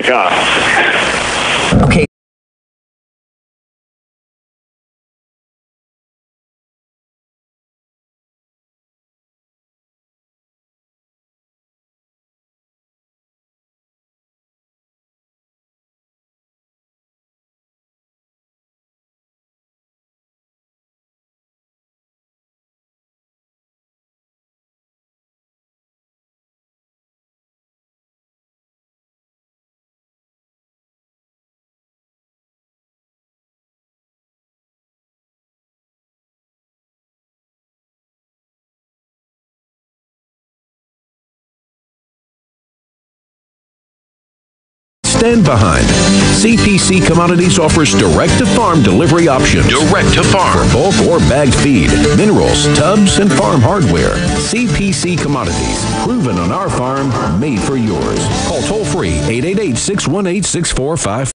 Icon. Okay. Stand behind. CPC Commodities offers direct-to-farm delivery options. Direct-to-farm. For bulk or bagged feed, minerals, tubs, and farm hardware. CPC Commodities. Proven on our farm, made for yours. Call toll-free 888-618-6455.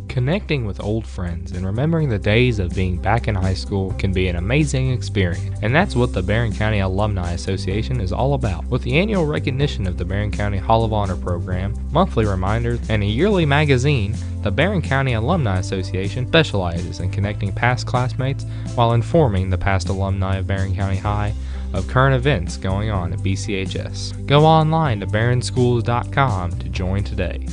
Connecting with old friends and remembering the days of being back in high school can be an amazing experience, and that's what the Barren County Alumni Association is all about. With the annual recognition of the Barren County Hall of Honor program, monthly reminders, and a yearly magazine, the Barren County Alumni Association specializes in connecting past classmates while informing the past alumni of Barren County High of current events going on at BCHS. Go online to barrenschools.com to join today.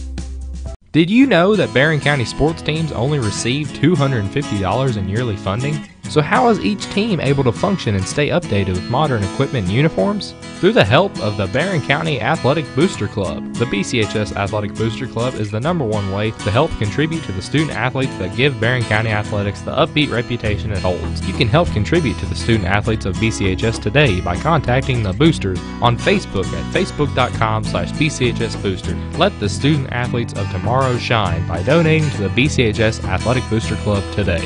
Did you know that Barren County sports teams only receive $250 in yearly funding? So how is each team able to function and stay updated with modern equipment and uniforms? Through the help of the Barren County Athletic Booster Club. The BCHS Athletic Booster Club is the #1 way to help contribute to the student athletes that give Barren County athletics the upbeat reputation it holds. You can help contribute to the student athletes of BCHS today by contacting the boosters on Facebook at facebook.com/BCHS Booster. Let the student athletes of tomorrow shine by donating to the BCHS Athletic Booster Club today.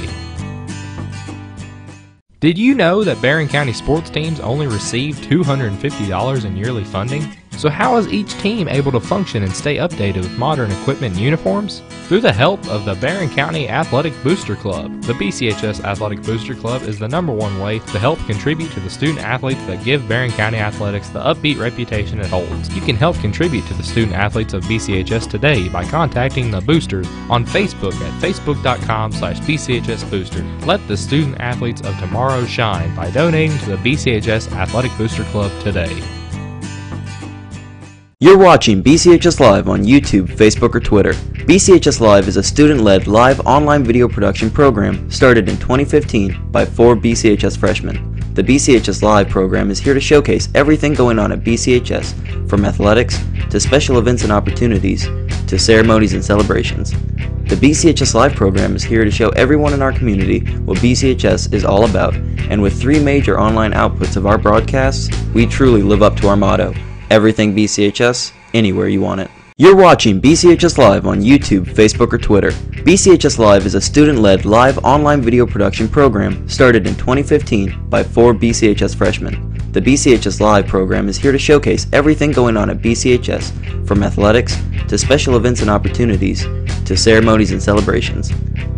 Did you know that Barren County sports teams only receive $250 in yearly funding? So how is each team able to function and stay updated with modern equipment and uniforms? Through the help of the Barren County Athletic Booster Club. The BCHS Athletic Booster Club is the #1 way to help contribute to the student athletes that give Barren County athletics the upbeat reputation it holds. You can help contribute to the student athletes of BCHS today by contacting the boosters on Facebook at facebook.com/BCHS Booster. Let the student athletes of tomorrow shine by donating to the BCHS Athletic Booster Club today. You're watching BCHS Live on YouTube, Facebook, or Twitter. BCHS Live is a student-led live online video production program started in 2015 by 4 BCHS freshmen. The BCHS Live program is here to showcase everything going on at BCHS, from athletics to special events and opportunities to ceremonies and celebrations. The BCHS Live program is here to show everyone in our community what BCHS is all about, and with 3 major online outputs of our broadcasts, we truly live up to our motto: everything BCHS, anywhere you want it. You're watching BCHS Live on YouTube, Facebook, or Twitter. BCHS Live is a student-led live online video production program started in 2015 by 4 BCHS freshmen. The BCHS Live program is here to showcase everything going on at BCHS, from athletics to special events and opportunities to ceremonies and celebrations.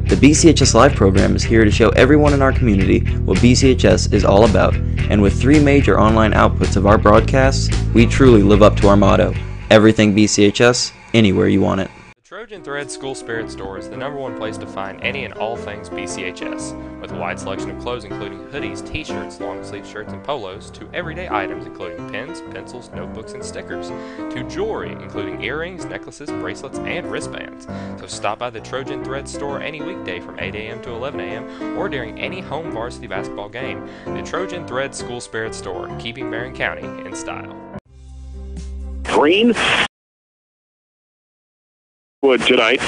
The BCHS Live program is here to show everyone in our community what BCHS is all about, and with 3 major online outputs of our broadcasts, we truly live up to our motto: everything BCHS, anywhere you want it. The Trojan Thread School Spirit Store is the #1 place to find any and all things BCHS, with a wide selection of clothes including hoodies, t-shirts, long-sleeve shirts, and polos, to everyday items including pens, pencils, notebooks, and stickers, to jewelry including earrings, necklaces, bracelets, and wristbands. So stop by the Trojan Thread Store any weekday from 8 a.m. to 11 a.m. or during any home varsity basketball game. The Trojan Thread School Spirit Store, keeping Barren County in style. Green tonight.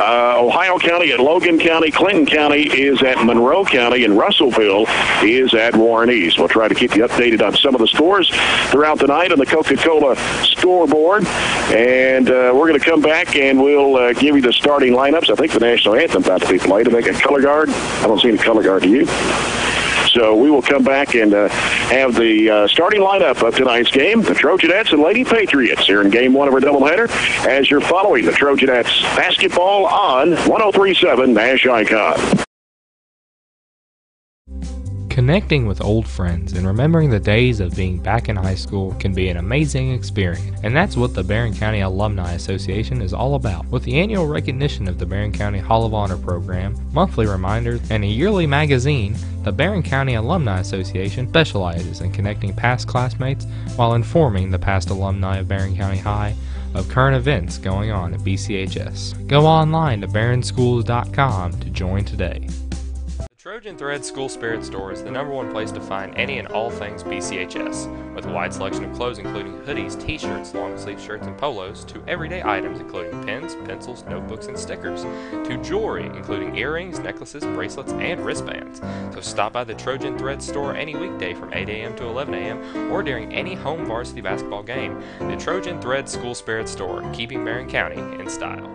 Ohio County and Logan County. Clinton County is at Monroe County, and Russellville is at Warren East. We'll try to keep you updated on some of the scores throughout the night on the Coca-Cola scoreboard. And we're going to come back and we'll give you the starting lineups. I think the national anthem about to be played. I think a color guard. I don't see any color guard to you. So we will come back and have the starting lineup of tonight's game, the Trojanettes and Lady-Patriots, here in Game 1 of our doubleheader, as you're following the Trojanettes basketball on 103.7 Nash Icon. Connecting with old friends and remembering the days of being back in high school can be an amazing experience, and that's what the Barren County Alumni Association is all about. With the annual recognition of the Barren County Hall of Honor program, monthly reminders, and a yearly magazine, the Barren County Alumni Association specializes in connecting past classmates while informing the past alumni of Barren County High of current events going on at BCHS. Go online to barrenschools.com to join today. The Trojan Thread School Spirit Store is the #1 place to find any and all things BCHS, with a wide selection of clothes including hoodies, t-shirts, long-sleeve shirts, and polos, to everyday items including pens, pencils, notebooks, and stickers, to jewelry including earrings, necklaces, bracelets, and wristbands. So stop by the Trojan Thread Store any weekday from 8 a.m. to 11 a.m. or during any home varsity basketball game. The Trojan Thread School Spirit Store, keeping Barren County in style.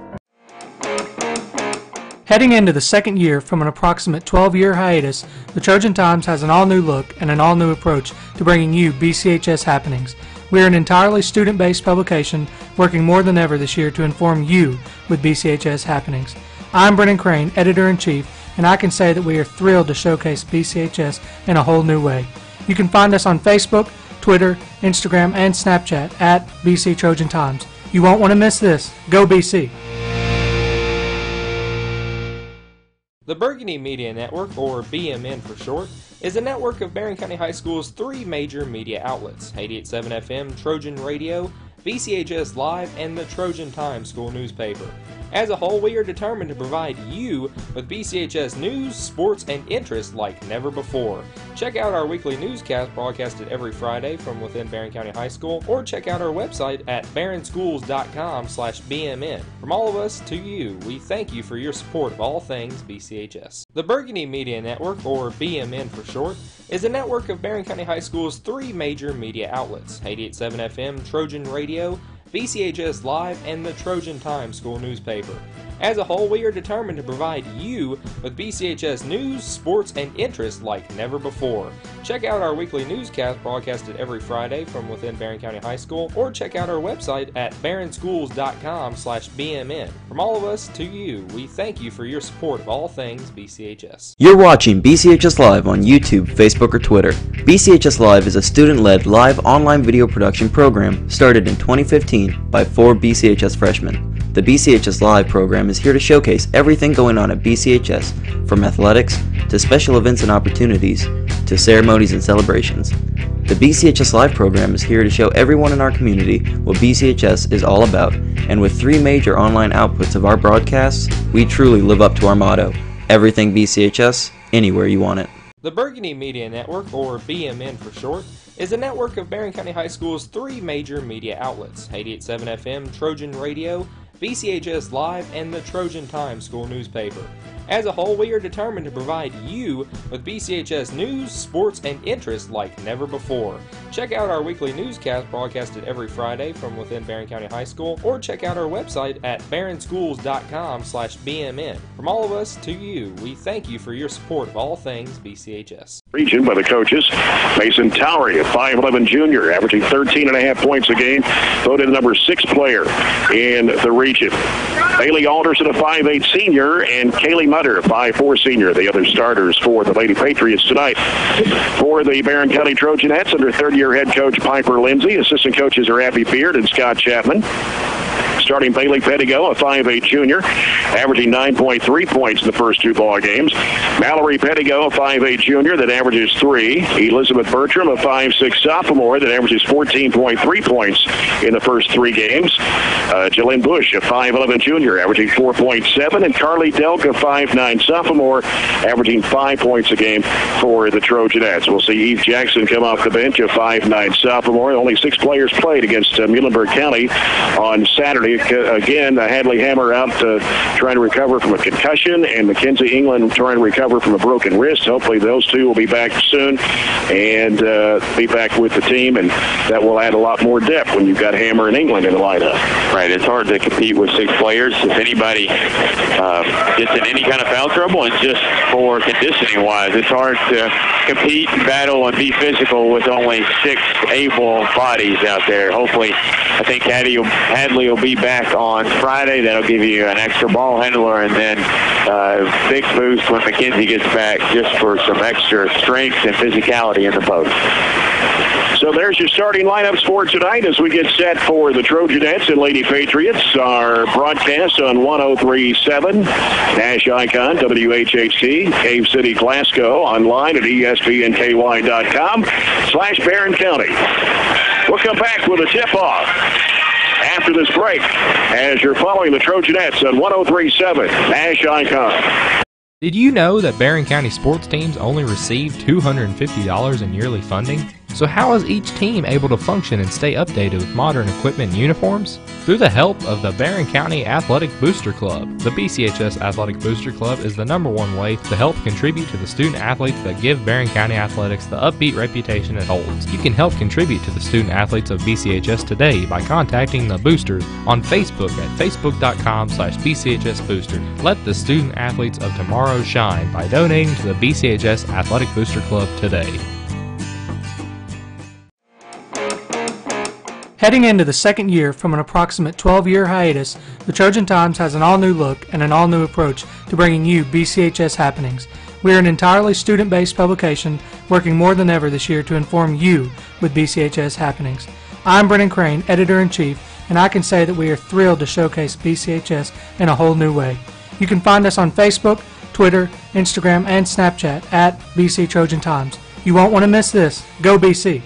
Heading into the second year from an approximate 12-year hiatus, the Trojan Times has an all-new look and an all-new approach to bringing you BCHS happenings. We are an entirely student-based publication working more than ever this year to inform you with BCHS happenings. I'm Brennan Crane, Editor-in-Chief, and I can say that we are thrilled to showcase BCHS in a whole new way. You can find us on Facebook, Twitter, Instagram, and Snapchat at BC Trojan Times. You won't want to miss this. Go BC! The Burgundy Media Network, or BMN for short, is a network of Barren County High School's 3 major media outlets: 88.7 FM, Trojan Radio, BCHS Live, and the Trojan Times school newspaper. As a whole, we are determined to provide you with BCHS news, sports, and interest like never before. Check out our weekly newscast broadcasted every Friday from within Barren County High School, or check out our website at barrenschools.com/BMN. From all of us to you, we thank you for your support of all things BCHS. The Burgundy Media Network, or BMN for short, is a network of Barren County High School's 3 major media outlets: 88.7 FM, Trojan Radio, BCHS Live, and the Trojan Times school newspaper. As a whole, we are determined to provide you with BCHS news, sports, and interest like never before. Check out our weekly newscast broadcasted every Friday from within Barren County High School, or check out our website at barrenschools.com/BMN. From all of us to you, we thank you for your support of all things BCHS. You're watching BCHS Live on YouTube, Facebook, or Twitter. BCHS Live is a student-led live online video production program started in 2015 by 4 BCHS freshmen. The BCHS Live program is here to showcase everything going on at BCHS, from athletics to special events and opportunities to ceremonies and celebrations. The BCHS Live program is here to show everyone in our community what BCHS is all about, and with 3 major online outputs of our broadcasts, we truly live up to our motto: everything BCHS, anywhere you want it. The Burgundy Media Network, or BMN for short, is a network of Barren County High School's 3 major media outlets: 88.7 FM, Trojan Radio, BCHS Live, and the Trojan Times school newspaper. As a whole, we are determined to provide you with BCHS news, sports, and interest like never before. Check out our weekly newscast broadcasted every Friday from within Barren County High School, or check out our website at barrenschools.com/BMN. From all of us to you, we thank you for your support of all things BCHS. Region by the coaches. Mason Towery, a 5'11 junior, averaging 13.5 points a game, voted the number 6 player in the region. Bailey Alderson, a 5'8 senior, and Kaylee Mutter, a 5'4 senior, the other starters for the Lady-Patriots tonight. For the Barren County Trojanettes, under third-year head coach Piper Lindsay, assistant coaches are Abby Beard and Scott Chapman. Starting Bailey Pettigo, a 5'8 junior, averaging 9.3 points in the first 2 ball games. Mallory Pettigo, a 5'8 junior that averages 3. Elizabeth Bertram, a 5'6 sophomore that averages 14.3 points in the first 3 games. Jalen Bush, a 5'11 junior, averaging 4.7. And Carly Delk, a 5'9 sophomore, averaging 5 points a game for the Trojanettes. We'll see Eve Jackson come off the bench, a 5'9 sophomore. Only 6 players played against Muhlenberg County on Saturday. Again, Hadley Hammer out trying to recover from a concussion, and Mackenzie England trying to recover from a broken wrist. Hopefully those 2 will be back soon and be back with the team, and that will add a lot more depth when you've got Hammer and England in the lineup. Right, it's hard to compete with 6 players. If anybody gets in any kind of foul trouble, and just for conditioning-wise, it's hard to compete, battle, and be physical with only 6 able bodies out there. Hopefully, I think Hadley will be back on Friday. That'll give you an extra ball handler, and then big boost when McKenzie gets back, just for some extra strength and physicality in the post. So there's your starting lineups for tonight as we get set for the Trojanettes and Lady-Patriots. Our broadcast on 103.7, Nash Icon, WHHC, Cave City, Glasgow, online at espnky.com/Barren County. We'll come back with a tip-off after this break as you're following the Trojanettes on 103.7, Nash Icon. Did you know that Barren County sports teams only receive $250 in yearly funding? So how is each team able to function and stay updated with modern equipment and uniforms? Through the help of the Barren County Athletic Booster Club. The BCHS Athletic Booster Club is the #1 way to help contribute to the student athletes that give Barren County athletics the upbeat reputation it holds. You can help contribute to the student athletes of BCHS today by contacting the boosters on Facebook at facebook.com/BCHS Booster. Let the student athletes of tomorrow shine by donating to the BCHS Athletic Booster Club today. Heading into the second year from an approximate 12-year hiatus, the Trojan Times has an all-new look and an all-new approach to bringing you BCHS happenings. We are an entirely student-based publication working more than ever this year to inform you with BCHS happenings. I'm Brennan Crane, Editor-in-Chief, and I can say that we are thrilled to showcase BCHS in a whole new way. You can find us on Facebook, Twitter, Instagram, and Snapchat at BC Trojan Times. You won't want to miss this. Go BC!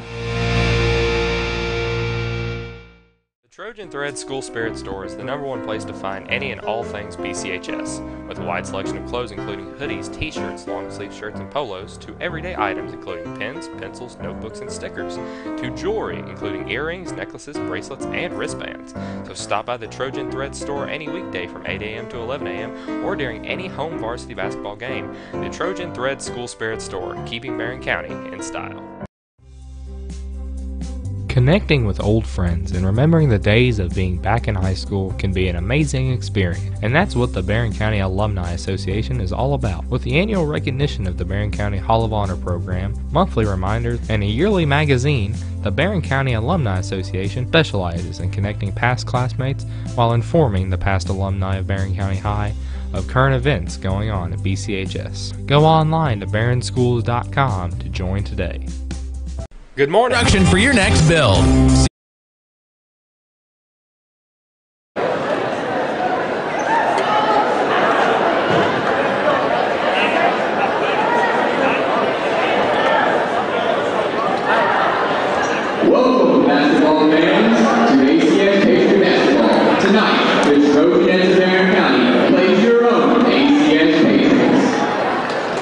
Trojan Thread School Spirit Store is the #1 place to find any and all things BCHS, with a wide selection of clothes including hoodies, t-shirts, long sleeve shirts, and polos, to everyday items including pens, pencils, notebooks, and stickers, to jewelry including earrings, necklaces, bracelets, and wristbands. So stop by the Trojan Thread Store any weekday from 8 a.m. to 11 a.m. or during any home varsity basketball game. The Trojan Thread School Spirit Store, keeping Barren County in style. Connecting with old friends and remembering the days of being back in high school can be an amazing experience, and that's what the Barren County Alumni Association is all about. With the annual recognition of the Barren County Hall of Honor program, monthly reminders, and a yearly magazine, the Barren County Alumni Association specializes in connecting past classmates while informing the past alumni of Barren County High of current events going on at BCHS. Go online to barrenschools.com to join today. Good morning. Production for your next build. Welcome, basketball fans, to ACS Patriot Basketball. Tonight, the Trojans of Barren County plays your own ACS Patriots.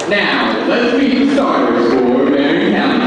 Now, let's meet the starters for Barren County.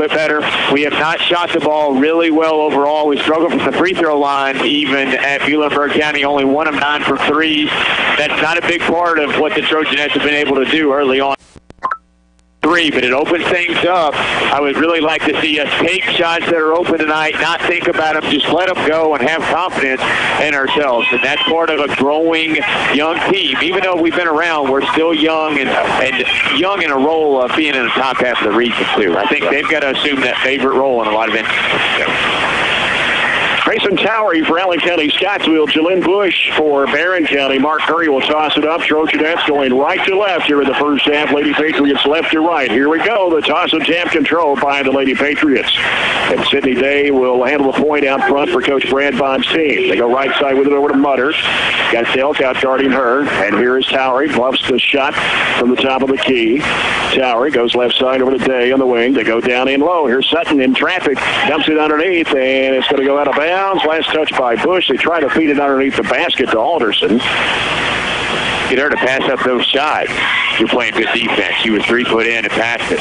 Better. We have not shot the ball really well overall. We struggled from the free throw line even at Muhlenberg County, only 1 of 9 for threes. That's not a big part of what the Trojanettes have been able to do early on. 3 3, but it opens things up. I would really like to see us take shots that are open tonight, not think about them, just let them go and have confidence in ourselves. And that's part of a growing young team. Even though we've been around, we're still young and young in a role of being in the top half of the region, too. I think they've got to assume that favorite role in a lot of instances. Grayson Towery for Allen County-Scottsville. Jalen Bush for Barren County. Mark Curry will toss it up. Trojanettes going right to left here in the first half. Lady-Patriots left to right. Here we go. The toss and tap control by the Lady-Patriots. And Sydney Day will handle the point out front for Coach Brad Bond's team. They go right side with it over to Mutter. Got Delk out guarding her. And here is Towery. Bluffs the shot from the top of the key. Towery goes left side over to Day on the wing. They go down in low. Here's Sutton in traffic. Dumps it underneath, and it's going to go out of bounds. Last touch by Bush. They try to feed it underneath the basket to Alderson. Get her to pass up those shots. You're playing good defense. She was 3 foot in and passed it.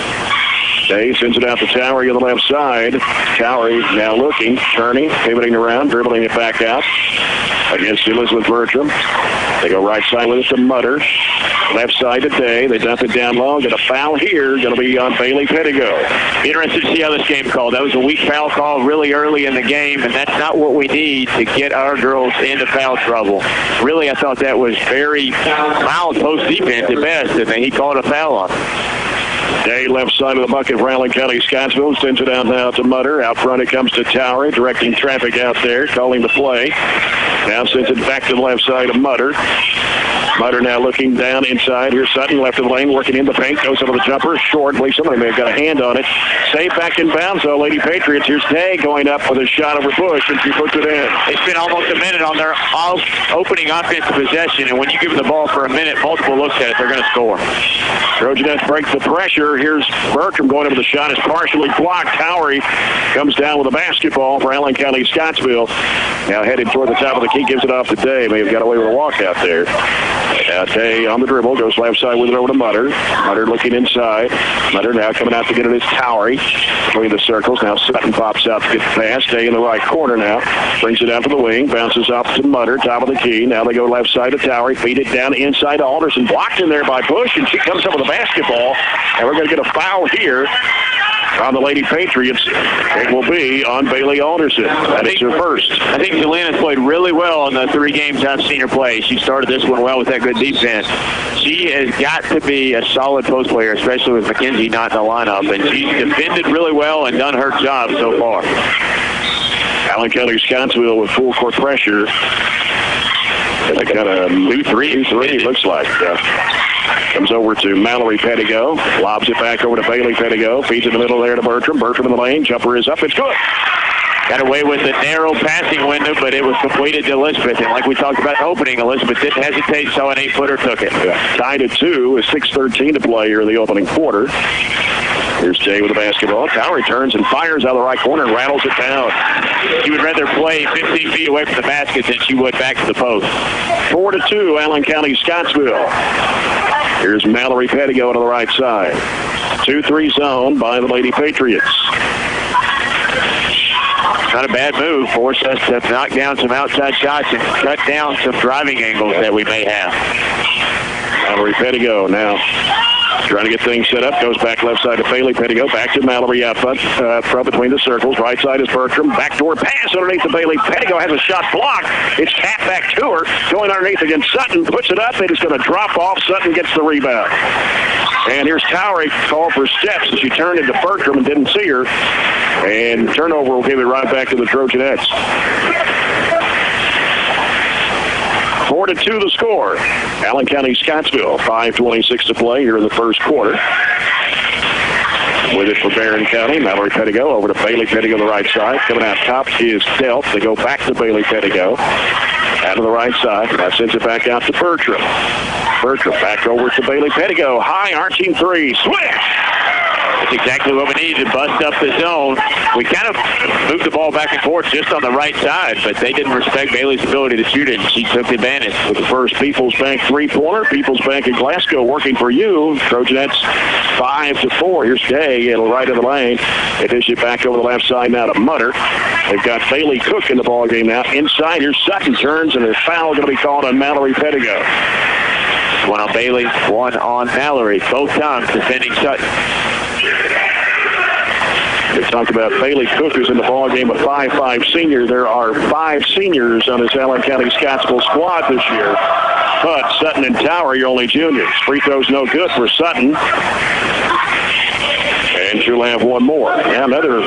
Day sends it out to Towery on the left side. Towery now looking, turning, pivoting around, dribbling it back out against Elizabeth Bertram. They go right side with it to Mutter. Left side to Day. They dump it down low. Get a foul here. Going to be on Bailey Pettigo. Interested to see how this game called. That was a weak foul call really early in the game, and that's not what we need to get our girls into foul trouble. Really, I thought that was very mild post defense at best, and he called a foul on it. Day left side of the bucket for Allen County-Scottsville. Sends it out now to Mutter. Out front it comes to Towery, directing traffic out there, calling the play. Now sends it back to the left side of Mutter. Mutter now looking down inside. Here's Sutton, left of the lane, working in the paint. Goes over the jumper. Short. Believe somebody may have got a hand on it. Saved back in bounds, though. Lady-Patriots. Here's Day going up with a shot over Bush, and she puts it in. It's been almost a minute on their opening offensive possession, and when you give them the ball for a minute, multiple looks at it, they're going to score. Trojanettes break the pressure. Here's Bertram going over the shot. It's partially blocked. Towery comes down with a basketball for Allen County-Scottsville. Now headed toward the top of the key, gives it off to Day. May have got away with a walk out there. Now Day on the dribble, goes left side with it over to Mutter. Mutter looking inside. Mutter now coming out to get it is Towery between the circles. Now Sutton pops out to get the pass. Day in the right corner now. Brings it out to the wing. Bounces off to Mutter, top of the key. Now they go left side to Towery. Feed it down inside to Alderson. Blocked in there by Bush, and she comes up with a basketball. And we're going to get a foul here on the Lady-Patriots. It will be on Bailey Alderson. That is her first. I think Jalen has played really well in the 3 games I've seen her play. She started this one well with that good defense. She has got to be a solid post player, especially with McKenzie not in the lineup. And she's defended really well and done her job so far. Allen County-Scottsville with full court pressure. They got a 2-3, looks like. Comes over to Mallory Pettigo. Lobs it back over to Bailey Pettigo. Feeds in the middle there to Bertram. Bertram in the lane. Jumper is up. It's good. Got away with the narrow passing window, but it was completed to Elizabeth. And like we talked about in the opening, Elizabeth didn't hesitate, saw an 8-footer, took it. Tied at 2 with 6:13 to play here in the opening quarter. Here's Jay with the basketball. Towery turns and fires out of the right corner and rattles it down. She would rather play 15 feet away from the basket than she would back to the post. 4-2, Allen County-Scottsville. Here's Mallory Pettigo to the right side. 2-3 zone by the Lady-Patriots. Not a bad move. Force us to knock down some outside shots and cut down some driving angles that we may have. Mallory Pettigo now trying to get things set up. Goes back left side to Bailey Pettigo. Back to Mallory out front between the circles. Right side is Bertram. Backdoor pass underneath to Bailey. Pettigo has a shot blocked. It's tapped back to her. Going underneath against Sutton. Puts it up. It's going to drop off. Sutton gets the rebound. And here's Towery called for steps. And she turned into Bertram and didn't see her. And turnover will give it right back to the Trojanettes. 4-2 the score. Allen County-Scottsville, 5:26 to play here in the first quarter. With it for Barren County, Mallory Pettigo over to Bailey Pettigo the right side. Coming out top is Delp. They go back to Bailey Pettigo. Out of the right side. Now sends it back out to Bertram. Bertram back over to Bailey Pettigo. High arching 3. Swish! That's exactly what we needed to bust up the zone. We kind of moved the ball back and forth just on the right side, but they didn't respect Bailey's ability to shoot it, and she took advantage. With the first People's Bank 3-pointer, People's Bank in Glasgow working for you. Trojanettes 5-4. Here's Day. It'll right in the lane. They dish it back over the left side now to Mutter. They've got Bailey Cook in the ball game now. Inside, here's Sutton turns, and a foul going to be called on Mallory Pettigo. One on Bailey, one on Mallory. Both times defending Sutton. We talked about Bailey Cook, who's in the ball game, a 5'5 senior. There are 5 seniors on this Allen County-Scottsville squad this year. But Sutton and Tower, you're only juniors. Free throw's no good for Sutton. And she'll have one more. Now another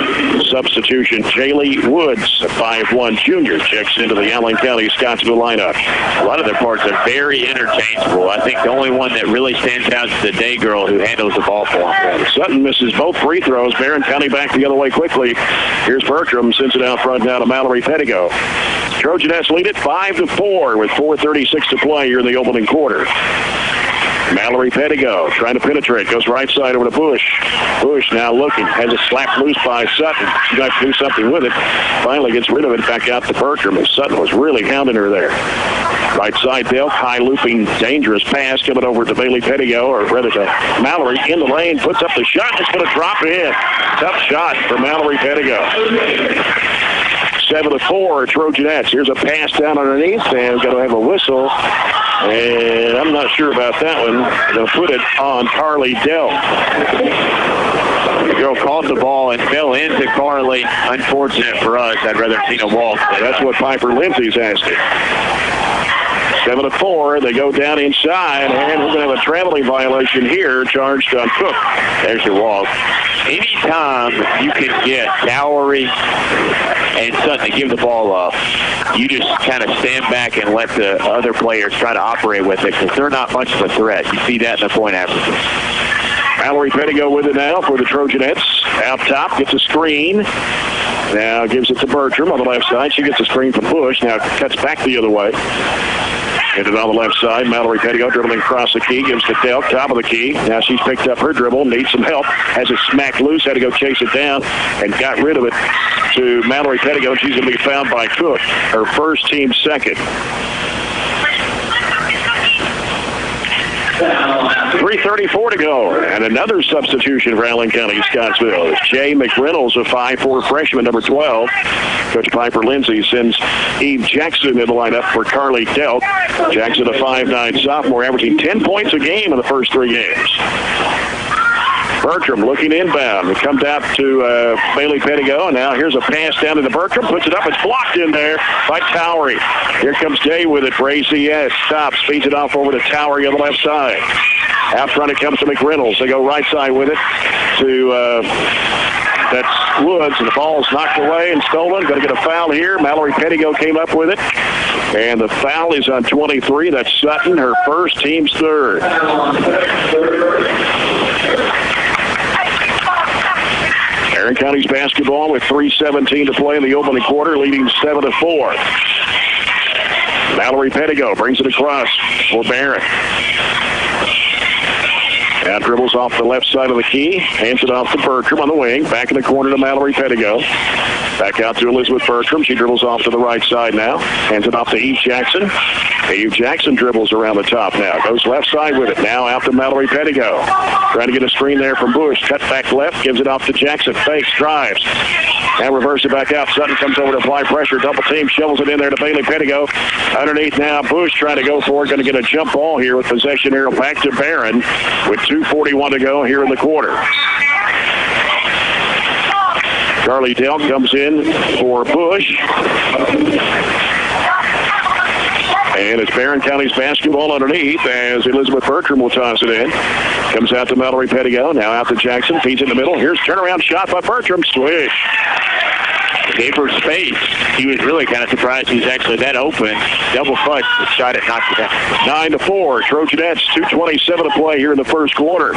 substitution. Jaylee Woods, a 5'1 junior, checks into the Allen County-Scottsville lineup. A lot of their parts are very interchangeable. I think the only one that really stands out is the day girl who handles the ball for them. Sutton misses both free throws. Barren County back the other way quickly. Here's Bertram, sends it out front now to Mallory Pettigo. Trojanettes lead it 5-4 with 4:36 to play here in the opening quarter. Mallory Pettigo trying to penetrate, goes right side over to Bush. Bush now looking, has it slapped loose by Sutton. She's got to do something with it. Finally gets rid of it back out to Bertram, as Sutton was really hounding her there. Right side, Delk, high looping, dangerous pass coming over to Bailey Pettigo, or rather to Mallory in the lane, puts up the shot, it's going to drop in. Tough shot for Mallory Pettigo. 7-4 Trojanettes. Here's a pass down underneath, and going to have a whistle. And I'm not sure about that one. They'll put it on Carly Dell. The girl caught the ball and fell into Carly. Unfortunate for us. I'd rather have seen a walk. That's what Piper Lindsay's asking. 7-4. They go down inside, and we're going to have a traveling violation here charged on Cook. There's your walk. Anytime you can get Towery and Sutton to give the ball up, you just kind of stand back and let the other players try to operate with it because they're not much of a threat. You see that in the point averages. Mallory Pettigo with it now for the Trojanettes. Out top, gets a screen. Now gives it to Bertram on the left side. She gets a screen from Bush. Now cuts back the other way. Hit it on the left side. Mallory Pettigo dribbling across the key. Gives to Delk, top of the key. Now she's picked up her dribble. Needs some help. Has it smacked loose. Had to go chase it down and got rid of it to Mallory Pettigo. She's going to be found by Cook. Her first, team second. 3:34 to go. And another substitution for Allen County-Scottsville. It's Jay McReynolds, a 5'4 freshman, number 12. Coach Piper Lindsay sends Eve Jackson in the lineup for Carly Delk. Jackson, a 5'9 sophomore, averaging 10 points a game in the first 3 games. Bertram looking inbound. It comes out to Bailey Pettigo, and now here's a pass down to the Bertram. Puts it up. It's blocked in there by Towery. Here comes Jay with it for ACS. Stops. Feeds it off over to Towery on the left side. Out front it comes to McReynolds. They go right side with it to that's Woods, and the ball's knocked away and stolen. Going to get a foul here. Mallory Pettigo came up with it. And the foul is on 23. That's Sutton, her first, team's third. Barren County's basketball with 3:17 to play in the opening quarter, leading 7-4. Mallory Pettigo brings it across for Barren. Now dribbles off the left side of the key, hands it off to Bertram on the wing, back in the corner to Mallory Pettigo. Back out to Elizabeth Bertram. She dribbles off to the right side now, hands it off to Eve Jackson. Eve Jackson dribbles around the top now, goes left side with it. Now out to Mallory Pettigo. Trying to get a screen there from Bush. Cut back left, gives it off to Jackson. Fakes, drives. Now reverse it back out. Sutton comes over to apply pressure. Double team, shovels it in there to Bailey Pettigo. Underneath now, Bush trying to go for it. Going to get a jump ball here with possession here back to Barren with 2:41 to go here in the quarter. Carly Delk comes in for Bush. And it's Barren County's basketball underneath as Elizabeth Bertram will toss it in. Comes out to Mallory Pettigo. Now out to Jackson. Feeds in the middle. Here's turnaround shot by Bertram. Swish. Gave her space. He was really kind of surprised he was actually that open. Double clutch. The shot it knocked it down. 9-4. Trojanettes. 2:27 to play here in the first quarter.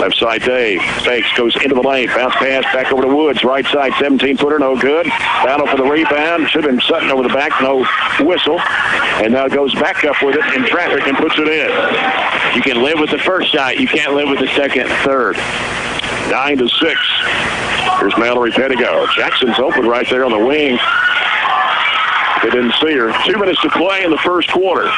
Left side Dave. Fakes, goes into the lane. Bounce pass back over to Woods. Right side 17-footer, no good. Battle for the rebound. Should have been Sutton over the back, no whistle. And now goes back up with it in traffic and puts it in. You can live with the first shot. You can't live with the second and third. 9-6. Here's Mallory Pettigo. Jackson's open right there on the wing. They didn't see her. 2 minutes to play in the first quarter.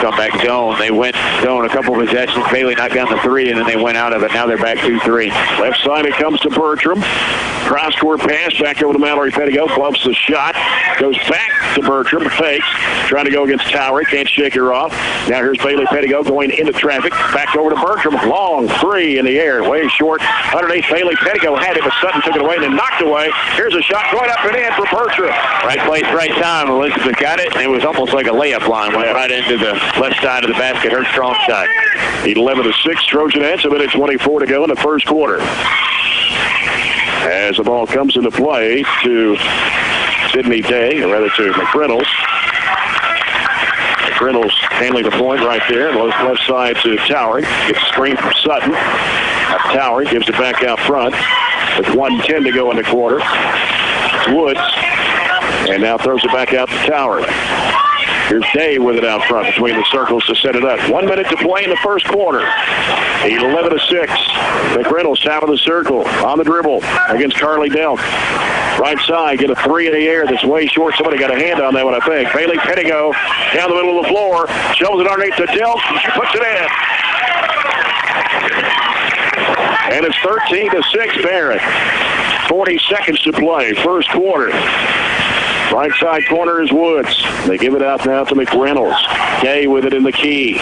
Come back zone. They went zone a couple of possessions. Bailey knocked down the three, and then they went out of it. Now they're back 2-3. Left side, it comes to Bertram. Cross-court pass back over to Mallory Pettigo. Bumps the shot. Goes back to Bertram. Fakes. Trying to go against Towery. Can't shake her off. Now here's Bailey Pettigo going into traffic. Back over to Bertram. Long three in the air. Way short. Underneath, Bailey Pettigo had it, but Sutton took it away and then knocked away. Here's a shot going up and in for Bertram. Right place, right time. Elizabeth got it, and it was almost like a layup line. Went right into the left side of the basket, her strong side. 11-6 Trojanettes. A minute 24 to go in the first quarter. As the ball comes into play to Sydney Day, or rather to McReynolds. McReynolds handling the point right there. Left side to Towery. Gets a screen from Sutton. Towery gives it back out front with 1:10 to go in the quarter. Woods. And now throws it back out to Towery. Here's Day with it out front between the circles to set it up. 1 minute to play in the first quarter. 11-6. McReynolds top of the circle on the dribble against Carly Delk. Right side, get a three in the air that's way short. Somebody got a hand on that one, I think. Bailey Pettigo down the middle of the floor. Shows it underneath to Delk. She puts it in. And it's 13-6 Barren. 40 seconds to play. First quarter. Right side corner is Woods. They give it out now to McReynolds. Day with it in the key.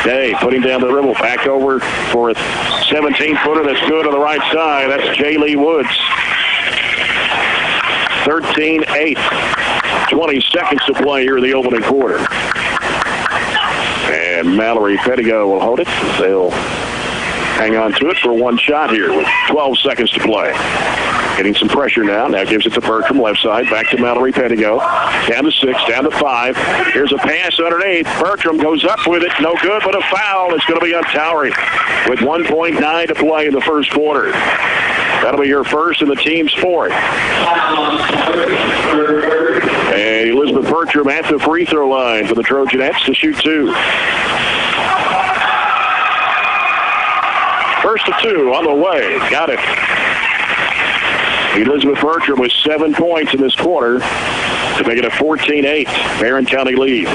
Day putting down the dribble. Back over for a 17-footer that's good on the right side. That's Jaylee Woods. 13-8. 20 seconds to play here in the opening quarter. And Mallory Pettigo will hold it. They'll hang on to it for one shot here with 12 seconds to play. Getting some pressure now. Now gives it to Bertram, left side. Back to Mallory Pettigo. Down to 6, down to 5. Here's a pass underneath. Bertram goes up with it. No good, but a foul. It's going to be on Towery with 1.9 to play in the first quarter. That'll be her first and the team's fourth. And Elizabeth Bertram at the free throw line for the Trojanettes to shoot two. First of two on the way. Got it. Elizabeth Bertram with 7 points in this quarter to make it a 14-8 Barren County lead.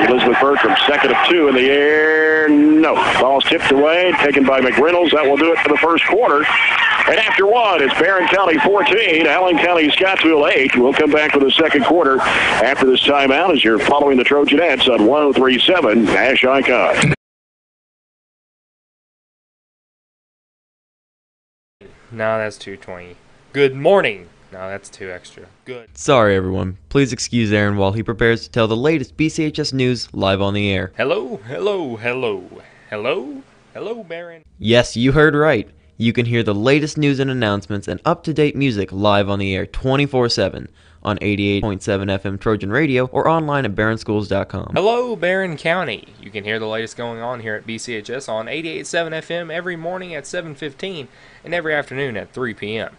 Elizabeth Bertram, second of two in the air. No. Ball's tipped away, taken by McReynolds. That will do it for the first quarter. And after one, it's Barren County 14, Allen County-Scottsville 8. We'll come back with the second quarter after this timeout as you're following the Trojanettes on 103.7 Nash Icon. No, that's 220. Good morning. No, that's 2 extra. Good. Sorry, everyone. Please excuse Aaron while he prepares to tell the latest BCHS news live on the air. Hello, hello, hello. Hello? Hello, Barren. Yes, you heard right. You can hear the latest news and announcements and up-to-date music live on the air 24/7 on 88.7 FM Trojan Radio or online at barrenschools.com. Hello, Barren County. You can hear the latest going on here at BCHS on 88.7 FM every morning at 7:15 and every afternoon at 3 p.m.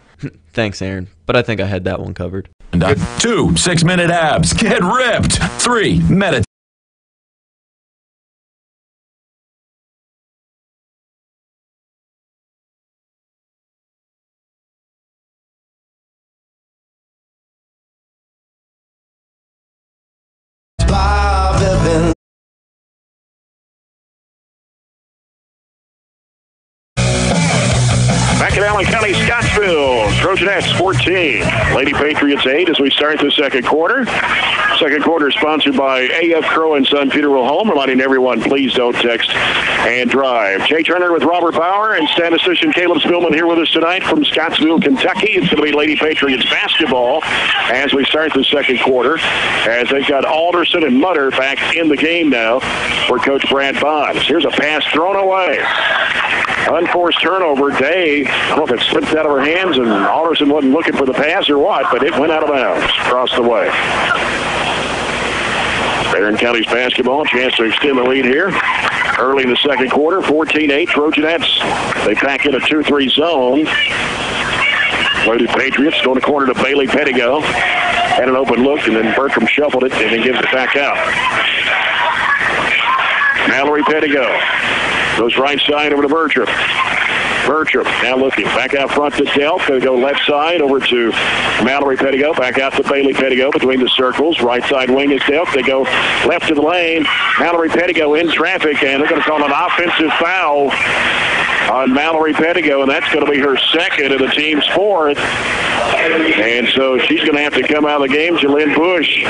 Thanks, Aaron, but I think I had that one covered. 2 6-minute abs. Get ripped. 3 meditate. Back at Allen County-Scottsville, Trojanettes 14, Lady-Patriots 8 as we start the second quarter. Second quarter sponsored by A.F. Crow and Son Funeral Home, reminding everyone, please don't text and drive. Jay Turner with Robert Bauer and statistician Caleb Spillman here with us tonight from Scottsville, Kentucky. It's going to be Lady-Patriots basketball as we start the second quarter, as they've got Alderson and Mutter back in the game now for Coach Brad Bonds. Here's a pass thrown away. Unforced turnover. Day, I don't know if it slipped out of her hands and Alderson wasn't looking for the pass or what, but it went out of bounds across the way. Barren County's basketball, chance to extend the lead here early in the second quarter. 14-8 Trojanettes. They pack in a 2-3 zone. Lady-Patriots going to corner to Bailey Pettigo. Had an open look, and then Bertram shuffled it and then gives it back out. Mallory Pettigo goes right side over to Bertram. Bertram now looking back out front to Delk. Going to go left side over to Mallory Pettigo. Back out to Bailey Pettigo between the circles. Right side wing is Delk. They go left to the lane. Mallory Pettigo in traffic, and they're going to call an offensive foul on Mallory Pettigo, and that's going to be her second and the team's fourth. And so she's going to have to come out of the game. Jalynn Bush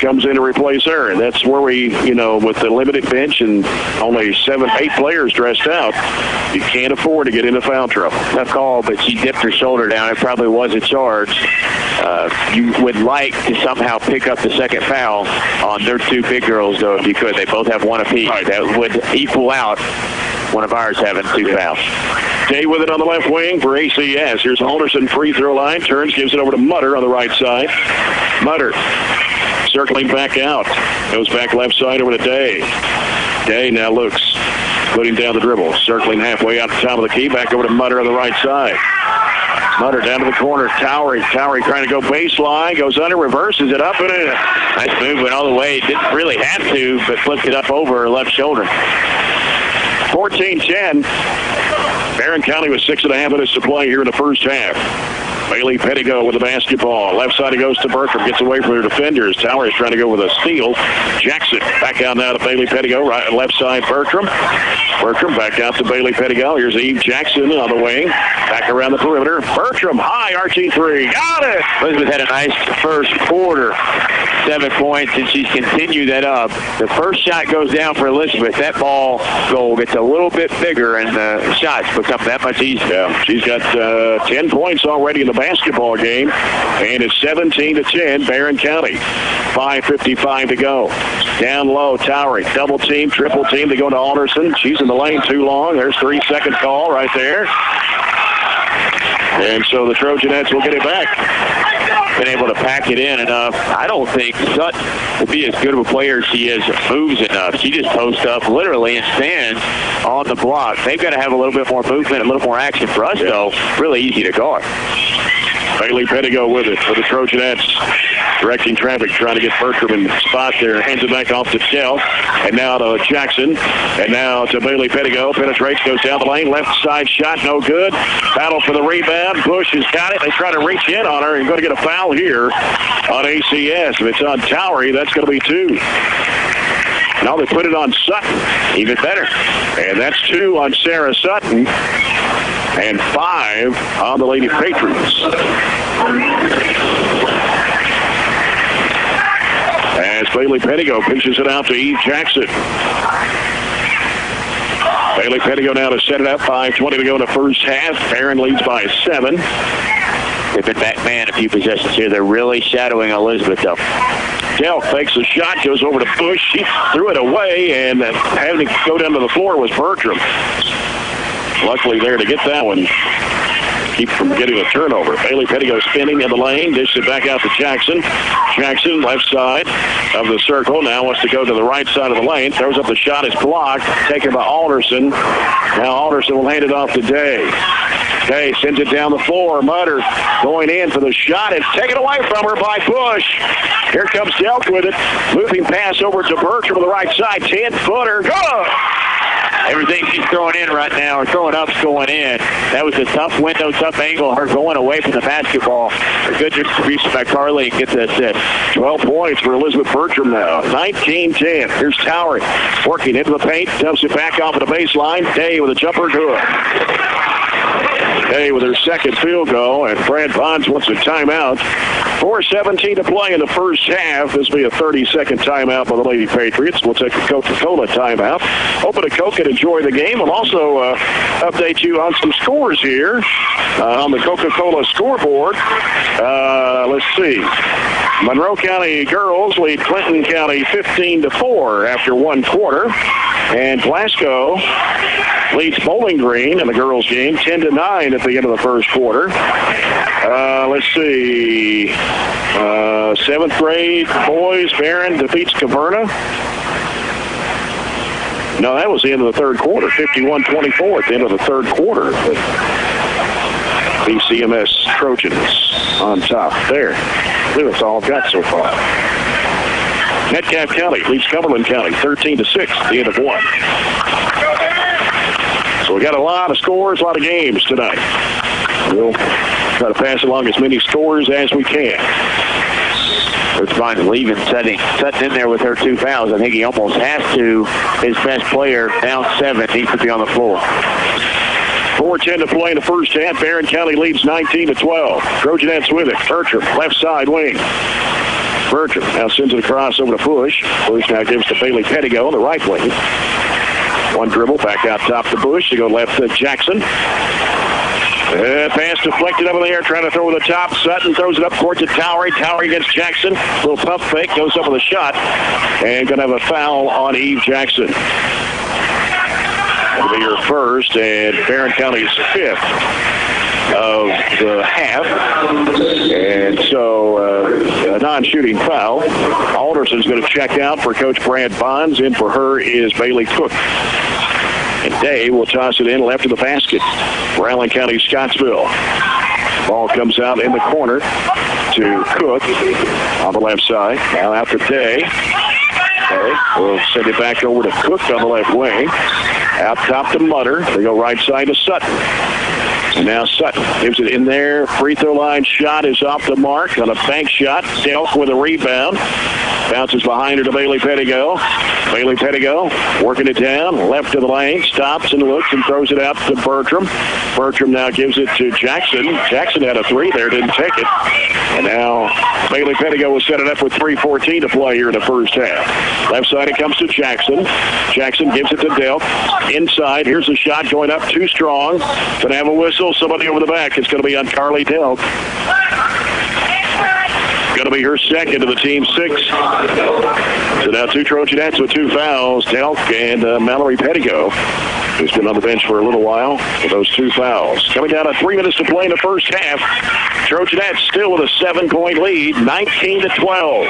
comes in to replace her, and that's where we, with the limited bench and only 7-8 players dressed out, you can't afford to get into foul trouble. Tough call, but she dipped her shoulder down. It probably was a charge. You would like to somehow pick up the second foul on their two big girls, though, if you could. They both have one apiece. Right. That would equal out one of ours having two fouls. Day with it on the left wing for ACS. Here's Alderson, free throw line. Turns, gives it over to Mutter on the right side. Mutter circling back out. Goes back left side over to Day. Day now looks, putting down the dribble. Circling halfway out the top of the key. Back over to Mutter on the right side. Mutter down to the corner. Towery trying to go baseline. Goes under, reverses it up, and in. Nice move, went all the way. Didn't really have to, but flipped it up over her left shoulder. 14-10. Barren County with 6.5 minutes to play here in the first half. Bailey Pettigo with the basketball. Left side it goes to Bertram. Gets away from her defenders. Tower is trying to go with a steal. Jackson back out now to Bailey Pettigo. Right, left side Bertram. Bertram back out to Bailey Pettigo. Here's Eve Jackson on the wing. Back around the perimeter. Bertram high arching three. Got it! Elizabeth had a nice first quarter. 7 points, and she's continued that up. The first shot goes down for Elizabeth. That ball goal gets a little bit bigger, and the shots become that much easier. Yeah, she's got 10 points already in the basketball game, and it's 17-10, Barren County. 5:55 to go. Down low, Towery, double team, triple team. They go to Alderson. She's in the lane too long. There's 3-second call right there. And so the Trojanettes will get it back. Been able to pack it in enough. I don't think Sutton will be as good of a player as she is moves enough. She just posts up literally and stands on the block. They've got to have a little bit more movement, a little more action for us, though. Really easy to guard. Bailey Pettigo with it for the Trojanettes. Directing traffic, trying to get Bertram in the spot there. Hands it back off to Shell. And now to Jackson. And now to Bailey Pettigo. Penetrates, goes down the lane. Left side shot, no good. Battle for the rebound. Bush has got it. They try to reach in on her and going to get a foul here on ACS. If it's on Towery, that's going to be 2. Now they put it on Sutton. Even better. And that's 2 on Sarah Sutton. And 5 on the Lady-Patriots. As Bailey Pettigo pitches it out to Eve Jackson. Bailey Pettigo now to set it up. 5:20 to go in the first half. Barren leads by 7. They've been back man a few possessions here. They're really shadowing Elizabeth, though. Delk takes a shot, goes over to Bush. She threw it away, and having to go down to the floor was Bertram. Luckily there to get that one. Keep from getting a turnover. Bailey Pettigo spinning in the lane. Dishes it back out to Jackson. Jackson, left side of the circle. Now wants to go to the right side of the lane. Throws up the shot. It's blocked. Taken by Alderson. Now Alderson will hand it off to Day. Day sends it down the floor. Mutter going in for the shot. It's taken away from her by Bush. Here comes Delk with it. Moving pass over to Bertram on the right side. 10-footer. Good! Everything she's throwing in right now, or throwing up's going in. That was a tough window, tough angle. Her going away from the basketball. A good distribution by Carly and gets the assist. 12 points for Elizabeth Bertram now. 19-10. Here's Towery working into the paint. Dumps it back off of the baseline. Day with a jumper. Good. Day with her second field goal, and Brad Bonds wants a timeout. 4:17 to play in the first half. This will be a 30-second timeout by the Lady-Patriots. We'll take a Coca-Cola timeout. Open a Coke and enjoy the game. We'll also update you on some scores here on the Coca-Cola scoreboard. Let's see. Monroe County girls lead Clinton County 15-4 after 1 quarter. And Glasgow leads Bowling Green in the girls' game 10-9 at the end of the first quarter. Let's see. 7th grade boys, Barren defeats Caverna. No, that was the end of the third quarter. 51-24 at the end of the third quarter. BCMS Trojans on top there. I believe that's all I've got so far. Metcalfe County leads Cumberland County 13-6 at the end of 1. So we got a lot of scores, a lot of games tonight. We'll try to pass along as many scores as we can. It's fine leaving Sutton in there with her 2 fouls. I think he almost has to. His best player, down 7, needs to be on the floor. 4:10 to play in the first half. Barren County leads 19-12. Trojanettes with it. Bertram, left side wing. Bertram now sends it across over to Bush. Bush now gives to Bailey Pettigo on the right wing. One dribble back out top to Bush. They go left to Jackson. Pass deflected up in the air, trying to throw with the top. Sutton throws it up court to Towery. Towery against Jackson. Little pump fake, goes up with a shot. And going to have a foul on Eve Jackson. That'll be her first, and Barren County's 5th of the half. And so a non-shooting foul. Alderson's going to check out for Coach Brad Bonds. In for her is Bailey Cook. And Day will toss it in left of the basket for Allen County-Scottsville. Ball comes out in the corner to Cook on the left side. Now out to Day. Day will send it back over to Cook on the left wing. Out top to Mutter. They go right side to Sutton. And now Sutton gives it in there. Free throw line shot is off the mark on a bank shot. Delk with a rebound. Bounces behind her to Bailey Pettigo. Bailey Pettigo working it down. Left to the lane. Stops and looks and throws it out to Bertram. Bertram now gives it to Jackson. Jackson had a 3 there. Didn't take it. And now Bailey Pettigo will set it up with 3:14 to play here in the first half. Left side it comes to Jackson. Jackson gives it to Delk. Inside. Here's the shot going up too strong. Going to have a whistle. Somebody over the back. It's going to be on Carly Delk. Going to be her second of the team 6. So now 2 Trojanettes with 2 fouls. Delk and Mallory Pettigo, who's been on the bench for a little while with those 2 fouls. Coming down to 3 minutes to play in the first half. Trojanettes still with a 7-point lead, 19-12.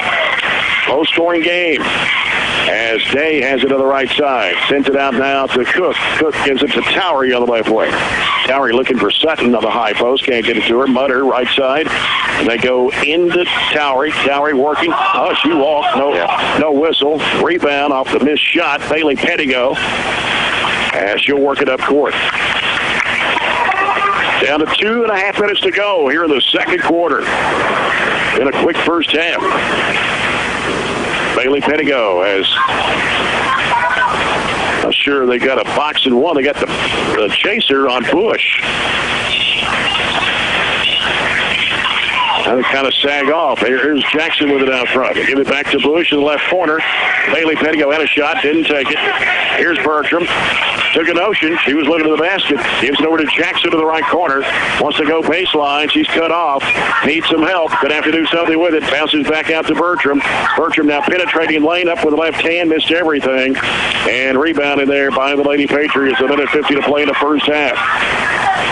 Low-scoring game. As Day has it on the right side. Sends it out now to Cook. Cook gives it to Towery on the left wing. Towery looking for Sutton on the high post. Can't get it to her. Mutter, right side. And they go into Towery. Towery working. Oh, she walked. No whistle. Rebound off the missed shot. Bailey Pettigo. As she'll work it up court. Down to 2.5 minutes to go here in the second quarter. In a quick first half. Bailey Pettigo has, I'm sure they got a box and one. They got the chaser on Bush. And they kind of sag off. Here's Jackson with it out front. They give it back to Bush in the left corner. Bailey Pettigo had a shot, didn't take it. Here's Bertram. Took a notion. She was looking to the basket. Gives it over to Jackson to the right corner. Wants to go baseline. She's cut off. Needs some help. Gonna have to do something with it. Bounces back out to Bertram. Bertram now penetrating lane up with the left hand. Missed everything. And rebounded there by the Lady-Patriots. 1:50 to play in the first half.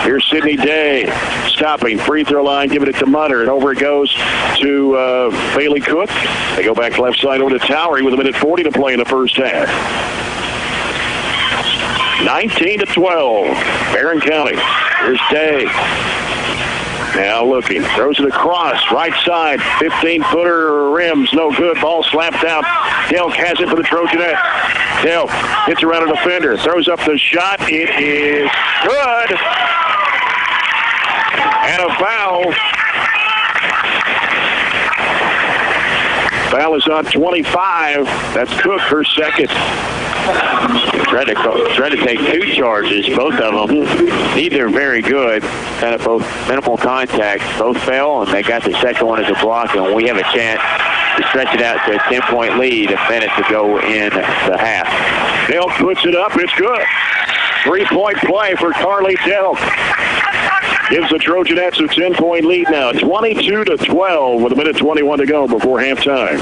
Here's Sydney Day. Stopping. Free throw line. Giving it to Mutter. And over it goes to Bailey Cook. They go back left side over to Towery with 1:40 to play in the first half. 19-12. Barren County. Here's Day. Now looking. Throws it across. Right side. 15-footer rims. No good. Ball slapped out. Delk has it for the Trojanettes. Delk hits around a defender. Throws up the shot. It is good. And a foul. Foul is on 25. That's Cook, her second. Tried to take 2 charges, both of them. Neither very good. Kind of both minimal contact. Both fell, and they got the second one as a block, and we have a chance to stretch it out to a 10-point lead a minute to go in the half. Delk puts it up. It's good. 3-point play for Carly Delk. Gives the Trojanettes a 10-point lead now. 22-12 with 1:21 to go before halftime.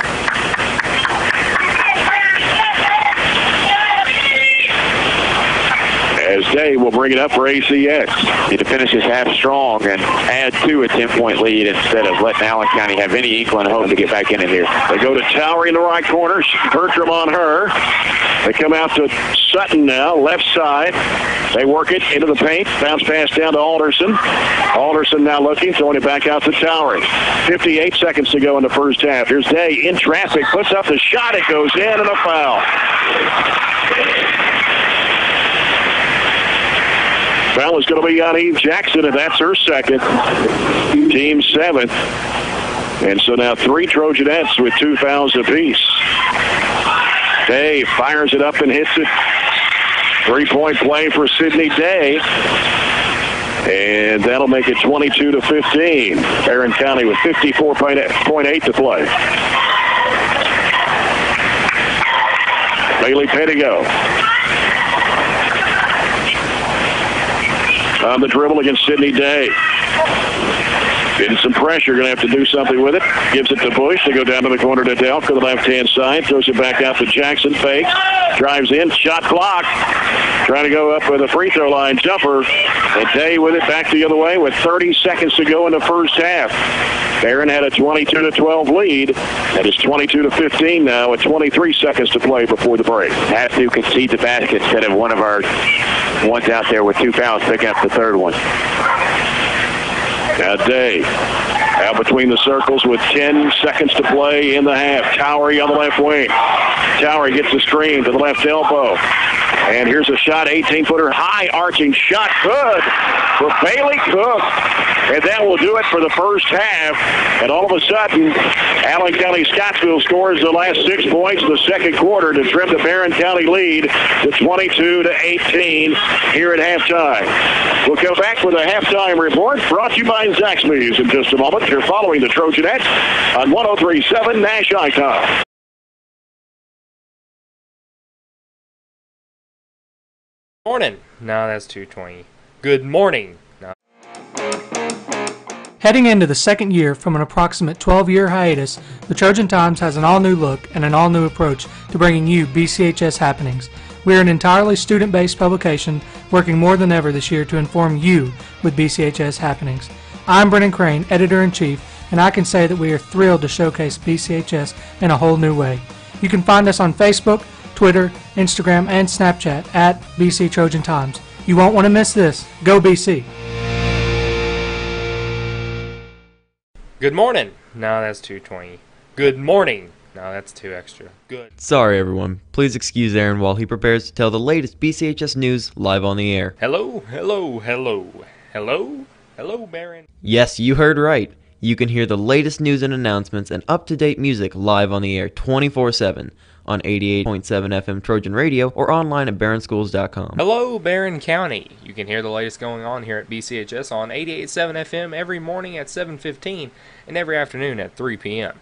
As Day will bring it up for ACS. Need to finish this half strong and add to a 10-point lead instead of letting Allen County have any inkling of hope to get back in it here. They go to Towery in the right corner. Bertram on her. They come out to Sutton now, left side. They work it into the paint. Bounce pass down to Alderson. Alderson now looking, throwing it back out to Towery. 58 seconds to go in the first half. Here's Day in traffic. Puts up the shot. It goes in and a foul. Foul is going to be on Eve Jackson, and that's her second. Team 7th. And so now 3 Trojanettes with 2 fouls apiece. Day fires it up and hits it. 3-point play for Sydney Day. And that'll make it 22-15. Barren County with 54.8 to play. Bailey Pettigo on the dribble against Sydney Day. Getting some pressure, going to have to do something with it. Gives it to Bush. They go down to the corner to Delk to the left-hand side. Throws it back out to Jackson. Fakes. Drives in. Shot blocked. Trying to go up with a free throw line jumper. And Day with it back the other way with 30 seconds to go in the first half. Barren had a 22-12 lead. That is 22-15 now with 23 seconds to play before the break. Have to concede the basket instead of one of our ones out there with 2 fouls picking up the third one. Now Day out between the circles with 10 seconds to play in the half. Towery on the left wing. Towery gets the screen to the left elbow. And here's a shot, 18-footer, high arching shot, good for Bailey Cook. And that will do it for the first half. And all of a sudden, Allen County-Scottsville scores the last 6 points in the second quarter to trim the Barren County lead to 22-18 here at halftime. We'll come back with a halftime report brought to you by Zaxby's in just a moment. You're following the Trojanettes on 103.7 Nash Icon. Morning. No, that's 2:20. Good morning. No. Heading into the second year from an approximate 12-year hiatus, the Trojan Times has an all-new look and an all-new approach to bringing you BCHS happenings. We are an entirely student-based publication working more than ever this year to inform you with BCHS happenings. I'm Brennan Crane, Editor-in-Chief, and I can say that we are thrilled to showcase BCHS in a whole new way. You can find us on Facebook, Twitter, Instagram, and Snapchat at BC Trojan Times. You won't want to miss this. Go BC! Good morning. No, that's 2:20. Good morning. No, that's 2 extra. Good. Sorry everyone, please excuse Aaron while he prepares to tell the latest BCHS news live on the air. Hello, hello, hello. Hello? Hello, Barren. Yes, you heard right. You can hear the latest news and announcements and up-to-date music live on the air 24/7 on 88.7 FM Trojan Radio or online at barrenschools.com. Hello, Barren County. You can hear the latest going on here at BCHS on 88.7 FM every morning at 7:15 and every afternoon at 3 p.m.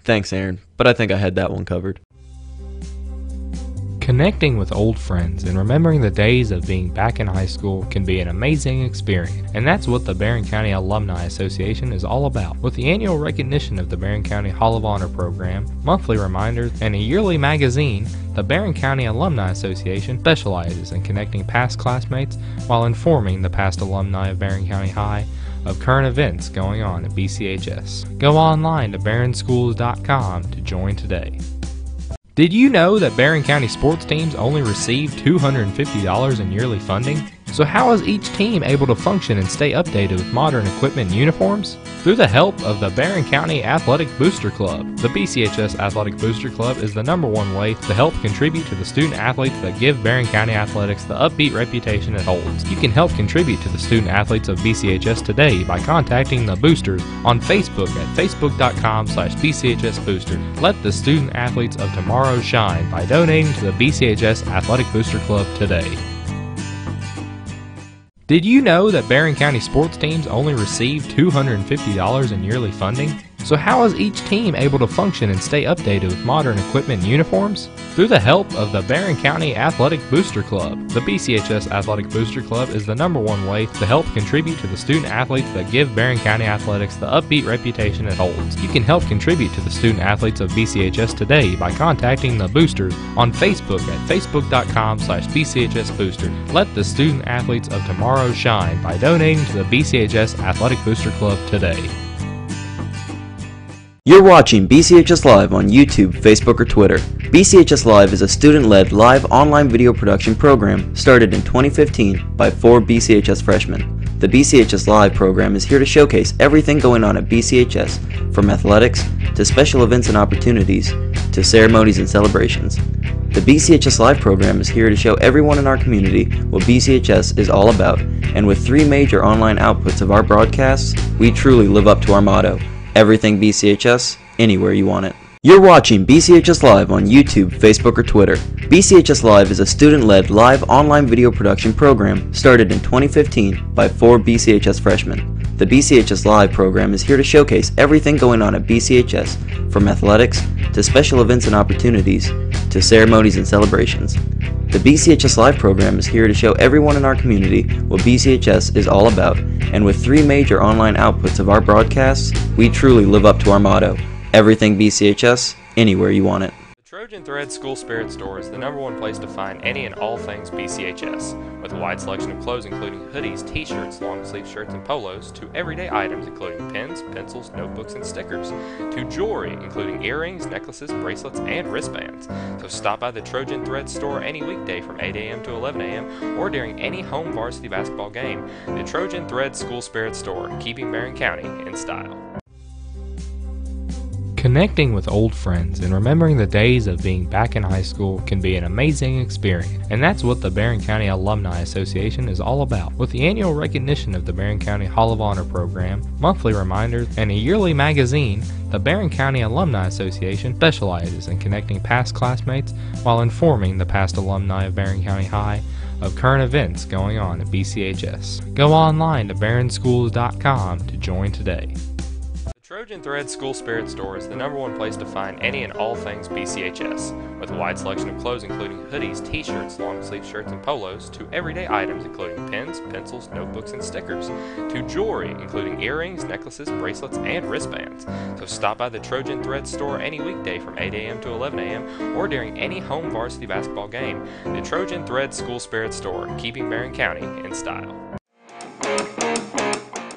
Thanks, Aaron, but I think I had that one covered. Connecting with old friends and remembering the days of being back in high school can be an amazing experience, and that's what the Barren County Alumni Association is all about. With the annual recognition of the Barren County Hall of Honor program, monthly reminders, and a yearly magazine, the Barren County Alumni Association specializes in connecting past classmates while informing the past alumni of Barren County High of current events going on at BCHS. Go online to barrenschools.com to join today. Did you know that Barren County sports teams only receive $250 in yearly funding? So how is each team able to function and stay updated with modern equipment and uniforms? Through the help of the Barren County Athletic Booster Club. The BCHS Athletic Booster Club is the #1 way to help contribute to the student athletes that give Barren County athletics the upbeat reputation it holds. You can help contribute to the student athletes of BCHS today by contacting the boosters on Facebook at facebook.com/BCHSbooster. Let the student athletes of tomorrow shine by donating to the BCHS Athletic Booster Club today. Did you know that Barren County sports teams only receive $250 in yearly funding? So how is each team able to function and stay updated with modern equipment and uniforms? Through the help of the Barren County Athletic Booster Club. The BCHS Athletic Booster Club is the #1 way to help contribute to the student athletes that give Barren County athletics the upbeat reputation it holds. You can help contribute to the student athletes of BCHS today by contacting the boosters on Facebook at facebook.com/BCHSbooster. Let the student athletes of tomorrow shine by donating to the BCHS Athletic Booster Club today. You're watching BCHS Live on YouTube, Facebook, or Twitter. BCHS Live is a student-led live online video production program started in 2015 by 4 BCHS freshmen. The BCHS Live program is here to showcase everything going on at BCHS, from athletics to special events and opportunities to ceremonies and celebrations. The BCHS Live program is here to show everyone in our community what BCHS is all about, and with 3 major online outputs of our broadcasts, we truly live up to our motto, everything BCHS, anywhere you want it. You're watching BCHS Live on YouTube, Facebook, or Twitter. BCHS Live is a student-led live online video production program started in 2015 by 4 BCHS freshmen. The BCHS Live program is here to showcase everything going on at BCHS, from athletics to special events and opportunities to ceremonies and celebrations. The BCHS Live program is here to show everyone in our community what BCHS is all about, and with 3 major online outputs of our broadcasts, we truly live up to our motto, everything BCHS, anywhere you want it. The Trojan Thread School Spirit Store is the #1 place to find any and all things BCHS, with a wide selection of clothes including hoodies, t-shirts, long-sleeve shirts, and polos, to everyday items including pens, pencils, notebooks, and stickers, to jewelry including earrings, necklaces, bracelets, and wristbands. So stop by the Trojan Thread Store any weekday from 8 a.m. to 11 a.m. or during any home varsity basketball game. The Trojan Thread School Spirit Store, keeping Barren County in style. Connecting with old friends and remembering the days of being back in high school can be an amazing experience, and that's what the Barren County Alumni Association is all about. With the annual recognition of the Barren County Hall of Honor program, monthly reminders, and a yearly magazine, the Barren County Alumni Association specializes in connecting past classmates while informing the past alumni of Barren County High of current events going on at BCHS. Go online to barrenschools.com to join today. Trojan Thread School Spirit Store is the #1 place to find any and all things BCHS, with a wide selection of clothes including hoodies, t-shirts, long-sleeve shirts, and polos, to everyday items including pens, pencils, notebooks, and stickers, to jewelry including earrings, necklaces, bracelets, and wristbands. So stop by the Trojan Thread Store any weekday from 8 a.m. to 11 a.m. or during any home varsity basketball game. The Trojan Thread School Spirit Store, keeping Barren County in style.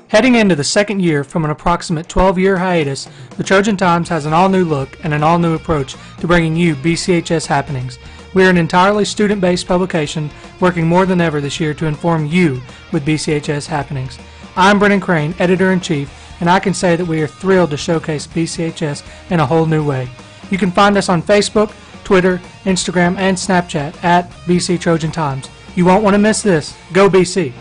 Heading into the second year from an approximate 12-year hiatus, the Trojan Times has an all-new look and an all-new approach to bringing you BCHS happenings. We are an entirely student-based publication working more than ever this year to inform you with BCHS happenings. I'm Brennan Crane, Editor-in-Chief, and I can say that we are thrilled to showcase BCHS in a whole new way. You can find us on Facebook, Twitter, Instagram, and Snapchat at BC Trojan Times. You won't want to miss this. Go BC!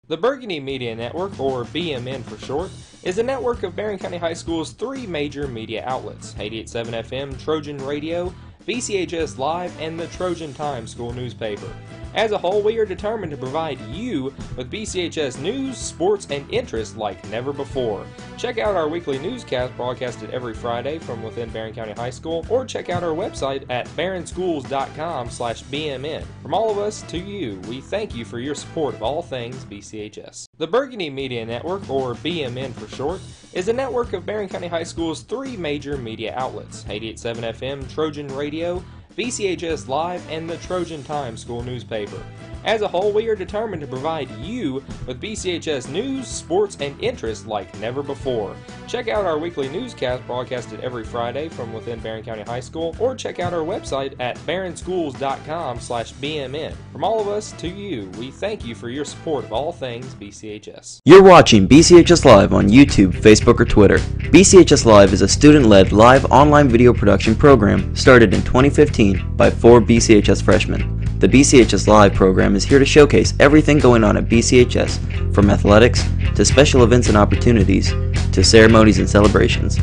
The Burgundy Media Network, or BMN for short, is a network of Barren County High School's 3 major media outlets: 88.7 FM, Trojan Radio, BCHS Live, and the Trojan Times school newspaper. As a whole, we are determined to provide you with BCHS news, sports, and interest like never before. Check out our weekly newscast broadcasted every Friday from within Barren County High School, or check out our website at barrenschools.com/BMN. From all of us to you, we thank you for your support of all things BCHS. The Burgundy Media Network, or BMN for short, is a network of Barren County High School's 3 major media outlets: 88.7 FM, Trojan Radio, BCHS Live, and the Trojan Times school newspaper. As a whole, we are determined to provide you with BCHS news, sports, and interest like never before. Check out our weekly newscast broadcasted every Friday from within Barren County High School, or check out our website at barrenschools.com/BMN. From all of us to you, we thank you for your support of all things BCHS. You're watching BCHS Live on YouTube, Facebook, or Twitter. BCHS Live is a student-led live online video production program started in 2015 by 4 BCHS freshmen. The BCHS Live program is here to showcase everything going on at BCHS, from athletics to special events and opportunities to ceremonies and celebrations.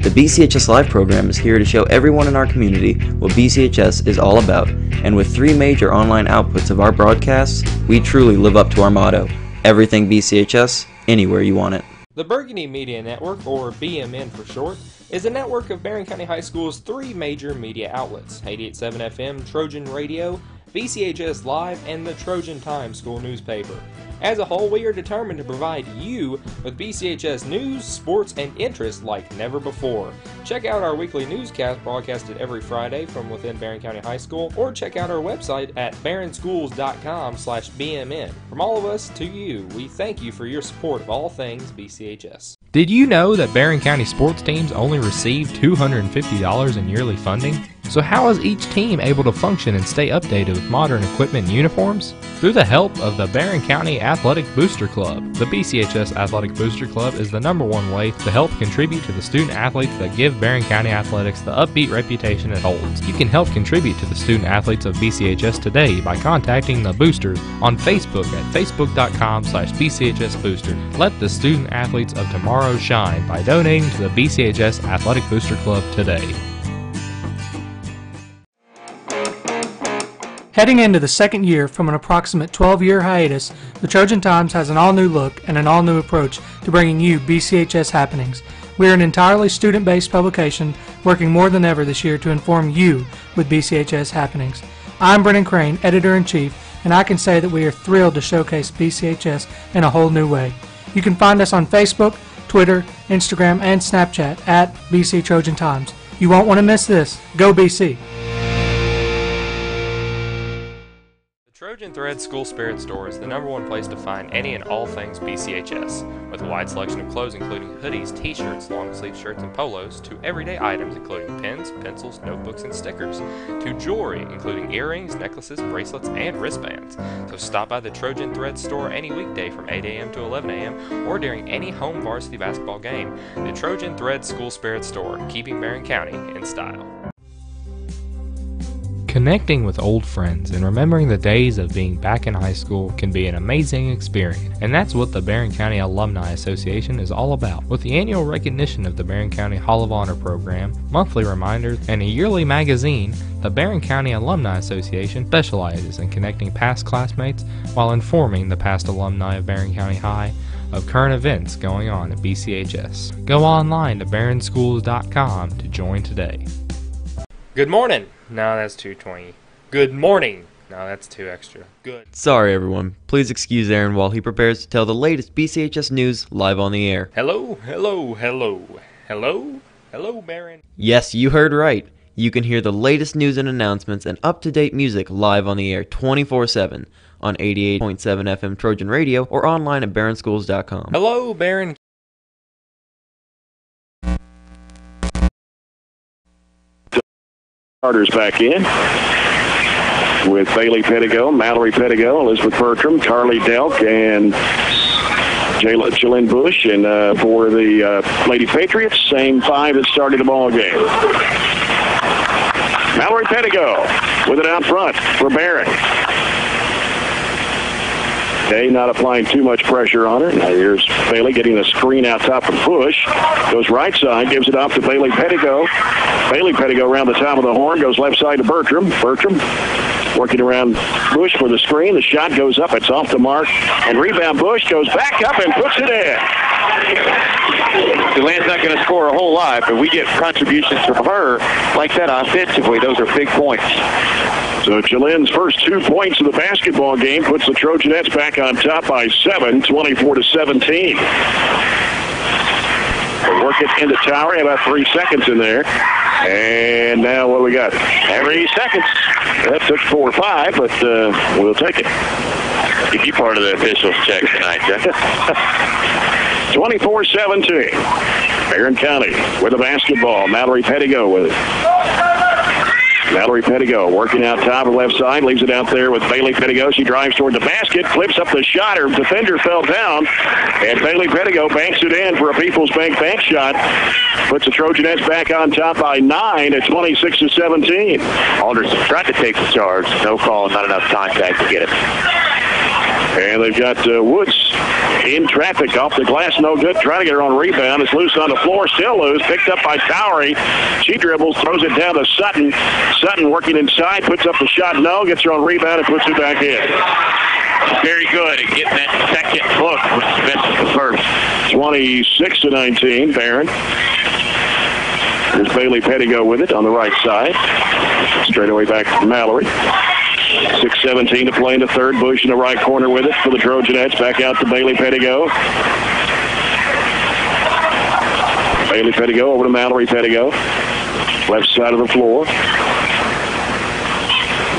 The BCHS Live program is here to show everyone in our community what BCHS is all about, and with 3 major online outputs of our broadcasts, we truly live up to our motto, everything BCHS, anywhere you want it. The Burgundy Media Network, or BMN for short, is a network of Barren County High School's 3 major media outlets: 88.7 FM, Trojan Radio, BCHS Live, and the Trojan Times school newspaper. As a whole, we are determined to provide you with BCHS news, sports, and interest like never before. Check out our weekly newscast broadcasted every Friday from within Barren County High School, or check out our website at barrenschools.com/BMN. From all of us to you, we thank you for your support of all things BCHS. Did you know that Barren County sports teams only receive $250 in yearly funding? So how is each team able to function and stay updated with modern equipment and uniforms? Through the help of the Barren County Athletic Booster Club. The BCHS Athletic Booster Club is the #1 way to help contribute to the student athletes that give Barren County athletics the upbeat reputation it holds. You can help contribute to the student athletes of BCHS today by contacting the boosters on Facebook at facebook.com/BCHS Booster. Let the student athletes of tomorrow shine by donating to the BCHS Athletic Booster Club today. Heading into the second year from an approximate 12-year hiatus, the Trojan Times has an all-new look and an all-new approach to bringing you BCHS happenings. We are an entirely student-based publication working more than ever this year to inform you with BCHS happenings. I'm Brennan Crane, Editor-in-Chief, and I can say that we are thrilled to showcase BCHS in a whole new way. You can find us on Facebook, Twitter, Instagram, and Snapchat at BC Trojan Times. You won't want to miss this. Go BC! Trojan Thread School Spirit Store is the #1 place to find any and all things BCHS, with a wide selection of clothes including hoodies, t-shirts, long-sleeve shirts, and polos, to everyday items including pens, pencils, notebooks, and stickers, to jewelry including earrings, necklaces, bracelets, and wristbands. So stop by the Trojan Thread Store any weekday from 8 a.m. to 11 a.m. or during any home varsity basketball game. The Trojan Thread School Spirit Store, keeping Barren County in style. Connecting with old friends and remembering the days of being back in high school can be an amazing experience, and that's what the Barren County Alumni Association is all about. With the annual recognition of the Barren County Hall of Honor program, monthly reminders, and a yearly magazine, the Barren County Alumni Association specializes in connecting past classmates while informing the past alumni of Barren County High of current events going on at BCHS. Go online to barrenschools.com to join today. Good morning. No, that's 220. Good morning. No, that's 2 extra. Good. Sorry everyone, please excuse Aaron while he prepares to tell the latest BCHS news live on the air. Hello, hello, hello. Hello? Hello, Barren. Yes, you heard right. You can hear the latest news and announcements and up-to-date music live on the air 24/7 on 88.7 FM Trojan Radio or online at barrenschools.com. Hello, Barren. Starters back in with Bailey Pettigo, Mallory Pettigo, Elizabeth Bertram, Carly Delk, and Jalen Bush. And for the Lady-Patriots, same 5 that started the ball game. Mallory Pettigo with it out front for Barren. Day not applying too much pressure on her. Now here's Bailey getting the screen out top of Bush. Goes right side, gives it off to Bailey Pettigo. Bailey Pettigo around the top of the horn, goes left side to Bertram. Bertram working around Bush for the screen. The shot goes up, it's off the mark. And rebound Bush goes back up and puts it in. DeLanne's not going to score a whole lot, but we get contributions from her like that offensively. Those are big points. So Jalen's first 2 points of the basketball game puts the Trojanettes back on top by 7, 24-17. We'll work it into Tower, about 3 seconds in there. And now what do we got? 3 seconds. That took 4 or 5, but we'll take it. If you part of the officials check tonight, Jeff. 24-17. Barren County with the basketball. Mallory Pettigo with it. Mallory Pettigo working out top of the left side, leaves it out there with Bailey Pettigo. She drives toward the basket, flips up the shot. Her defender fell down, and Bailey Pettigo banks it in for a People's Bank bank shot. Puts the Trojanettes back on top by 9 at 26-17. Alderson tried to take the charge. No call, not enough contact to get it. And they've got Woods in traffic off the glass, no good. Trying to get her on rebound. It's loose on the floor, still loose. Picked up by Towery. She dribbles, throws it down to Sutton. Sutton working inside, puts up the shot, no. Gets her on rebound and puts it back in. Very good at getting that second look, which misses the first. 26-19, Barren. There's Bailey Pettigo with it on the right side. Straight away back to Mallory. 6:17 to play in the third. Bush in the right corner with it for the Trojanettes. Back out to Bailey Pettigo. Bailey Pettigo over to Mallory Pettigo. Left side of the floor.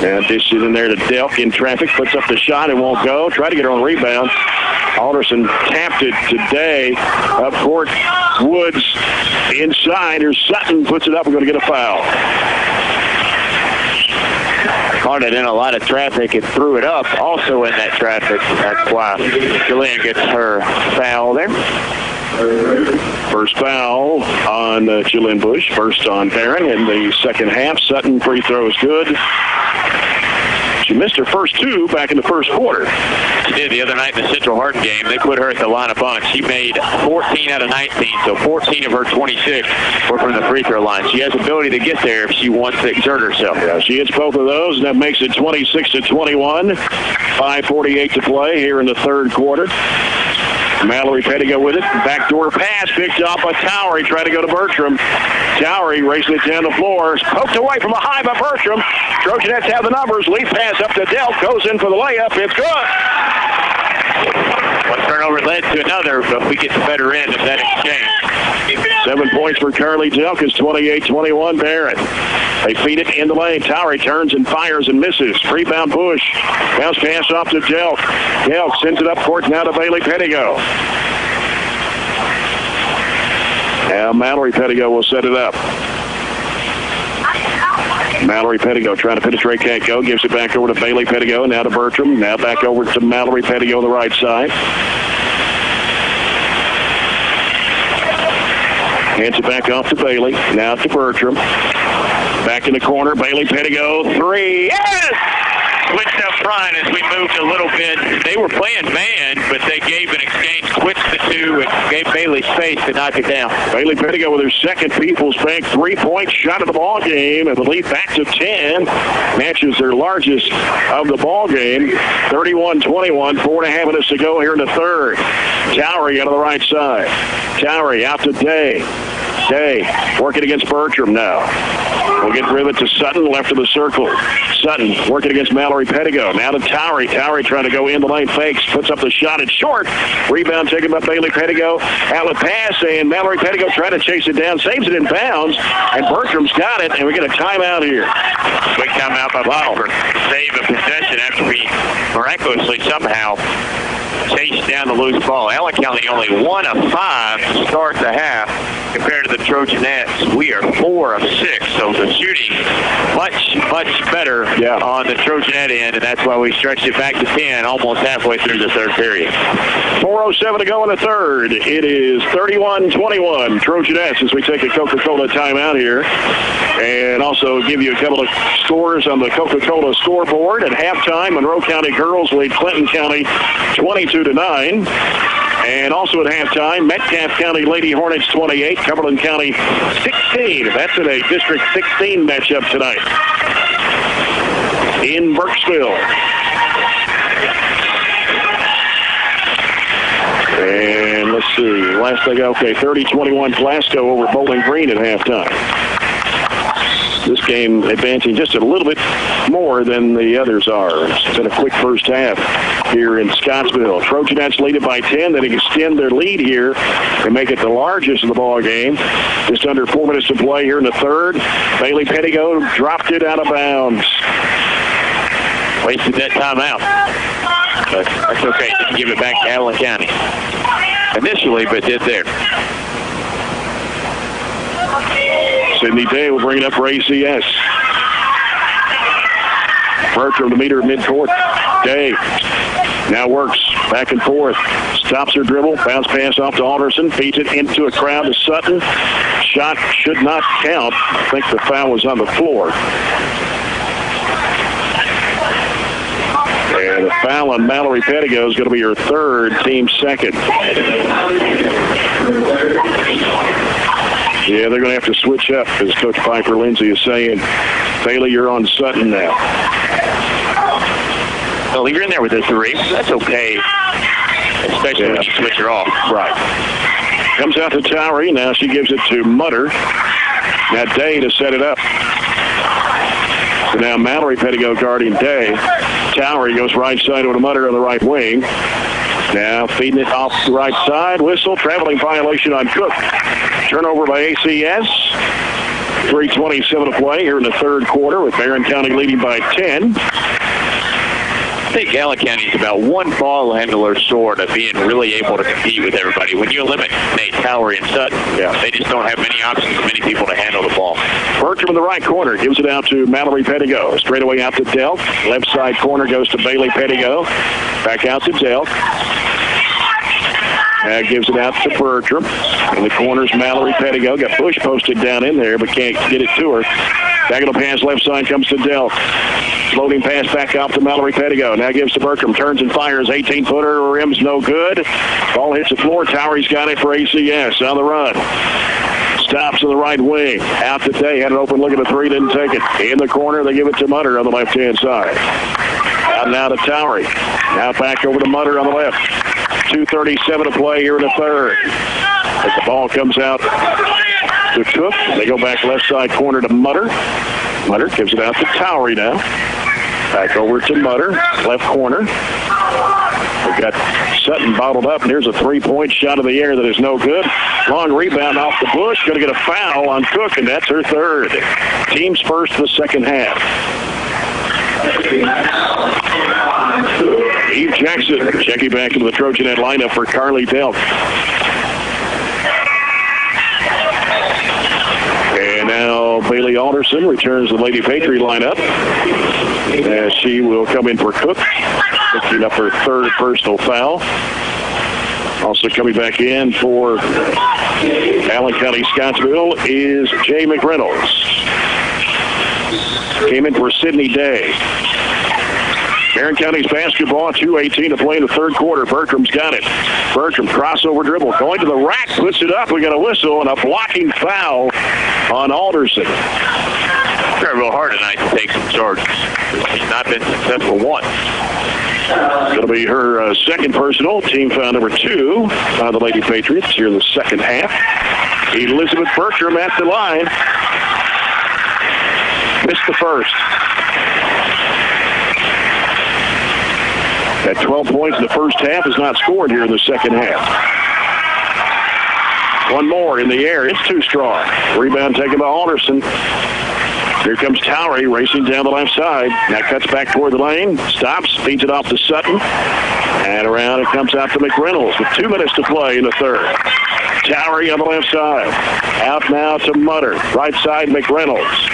Now dishes it in there to Delk in traffic. Puts up the shot and won't go. Try to get her on rebound. Alderson tapped it today. Up court. Woods inside. Here's Sutton. Puts it up. We're going to get a foul. caught it in a lot of traffic and threw it up also in that traffic. That's why Julian gets her foul there. First foul on Jalen Bush. First on Barren in the second half. Sutton free throw is good. She missed her first two back in the first quarter. She did the other night in the Central Hardin game. They put her at the line of bunch. She made 14 out of 19, so 14 of her 26 were from the free throw line. She has the ability to get there if she wants to exert herself. Yeah, she hits both of those, and that makes it 26-21. 5:48 to play here in the third quarter. Mallory Pettigo with it. Backdoor pass picked up by Towery. Tried to go to Bertram. Towery racing it down the floor. Poked away from behind by Bertram. Trojanettes have the numbers. Lead pass up to Delk. Goes in for the layup. It's good. One turnover led to another, but we get the better end of that exchange. 7 points for Carly Delk. Is 28-21 Barren. They feed it in the lane. Towery turns and fires and misses. Rebound Bush. Bounce pass off to Delk. Delk sends it up court now to Bailey Pettigo. Now Mallory Pettigo will set it up. Mallory Pettigo trying to penetrate, can't go. Gives it back over to Bailey Pettigo. Now to Bertram. Now back over to Mallory Pettigo on the right side. Hands it back off to Bailey. Now to Bertram. Back in the corner. Bailey Pettigo. Three. Yes! Switched up front as we moved a little bit. They were playing man, but they gave an exchange, switched the two, and gave Bailey space to knock it down. Bailey Pettigo with her second People's Bank three-point shot of the ball game, and the lead back to 10. Matches their largest of the ball game. 31-21. 4.5 minutes to go here in the third. Towery out of the right side. Towery out to Day. Day working against Bertram now. We'll get rivet to Sutton, left of the circle. Sutton working against Mallory Pettigo. Now to Towery. Towery trying to go in the lane, fakes, puts up the shot. It's short. Rebound taken by Bailey Pettigo. Outlet pass, and Mallory Pettigo trying to chase it down. Saves it in bounds, and Bertram's got it, and we get a timeout here. Quick timeout by Bauer. Save a possession after we miraculously somehow chased down the loose ball. Allen County only 1 of 5 to start the half compared to the Trojanettes. We are 4 of 6, so the shooting much better on the Trojanette end, and that's why we stretched it back to 10 almost halfway through the third period. 4:07 to go in the third. It is 31-21 Trojanettes as we take a Coca-Cola timeout here, and also give you a couple of scores on the Coca-Cola scoreboard. At halftime, Monroe County girls lead Clinton County 22-9. And also at halftime, Metcalfe County Lady Hornets 28, Cumberland County 16. That's in a District 16 matchup tonight in Burkesville. And let's see, last thing, okay, 30-21 Glasgow over Bowling Green at halftime. This game advancing just a little bit more than the others are. It's been a quick first half here in Scottsville. Trojanettes lead it by 10. They extend their lead here and make it the largest of the ball game. Just under 4 minutes to play here in the third. Bailey Pettigo dropped it out of bounds. Wasted that timeout. But that's okay. Just give it back to Allen County. Initially, but did there. Sydney Day will bring it up for ACS. Bertram to meet her at midcourt. Day now works back and forth. Stops her dribble. Bounce pass off to Alderson. Feeds it into a crowd to Sutton. Shot should not count. I think the foul was on the floor. And the foul on Mallory Pettigo is going to be her third, team second. Yeah, they're going to have to switch up, as Coach Piper Lindsay is saying. Bailey, you're on Sutton now. Well, you're in there with a three. That's okay, especially when you switch her off. Right. Comes out to Towery. Now she gives it to Mutter. Now Day to set it up. So now Mallory Pettigo guarding Day. Towery goes right side over to Mutter on the right wing. Now feeding it off the right side. Whistle. Traveling violation on Cook. Turnover by ACS. 3:27 to play here in the third quarter with Barren County leading by 10. think Allen County is about one ball handler short of being really able to compete with everybody. When you eliminate Towery and Sutton, they just don't have many options, many people to handle the ball. Bertram in the right corner gives it out to Mallory Pettigo. Straight away out to Delk. Left side corner goes to Bailey Pettigo. Back out to Delk. Gives it out to Bertram. In the corners, Mallory Pettigo. Got Bush posted down in there, but can't get it to her. Diagonal pass left side comes to Delk. Floating pass back out to Mallory Pettigo. Now gives to Bertram. Turns and fires. 18-footer. Rim's no good. Ball hits the floor. Towery's got it for ACS on the run. Stops in the right wing. Out to Day. Had an open look at the three. Didn't take it. In the corner, they give it to Mutter on the left-hand side. Out now to Towery. Now back over to Mutter on the left. 2:37 to play here in the third. As the ball comes out to Cook, they go back left side corner to Mutter. Mutter gives it out to Towery now. Back over to Mutter, left corner. We've got Sutton bottled up, and here's a three-point shot in the air that is no good. Long rebound off the Bush. Going to get a foul on Cook, and that's her third. Team's first for the second half. Eve Jackson checking back into the Trojanette lineup for Carly Delk. And now Bailey Alderson returns the Lady-Patriot lineup as she will come in for Cook, picking up her third personal foul. Also coming back in for Allen County-Scottsville is Jay McReynolds. Came in for Sydney Day. Barren County's basketball, 2:18 to play in the third quarter. Bertram's got it. Bertram, crossover dribble, going to the rack, puts it up. We got a whistle and a blocking foul on Alderson. Tried real hard tonight to take some charges. She's not been successful once. It'll be her second personal, team foul number 2 on the Lady-Patriots here in the second half. Elizabeth Bertram at the line. Missed the first. At 12 points in the first half, has not scored here in the second half. One more in the air. It's too strong. Rebound taken by Alderson. Here comes Towery racing down the left side. Now cuts back toward the lane. Stops. Feeds it off to Sutton. And around it comes out to McReynolds with 2 minutes to play in the third. Towery on the left side. Out now to Mutter. Right side, McReynolds.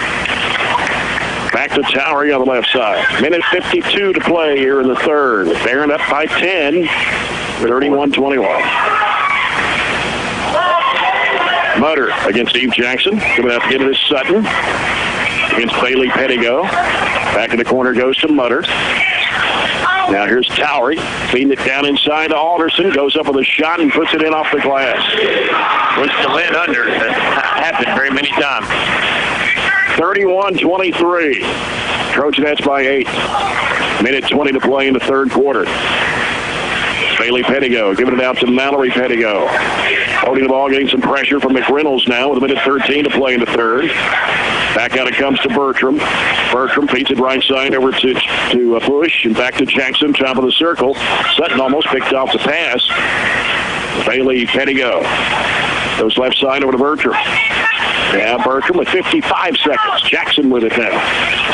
Back to Towery on the left side. Minute 52 to play here in the third. Barren up by 10, 31-21. Mutter against Eve Jackson. Coming out to get it is Sutton. Against Bailey Pettigo. Back in the corner goes to Mutter. Now here's Towery. Feeding it down inside to Alderson. Goes up with a shot and puts it in off the glass. Puts the lid under. That happened very many times. 31-23. Trojanettes by 8. Minute 20 to play in the third quarter. Bailey Pettigo giving it out to Mallory Pettigo. Holding the ball, getting some pressure from McReynolds now with a minute 13 to play in the third. Back out it comes to Bertram. Bertram feeds it right side over to Bush and back to Jackson, top of the circle. Sutton almost picked off the pass. Bailey Pettigo goes left side over to Bertram. Yeah, Bertram with 55 seconds. Jackson with it now.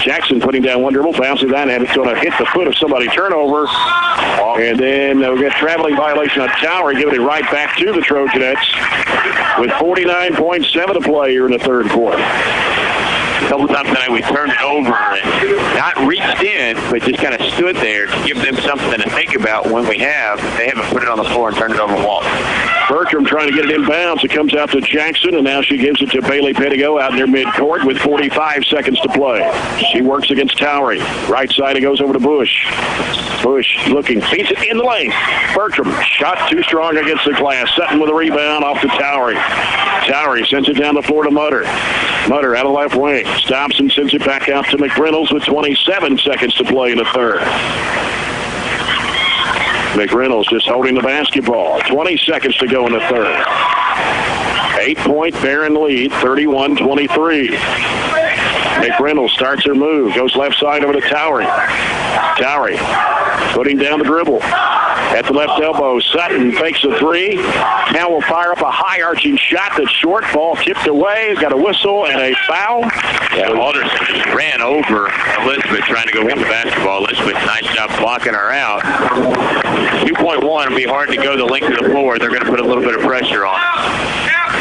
Jackson putting down one dribble, bouncing that, and it's going to hit the foot of somebody. Turnover. And then we get traveling violation on Towery, giving it right back to the Trojanettes with 49.7 to play here in the third quarter. A couple times tonight we turned it over and not reached in, but just kind of stood there to give them something to think about when we have. They haven't put it on the floor and turned it over and walked. Bertram trying to get it inbounds. It comes out to Jackson, and now she gives it to Bailey Pettigo out near midcourt with 45 seconds to play. She works against Towery. Right side, it goes over to Bush. Bush looking, feeds it in the lane. Bertram, shot too strong against the glass. Sutton with a rebound off to Towery. Towery sends it down the floor to Mutter. Mutter out of left wing. Stops and sends it back out to McReynolds with 27 seconds to play in the third. McReynolds just holding the basketball. 20 seconds to go in the third. 8-point Barren lead, 31-23. McReynolds starts her move. Goes left side over to Towery. Towery putting down the dribble. at the left elbow. Sutton fakes a three. Now will fire up a high arching shot that's short. Ball tipped away. Got a whistle and a foul. Yeah, Alderson just ran over Elizabeth trying to go get the basketball. Elizabeth, nice job blocking her out. 2.1 will be hard to go the length of the floor. They're going to put a little bit of pressure on.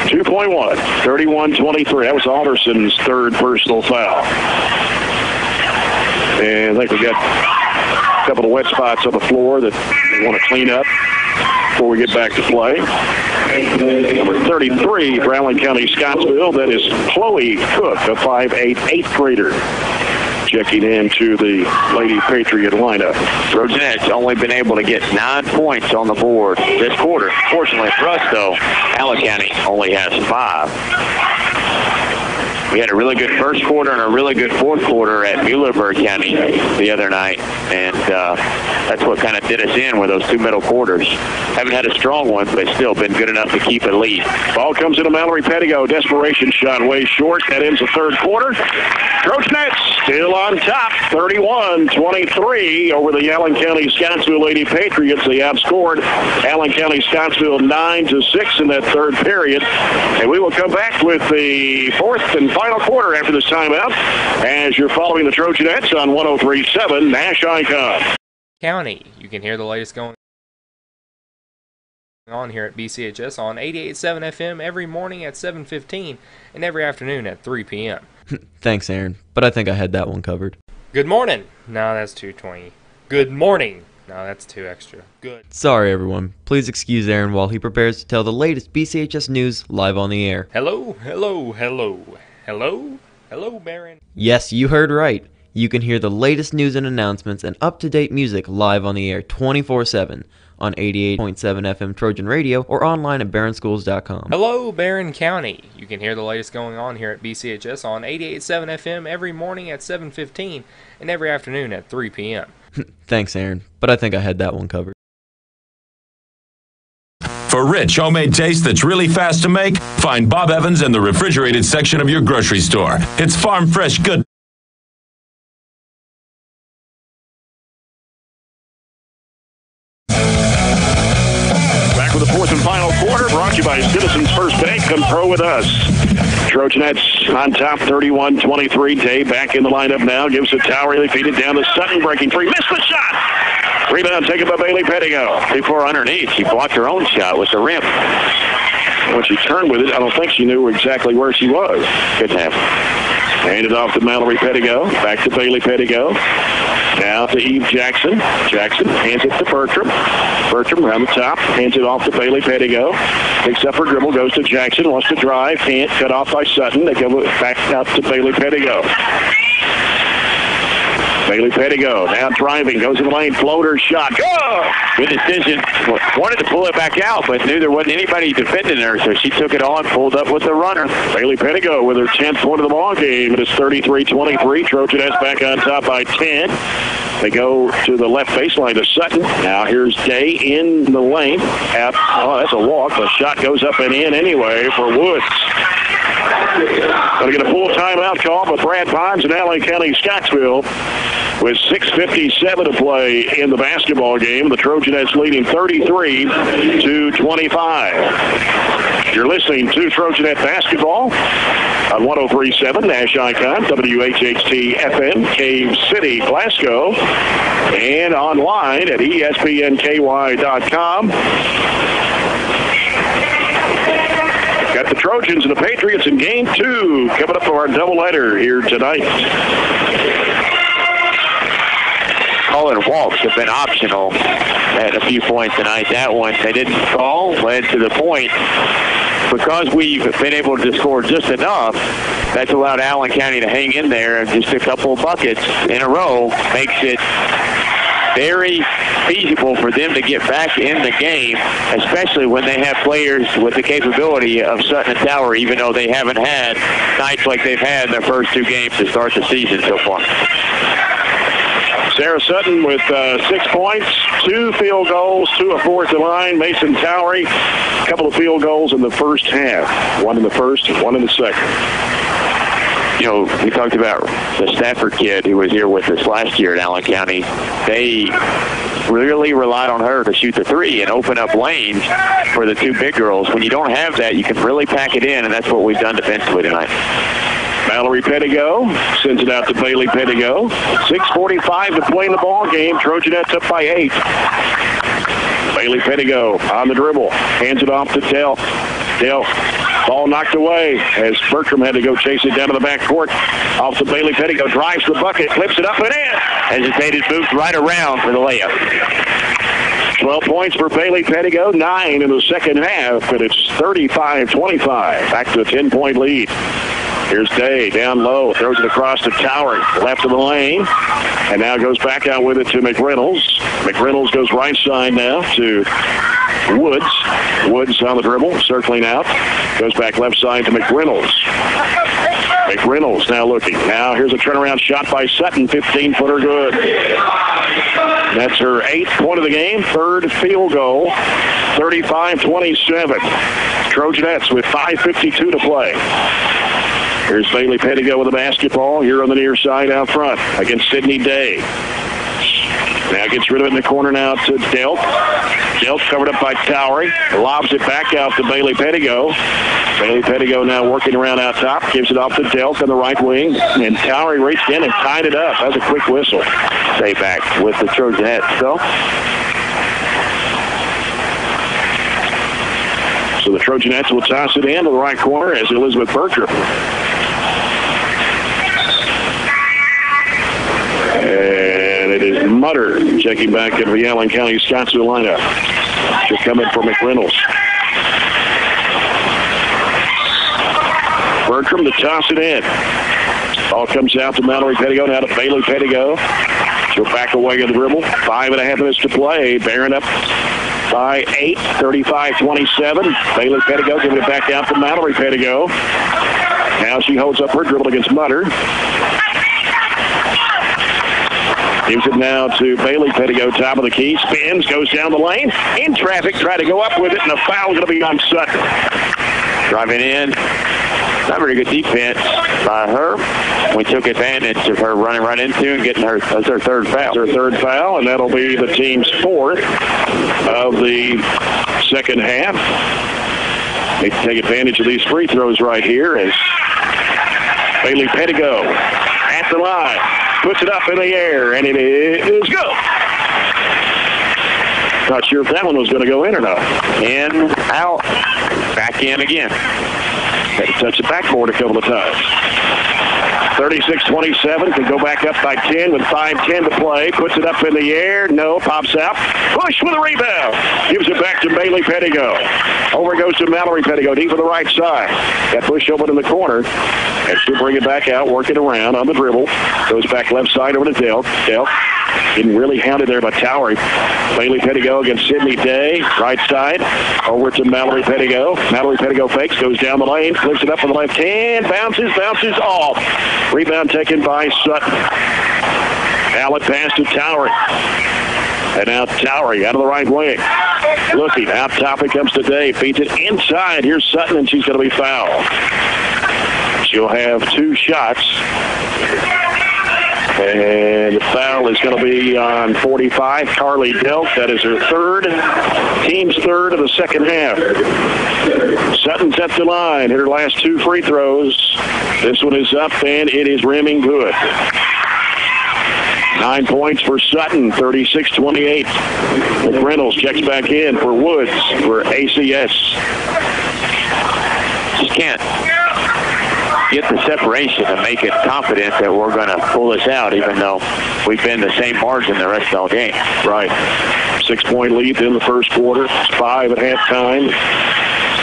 2.1, 31-23. That was Alderson's third personal foul. And I think we got a couple of wet spots on the floor that we want to clean up before we get back to play. Number 33 for Allen County Scottsville. That is Chloe Cook, a 5'8", 8th grader, checking into the Lady-Patriot lineup. Trojanettes only been able to get 9 points on the board this quarter. Fortunately for us, though, Allen County only has 5. We had a really good first quarter and a really good fourth quarter at Muhlenberg County the other night, and that's what kind of did us in with those 2 middle quarters. Haven't had a strong one, but still been good enough to keep it lead. Ball comes into Mallory Pettigo. Desperation shot way short. That ends the third quarter. Trojanettes still on top, 31-23 over the Allen County Scottsville Lady-Patriots. They outscored Allen County Scottsville 9-6 in that third period. And we will come back with the fourth and final quarter after this timeout as you're following the Trojanettes on 103.7 Nash Icon. County, you can hear the latest going on here at BCHS on 88.7 FM every morning at 7:15 and every afternoon at 3 p.m. Thanks, Aaron, but I think I had that one covered. Good morning. No, that's 2:20. Good morning. No, that's 2 extra. Good. Sorry, everyone. Please excuse Aaron while he prepares to tell the latest BCHS news live on the air. Hello, hello, hello. Hello? Hello, Barren. Yes, you heard right. You can hear the latest news and announcements and up-to-date music live on the air 24/7 on 88.7 FM Trojan Radio or online at barrenschools.com. Hello, Barren County. You can hear the latest going on here at BCHS on 88.7 FM every morning at 7:15 and every afternoon at 3 p.m. Thanks, Aaron, but I think I had that one covered. For rich homemade taste that's really fast to make, find Bob Evans in the refrigerated section of your grocery store. It's farm fresh good. Back with the fourth and final quarter, brought to you by Citizens First Bank. Come pro with us. Trojanettes on top, 31-23. Day back in the lineup now. Gives it Towery. They feed it down to Sutton. Breaking free. Missed the shot. Rebound taken by Bailey Pettigo. Before underneath, she blocked her own shot with the rim. When she turned with it, I don't think she knew exactly where she was. Couldn't have. Handed off to Mallory Pettigo. Back to Bailey Pettigo. Now to Eve Jackson. Jackson hands it to Bertram. Bertram around the top. Hands it off to Bailey Pettigo. Picks up her dribble. Goes to Jackson. Wants to drive. Can't. Cut off by Sutton. They go back out to Bailey Pettigo. Bailey Pettigo now driving, goes in the lane, floater shot. Oh! Good decision. Wanted to pull it back out, but knew there wasn't anybody defending her, so she took it on, pulled up with the runner. Bailey Pettigo with her 10th point of the ball game. It is 33-23. Trojanettes back on top by 10. They go to the left baseline to Sutton. Now here's Day in the lane. Oh, that's a walk. The shot goes up and in anyway for Woods. Going to get a full timeout call by Brad Pons in Allen County, Scottsville. With 6:57 to play in the basketball game, the Trojanettes leading 33-25. You're listening to Trojanet basketball on 103.7 Nash Icon, WHHT FM, Cave City, Glasgow, and online at ESPNKY.com. Got the Trojans and the Patriots in Game 2 coming up for our doubleheader here tonight. Calling walks have been optional at a few points tonight. That one they didn't call, led to the point. Because we've been able to score just enough, that's allowed Allen County to hang in there, and just a couple of buckets in a row makes it very feasible for them to get back in the game, especially when they have players with the capability of Sutton and Tower, even though they haven't had nights like they've had in their first 2 games to start the season so far. Sarah Sutton with 6 points, 2 field goals, 2 at fourth line. Mason Towery, a couple of field goals in the first half. 1 in the first and 1 in the second. You know, we talked about the Stafford kid who was here with us last year at Allen County. They really relied on her to shoot the three and open up lanes for the two big girls. When you don't have that, you can really pack it in, and that's what we've done defensively tonight. Mallory Pettigo sends it out to Bailey Pettigo. 6:45 to play in the ball game. Trojanettes up by 8. Bailey Pettigo on the dribble. Hands it off to Delk. Delk. Ball knocked away as Bertram had to go chase it down to the back court. Off to Bailey Pettigo. Drives the bucket. Flips it up and in. Hesitated, moved right around for the layup. 12 points for Bailey Pettigo. 9 in the second half. And it's 35-25. Back to a 10-point lead. Here's Day down low, throws it across to Towery, left of the lane, and now goes back out with it to McReynolds. McReynolds goes right side now to Woods. Woods on the dribble, circling out, goes back left side to McReynolds. McReynolds now looking. Now here's a turnaround shot by Sutton, 15-footer good. That's her 8th point of the game, 3rd field goal, 35-27. Trojanettes with 5:52 to play. Here's Bailey Pettigo with the basketball here on the near side out front against Sydney Day. Now gets rid of it in the corner now to Delk. Delk covered up by Towery. Lobs it back out to Bailey Pettigo. Bailey Pettigo now working around out top. Gives it off to Delk on the right wing. And Towery reached in and tied it up. That was a quick whistle. Stay back with the Trojanettes. So the Trojanettes will toss it in to the right corner as Elizabeth Bertram. And it is Mutter checking back into the Allen County-Scottsville lineup. She'll come in for McReynolds. Bertram to toss it in. Ball comes out to Mallory Pettigo, now to Bailey Pettigo. She'll back away on the dribble. 5.5 minutes to play. Barren up by 8, 35-27. Bailey Pettigo giving it back out to Mallory Pettigo. Now she holds up her dribble against Mutter. Gives it now to Bailey Pettigo, top of the key. Spins, goes down the lane. In traffic, try to go up with it, and a foul going to be on Sutton. Driving in. Not very good defense by her. We took advantage of her running right into and getting her, that's her 3rd foul. Her 3rd foul, and that'll be the team's 4th of the second half. They take advantage of these free throws right here as Bailey Pettigo at the line. Puts it up in the air, and it is go. Not sure if that one was going to go in or not. In, out, back in again. Had to touch the backboard a couple of times. 36-27, can go back up by 10 with 5:10 to play. Puts it up in the air. No, pops out. Bush with a rebound. Gives it back to Bailey Pettigo. Over goes to Mallory Pettigo, deep on the right side. Got Bush open in the corner. And she'll bring it back out, working around on the dribble. Goes back left side over to Delk. Delk getting really hounded there by Towery. Bailey Pettigo against Sydney Day. Right side. Over to Mallory Pettigo. Mallory Pettigo fakes, goes down the lane, flips it up on the left hand, bounces off. Rebound taken by Sutton. Outlet pass to Towery. And now Towery out of the right wing. Looking, out top it comes to Day. Feeds it inside. Here's Sutton, and she's going to be fouled. She'll have 2 shots. And the foul is going to be on 45, Carly Delk. That is her 3rd, team's 3rd of the second half. Sutton's at the line. Hit her last 2 free throws. This one is up, and it is rimming good. 9 points for Sutton, 36-28. McReynolds checks back in for Woods for ACS. Just can't get the separation and make it confident that we're going to pull this out, even though we've been the same margin the rest of the game. Right. 6-point lead in the first quarter. 5 at halftime.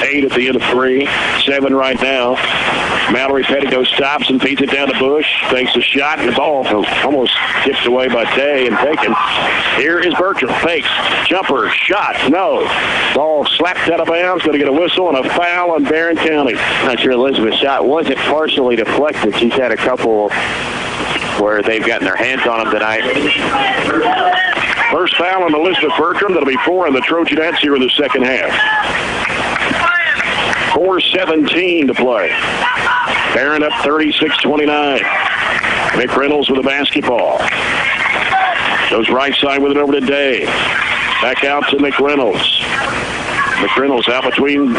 8 at the end of 3. 7 right now. Mallory Pettigo stops and feeds it down to Bush. Takes a shot, and the ball almost tipped away by Day and taken. Here is Bertram. Fakes. Jumper. Shot. No. Ball slapped out of bounds. Going to get a whistle and a foul on Barren County. Not sure Elizabeth's shot wasn't partially deflected. She's had a couple where they've gotten their hands on them tonight. First foul on Elizabeth Bertram. That'll be 4 on the Trojanettes here in the second half. 4:17 to play. Barren up 36-29. McReynolds with the basketball. Goes right side with it over to Day. Back out to McReynolds. McReynolds out between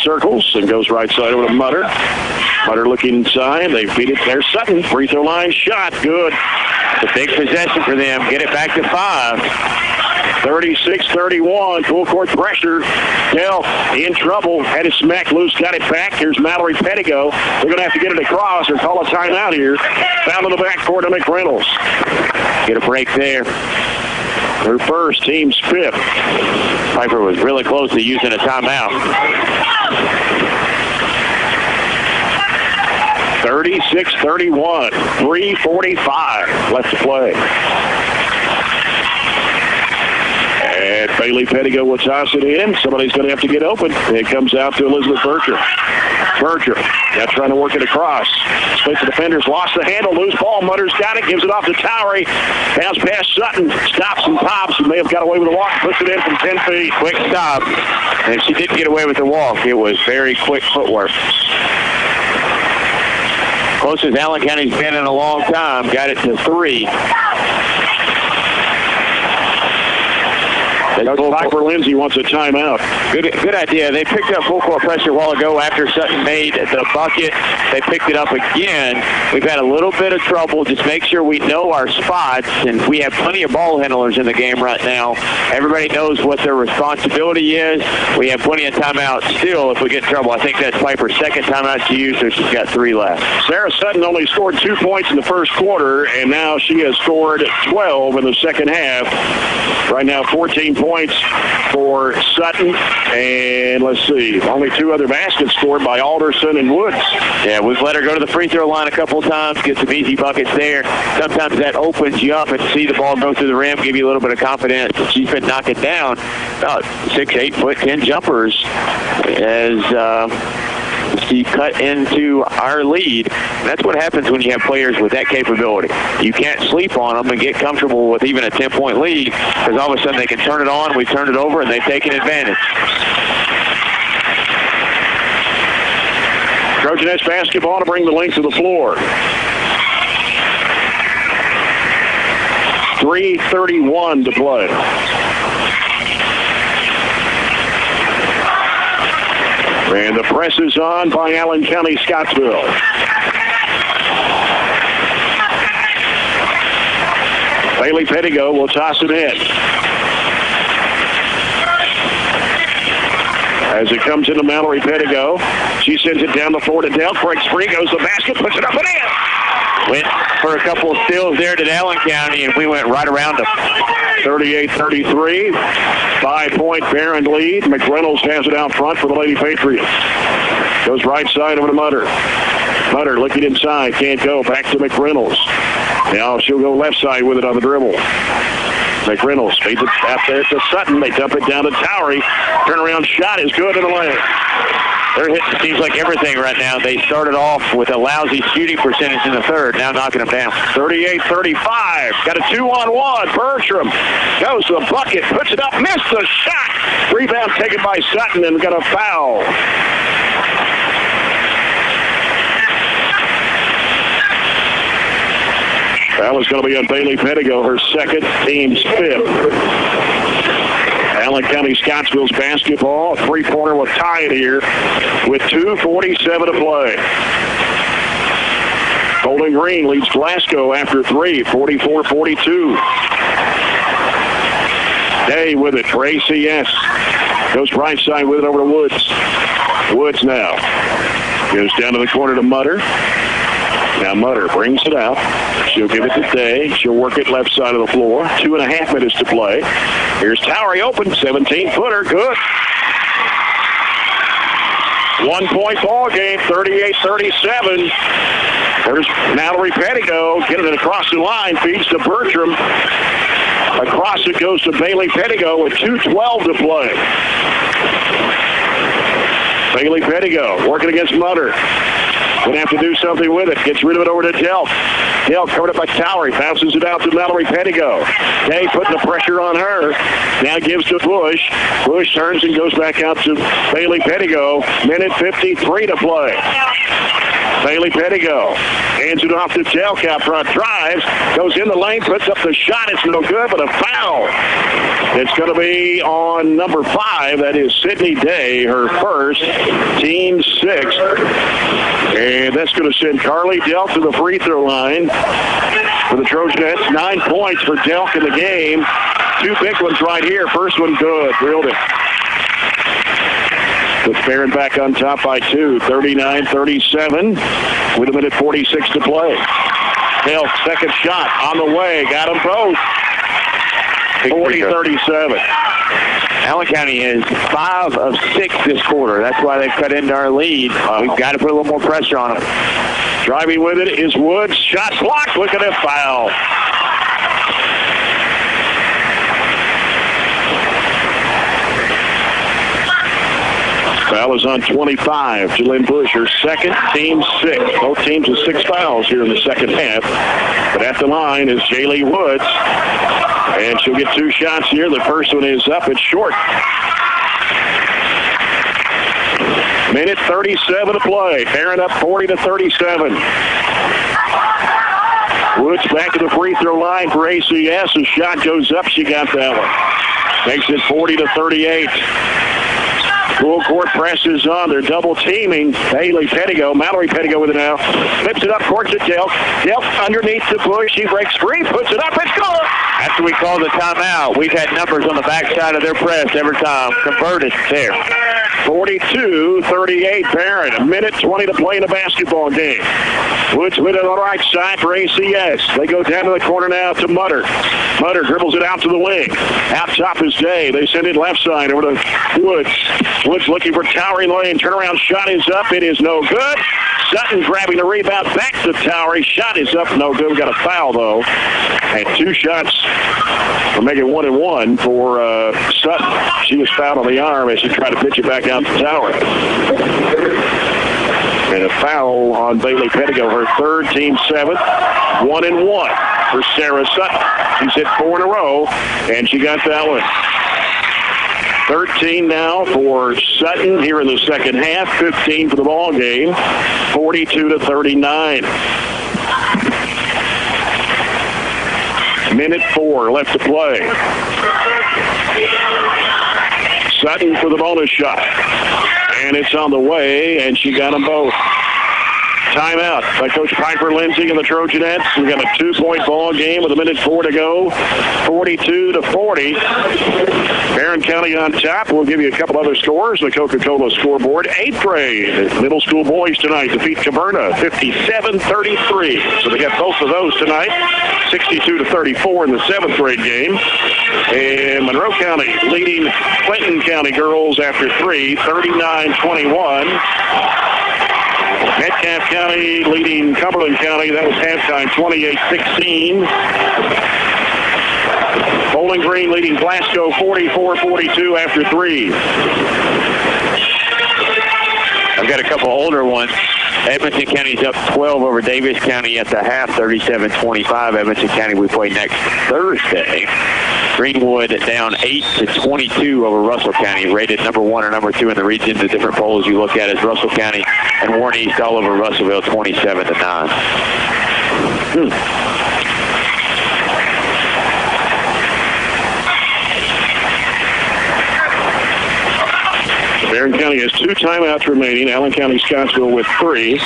circles and goes right side over to Mutter. Mutter looking inside. They feed it there. Sutton, free throw line shot. Good. It's a big possession for them. Get it back to 5. 36-31. Full court pressure. Dell in trouble. Had it smacked loose. Got it back. Here's Mallory Pettigo. They're going to have to get it across or call a timeout here. Found in the backcourt to McReynolds. Get a break there. Her first, team's 5th. Piper was really close to using a timeout. 36-31. 3:45 left to play. And Bailey Pettigo will toss it in. Somebody's going to have to get open. It comes out to Elizabeth Bertram. Bertram now trying to work it across. Splits the defenders, lost the handle, loose ball. Mutter's got it, gives it off to Towery. Bounce past Sutton, stops and pops. He may have got away with a walk, puts it in from 10 feet. Quick stop. And she didn't get away with the walk. It was very quick footwork. Closest Allen County's been in a long time. Got it to 3. Piper Lindsay wants a timeout. Good idea. They picked up full court pressure a while ago after Sutton made the bucket. They picked it up again. We've had a little bit of trouble. Just make sure we know our spots, and we have plenty of ball handlers in the game right now. Everybody knows what their responsibility is. We have plenty of timeouts still if we get in trouble. I think that's Piper's second timeout she used, so she's got 3 left. Sarah Sutton only scored 2 points in the first quarter, and now she has scored 12 in the second half. Right now, 14 points for Sutton, and let's see, only 2 other baskets scored by Alderson and Woods. Yeah, we've let her go to the free throw line a couple of times, get some easy buckets there. Sometimes that opens you up and see the ball go through the rim, give you a little bit of confidence. She's been knocking down about 6, 8 foot 10 jumpers as she cut into our lead. And that's what happens when you have players with that capability. You can't sleep on them and get comfortable with even a 10-point lead, because all of a sudden they can turn it on, we've turned it over, and they've taken advantage. Trojanettes basketball to bring the length of the floor. 3:31 to play. And the press is on by Allen County-Scottsville. Bailey Pettigo will toss it in. As it comes into Mallory Pettigo, she sends it down the floor to Dell. Breaks free, goes to the basket, puts it up and in. Went for a couple of steals there to Allen County, and we went right around them. 38-33, 5-point Barren lead. McReynolds has it out front for the Lady-Patriots. Goes right side over to Mutter. Mutter looking inside, can't go. Back to McReynolds. Now she'll go left side with it on the dribble. McReynolds feeds it out there to Sutton. They dump it down to Towery. Turnaround shot is good in the lane. They're hitting, seems like everything right now. They started off with a lousy shooting percentage in the third, now knocking them down. 38-35. Got a 2-on-1. Bertram goes to the bucket, puts it up, missed the shot. Rebound taken by Sutton and got a foul. Foul is going to be on Bailey Pettigo, her second, team's 5th. Allen County-Scottsville's basketball, a 3-pointer will tie it here with 2:47 to play. Bowling Green leads Glasgow after 3, 44-42. Day with it for ACS. Goes right side with it over to Woods. Woods now. Goes down to the corner to Mutter. Now Mutter brings it out. She'll give it to Day. She'll work it left side of the floor. 2.5 minutes to play. Here's Towery open. 17-footer. Good. 1-point ball game. 38-37. There's Mallory Pettigo getting it across the line. Feeds to Bertram. Across it goes to Bailey Pettigo with 2:12 to play. Bailey Pettigo working against Mutter. Going to have to do something with it. Gets rid of it over to Delp. Delk covered up by Towery. Bounces it out to Mallory Pettigo. Day putting the pressure on her. Now gives to Bush. Bush turns and goes back out to Bailey Pettigo. Minute 53 to play. Bailey Pettigo hands it off to Delk out front. Drives. Goes in the lane. Puts up the shot. It's no good, but a foul. It's going to be on number 5. That is Sydney Day, her first, team 6th. And that's going to send Carly Delk to the free throw line for the Trojanettes. 9 points for Delk in the game. 2 big ones right here. First one good. Drilled it. With Barren back on top by 2. 39-37 with a minute 46 to play. Delk, second shot on the way. Got them both. 40-37. Allen County is 5 of 6 this quarter. That's why they've cut into our lead. We've got to put a little more pressure on them. Driving with it is Woods. Shot blocked. Look at that foul. Foul is on 25. Jalen Bush, her second, team 6. Both teams with 6 fouls here in the second half. But at the line is Jaylee Woods. And she'll get 2 shots here. The first one is up. It's short. Minute 37 to play. Barren up 40-37. Woods back to the free throw line for ACS. The shot goes up. She got that one. Makes it 40-38. Full court presses on. They're double teaming Bailey Pettigo. Mallory Pettigo with it now. Flips it up court to Delk. Delk underneath the Bush. He breaks free. Puts it up. It's good. After we call the timeout, we've had numbers on the backside of their press every time. Converted there. 42-38 Barren. A minute 20 to play in a basketball game. Woods with it on the right side for ACS. They go down to the corner now to Mutter. Mutter dribbles it out to the wing. Out top is Day. They send it left side over to Woods. Woods looking for Towery lane. Turnaround shot is up. It is no good. Sutton grabbing the rebound back to Towery. Shot is up. No good. We got a foul, though. And 2 shots will make it 1-1 for Sutton. She was fouled on the arm as she tried to pitch it back out to Towery. And a foul on Bailey Pettigo, her third, team 7th. 1-1 for Sarah Sutton. She's hit 4 in a row, and she got that one. 13 now for Sutton here in the second half. 15 for the ball game. 42-39. Minute 4 left to play. Sutton for the bonus shot. And it's on the way, and she got them both. Timeout by Coach Piper Lindsay and the Trojanettes. We've got a 2-point ball game with a minute 4 to go. 42-40. Barren County on top. We'll give you a couple other scores. The Coca-Cola scoreboard. 8th grade middle school boys tonight defeat Caverna 57-33. So they got both of those tonight. 62-34 in the 7th grade game. And Monroe County leading Clinton County girls after 3, 39-21. Metcalf County leading Cumberland County. That was halftime, 28-16. Bowling Green leading Glasgow 44-42 after 3. I've got a couple older ones. Edmonton County's up 12 over Davis County at the half, 37-25. Edmonton County we play next Thursday. Greenwood down 8-22 over Russell County, rated number 1 or number 2 in the region. The different polls you look at is Russell County and Warren East all over Russellville, 27-9. Barren County has 2 timeouts remaining. Allen County-Scottsville with 3.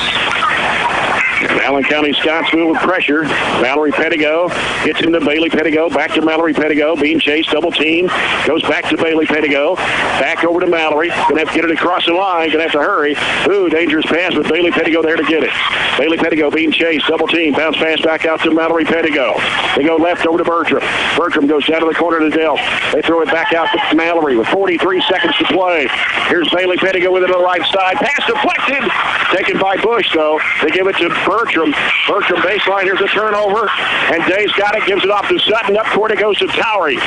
Allen County-Scottsville with pressure. Mallory Pettigo gets into Bailey Pettigo. Back to Mallory Pettigo. Being chased, double team. Goes back to Bailey Pettigo. Back over to Mallory. Going to have to get it across the line. Going to have to hurry. Ooh, dangerous pass with Bailey Pettigo there to get it. Bailey Pettigo being chased. Double team. Bounce pass back out to Mallory Pettigo. They go left over to Bertram. Bertram goes down to the corner to Delk. They throw it back out to Mallory with 43 seconds to play. Here's Bailey Pettigo with it on the right side. Pass deflected. Taken by Bush, though. They give it to Bertram. Bertram baseline. Here's a turnover. And Day's got it. Gives it off to Sutton. Up court it goes to Towery.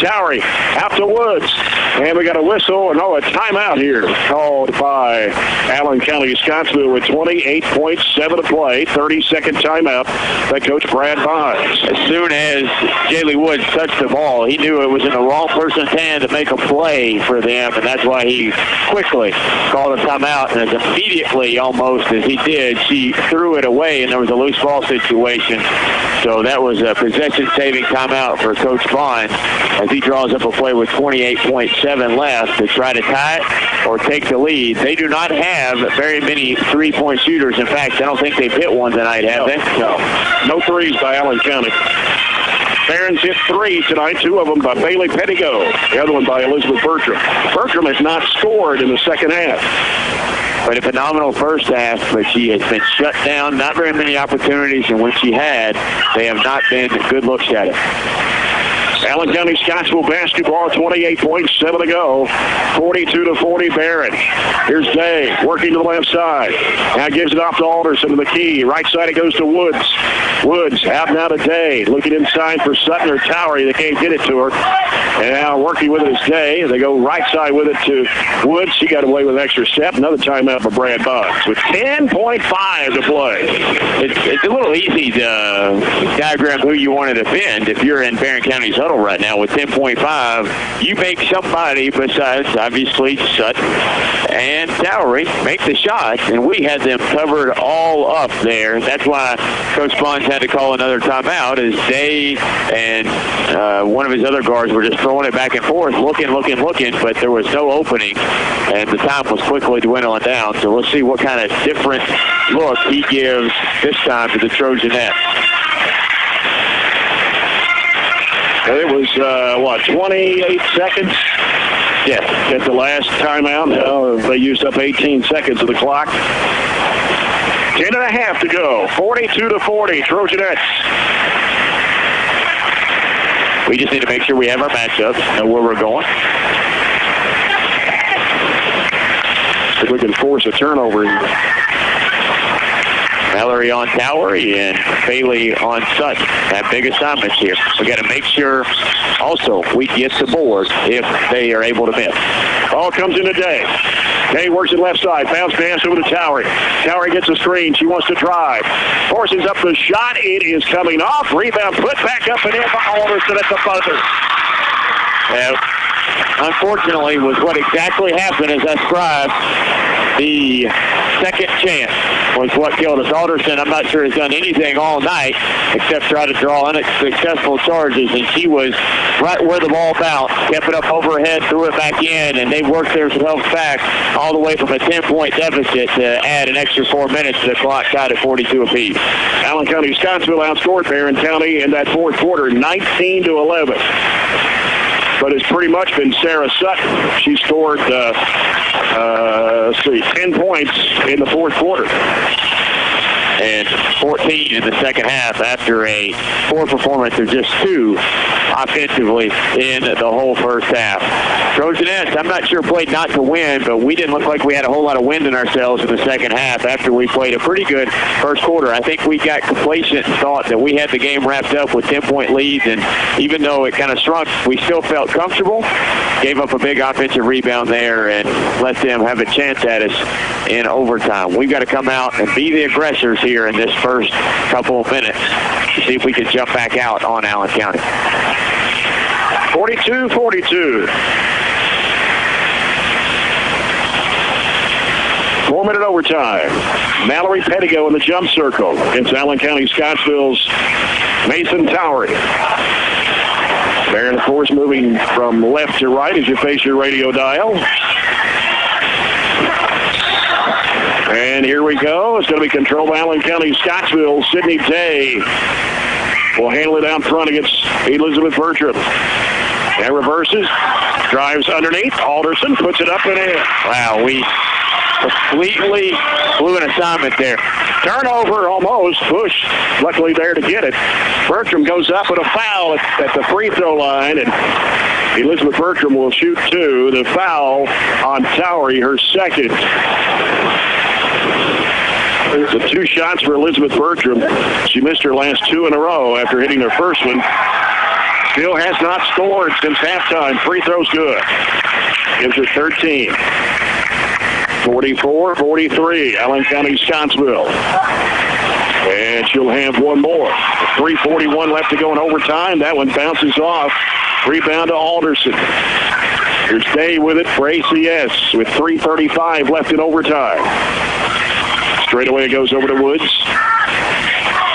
Towery out to Woods. And we got a whistle. No, a timeout here called by Allen County-Scottsville with 28.7 to play. 30-second timeout by Coach Brad Bonds. As soon as Jaylee Woods touched the ball, he knew it was in the wrong person's hand to make a play for them, and that's why he quickly called a timeout. And as immediately, almost as he did, she threw it away, and there was a loose ball situation. So that was a possession-saving timeout for Coach Bond as he draws up a play with 28.7 left to try to tie it or take the lead. They do not have very many three-point shooters. In fact, I don't think they've hit one tonight, have they? No threes by Allen County. Barron's hit 3 tonight, 2 of them by Bailey Pettigo, the other one by Elizabeth Bertram. Bertram has not scored in the second half. But a phenomenal first half, but she has been shut down. Not very many opportunities, and when she had, they have not been good looks at it. Allen County-Scottsville basketball, 28.7 to go. 42-40 Barren. Here's Day working to the left side. Now gives it off to Alderson to the key. Right side it goes to Woods. Woods out now to Day. Looking inside for Sutton or Towery. They can't get it to her. And now working with it is Day. They go right side with it to Woods. She got away with an extra step. Another timeout for Brad Boggs with 10.5 to play. It's a little easy to diagram who you want to defend if you're in Barren County's huddle right now with 10.5. You make somebody besides, obviously, Sutton and Towery make the shot, and we had them covered all up there. That's why Coach Bonds had to call another timeout as Day and one of his other guards were just throwing it back and forth, looking, but there was no opening, and the time was quickly dwindling down. So we'll see what kind of different look he gives this time to the Trojanettes. It was, 28 seconds? Yes. At the last timeout. Now they used up 18 seconds of the clock. 10.5 to go. 42-40, Trojanettes. We just need to make sure we have our matchups, know where we're going. If we can force a turnover. Mallory on Towery and Bailey on Sutton. Have big assignments here. We got to make sure also we get the board if they are able to miss. Ball comes into Day. Day works it left side. Bounce pass over to Towery. Towery gets a screen. She wants to drive. Forces up the shot. It is coming off. Rebound put back up and in by Alderson at the buzzer. Unfortunately, was what exactly happened as I scribed. The second chance was what killed us. Alderson, I'm not sure, has done anything all night except try to draw unsuccessful charges, and she was right where the ball bounced, kept it up overhead, threw it back in, and they worked themselves back all the way from a 10-point deficit to add an extra 4 minutes to the clock, tied at 42 apiece. Allen County-Scottsville outscored Barren County in that fourth quarter, 19-11. But it's pretty much been Sarah Sutton. She scored, 10 points in the fourth quarter. And 14 in the second half after a poor performance of just 2 offensively in the whole first half. Trojanettes, I'm not sure, played not to win, but we didn't look like we had a whole lot of wind in ourselves in the second half after we played a pretty good first quarter. I think we got complacent and thought that we had the game wrapped up with 10-point leads, and even though it kind of shrunk, we still felt comfortable. Gave up a big offensive rebound there and let them have a chance at us in overtime. We've got to come out and be the aggressors here in this first couple of minutes to see if we can jump back out on Allen County. 42-42. 4-minute overtime. Mallory Pettigo in the jump circle against Allen County-Scottsville's Mason Towery. Barren, of course, moving from left to right as you face your radio dial. And here we go. It's going to be controlled by Allen County-Scottsville. Sydney Day will handle it out front against Elizabeth Bertram. And reverses, drives underneath. Alderson puts it up and in. Wow, we completely blew an assignment there. Turnover almost. Bush luckily there to get it. Bertram goes up with a foul at the free throw line, and Elizabeth Bertram will shoot 2. The foul on Towery, her second. So 2 shots for Elizabeth Bertram. She missed her last 2 in a row after hitting her first one. Still has not scored since halftime. Free throw's good. Gives her 13. 44-43, Allen County-Scottsville. And she'll have one more. 3:41 left to go in overtime. That one bounces off. Rebound to Alderson. Here's Day with it for ACS with 3:35 left in overtime. Straight away it goes over to Woods.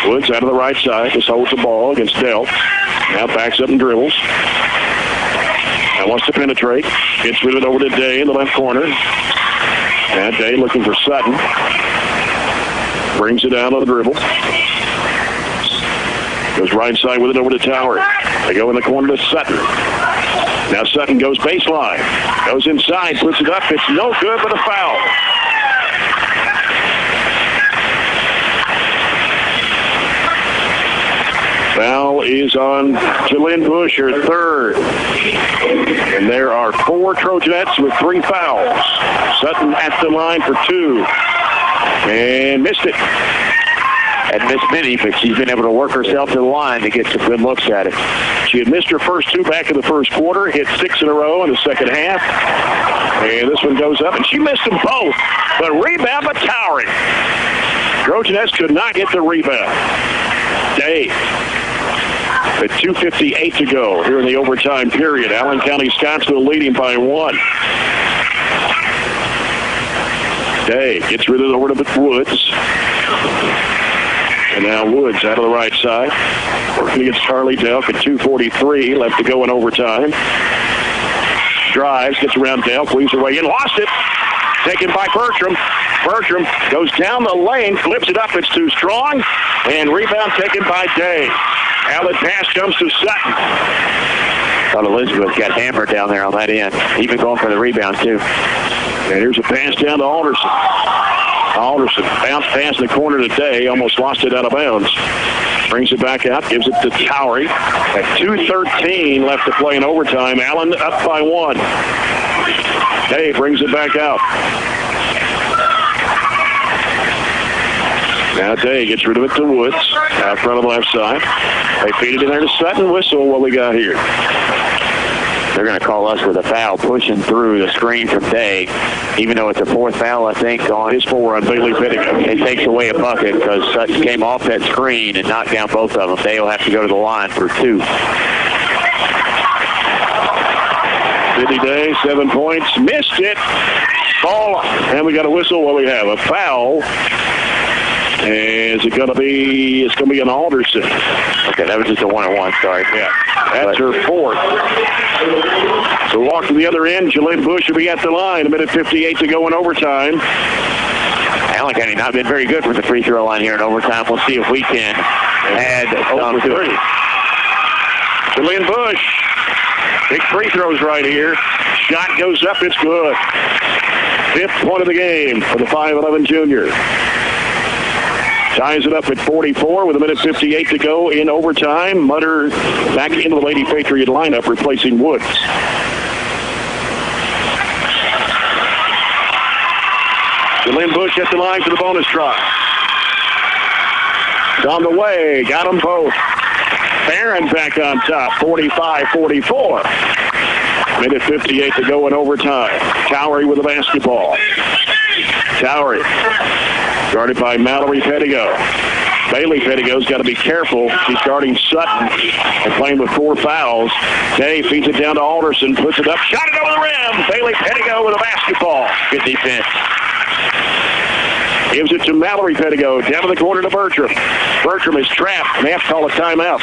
Woods out of the right side. Just holds the ball against Dell. Now backs up and dribbles. Now wants to penetrate. Gets rid of it over to Day in the left corner. Now Day looking for Sutton. Brings it down on the dribble. Goes right side with it over to Tower. They go in the corner to Sutton. Now Sutton goes baseline. Goes inside, puts it up. It's no good, but a foul. Foul is on Jalynn Bush, her third. And there are 4 Trojanettes with 3 fouls. Sutton at the line for 2. And missed it. And missed many, but she's been able to work herself to the line to get some good looks at it. She had missed her first 2 back in the first quarter, hit 6 in a row in the second half. And this one goes up, and she missed them both. But rebound by Towery. Trojanettes could not get the rebound. Day. With 2:58 to go here in the overtime period. Allen County-Scottsville leading by 1. Day gets rid of it over to Woods. And now Woods out of the right side. Working against Charlie Delk at 2:43 left to go in overtime. Drives, gets around Delk, weaves her way in, lost it. Taken by Bertram. Bertram goes down the lane, flips it up, it's too strong. And rebound taken by Day. Outlet pass comes to Sutton. Thought Elizabeth got hammered down there on that end. Even going for the rebound, too. And here's a pass down to Alderson. Alderson bounced past the corner today, almost lost it out of bounds. Brings it back out, gives it to Towery. At 2:13 left to play in overtime. Allen up by 1. Day brings it back out. Now Day gets rid of it to Woods, out front of the left side. They feed it in there to Sutton. Whistle, what we got here? They're going to call us with a foul, pushing through the screen from Day. Even though it's a 4th foul, I think, on his 4 on Bailey-Patriots. It takes away a bucket because Sutton came off that screen and knocked down both of them. Day will have to go to the line for 2. Sydney Day, 7 points. Missed it. Ball. And we got a whistle. What we have? A foul. Is it going to be? It's going to be an Alderson. Okay, that was just a 1-on-1. Sorry. Yeah, that's her 4th. So walk to the other end. Jalynn Bush will be at the line. 1:58 to go in overtime. Allen County not been very good with the free throw line here in overtime. We'll see if we can add some to it. Jalynn Bush. Big free throws right here. Shot goes up. It's good. 5th point of the game for the 5'11 junior. Ties it up at 44 with 1:58 to go in overtime. Mutter back into the Lady-Patriot lineup, replacing Woods. Jalynn Bush at the line for the bonus try. It's on the way. Got them both. Barren back on top, 45-44. 1:58 to go in overtime. Towery with the basketball. Towery. Guarded by Mallory Pettigo. Bailey-Pettigo's got to be careful. She's guarding Sutton and playing with 4 fouls. Day feeds it down to Alderson, puts it up, shot it over the rim. Bailey-Pettigo with a basketball. Good defense. Gives it to Mallory Pettigo, down to the corner to Bertram. Bertram is trapped. They have to call a timeout.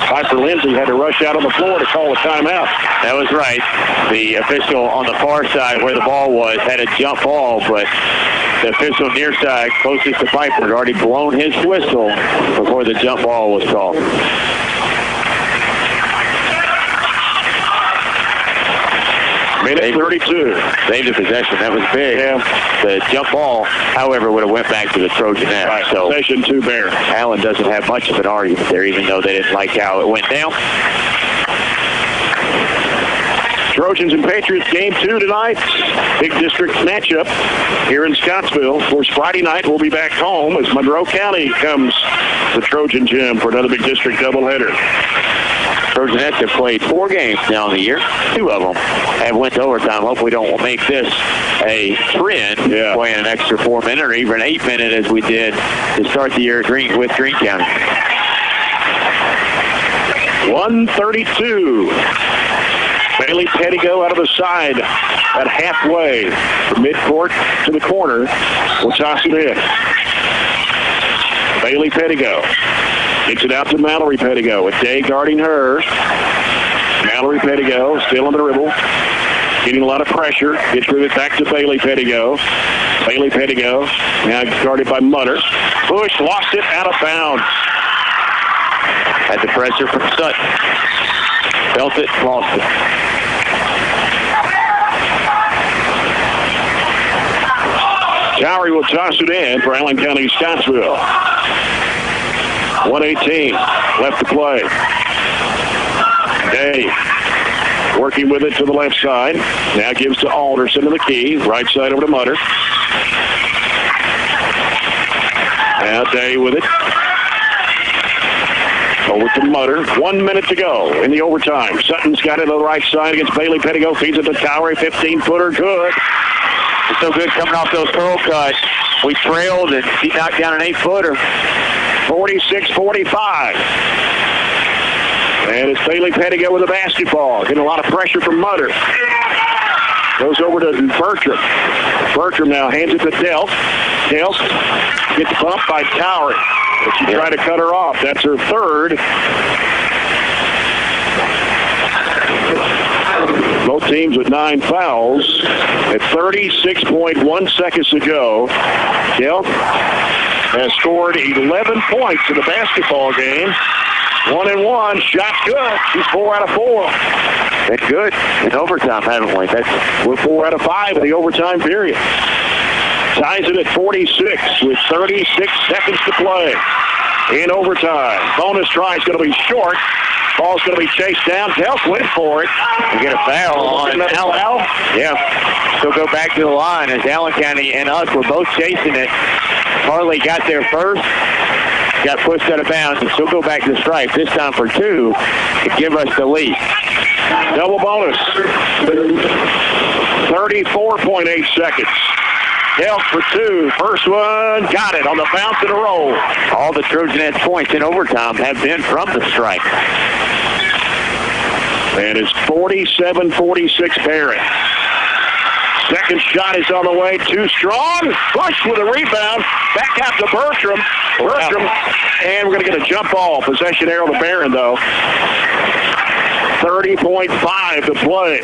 Piper Lindsay had to rush out on the floor to call a timeout. That was right. The official on the far side where the ball was had a jump ball, but the official near side, closest to Piper, had already blown his whistle before the jump ball was called. Minute 32. Saved the possession. That was big. Yeah. The jump ball, however, would have went back to the Trojanettes. Right. So possession to Barren. Allen doesn't have much of an argument there, even though they didn't like how it went down. Trojans and Patriots game 2 tonight. Big district matchup here in Scottsville. Of course, Friday night we'll be back home as Monroe County comes to Trojan Gym for another big district doubleheader. Trojanettes have played 4 games now in the year. 2 of them have went to overtime. Hope we don't make this a trend, playing an extra 4-minute or even 8-minute as we did to start the year with Green County. 132. Bailey Pettigo out of the side at halfway from midcourt to the corner. We'll toss it in. Bailey Pettigo gets it out to Mallory Pettigo with Day guarding her. Mallory Pettigo still on the dribble, getting a lot of pressure. Gets rid of it back to Bailey Pettigo. Bailey Pettigo now guarded by Mutter. Bush lost it out of bounds. Had the pressure from Sutton. Felt it, lost it. Towery will toss it in for Allen County-Scottsville. 1:18 left to play. Day working with it to the left side. Now gives to Alderson in the key. Right side over to Mutter. Now Day with it. Over to Mutter. 1 minute to go in the overtime. Sutton's got it on the right side against Bailey Pettigo. Feeds it to Towery. 15-footer. Good. It's so good coming off those curl cuts. We trailed and he knocked down an 8-footer. 46-45. And it's Bailey Pettigo with the basketball. Getting a lot of pressure from Mutter. Goes over to Bertram. Bertram now hands it to Delft. Delft gets bumped by Towery. But she tried to cut her off. That's her third. Both teams with 9 fouls. At 36.1 seconds to go, Delft has scored 11 points in the basketball game. 1-1. Shot good. She's 4 out of 4. Been good in overtime, haven't we? We're 4 out of 5 in the overtime period. Ties it at 46 with 36 seconds to play in overtime. Bonus try is going to be short. Ball's going to be chased down. Delft went for it. We get a foul on Allen. Yeah. So go back to the line as Allen County and us were both chasing it. Harley got there first. Got pushed out of bounds, and she'll go back to the stripe, this time for 2 to give us the lead. Double bonus. 34.8 seconds. Delft for 2. First one, got it on the bounce and a roll. All the Trojanettes points in overtime have been from the stripe. And it's 47-46 Barren. Second shot is on the way. Too strong. Bush with a rebound. Back out to Bertram. And we're going to get a jump ball. Possession arrow to Barren, though. 30.5 to play.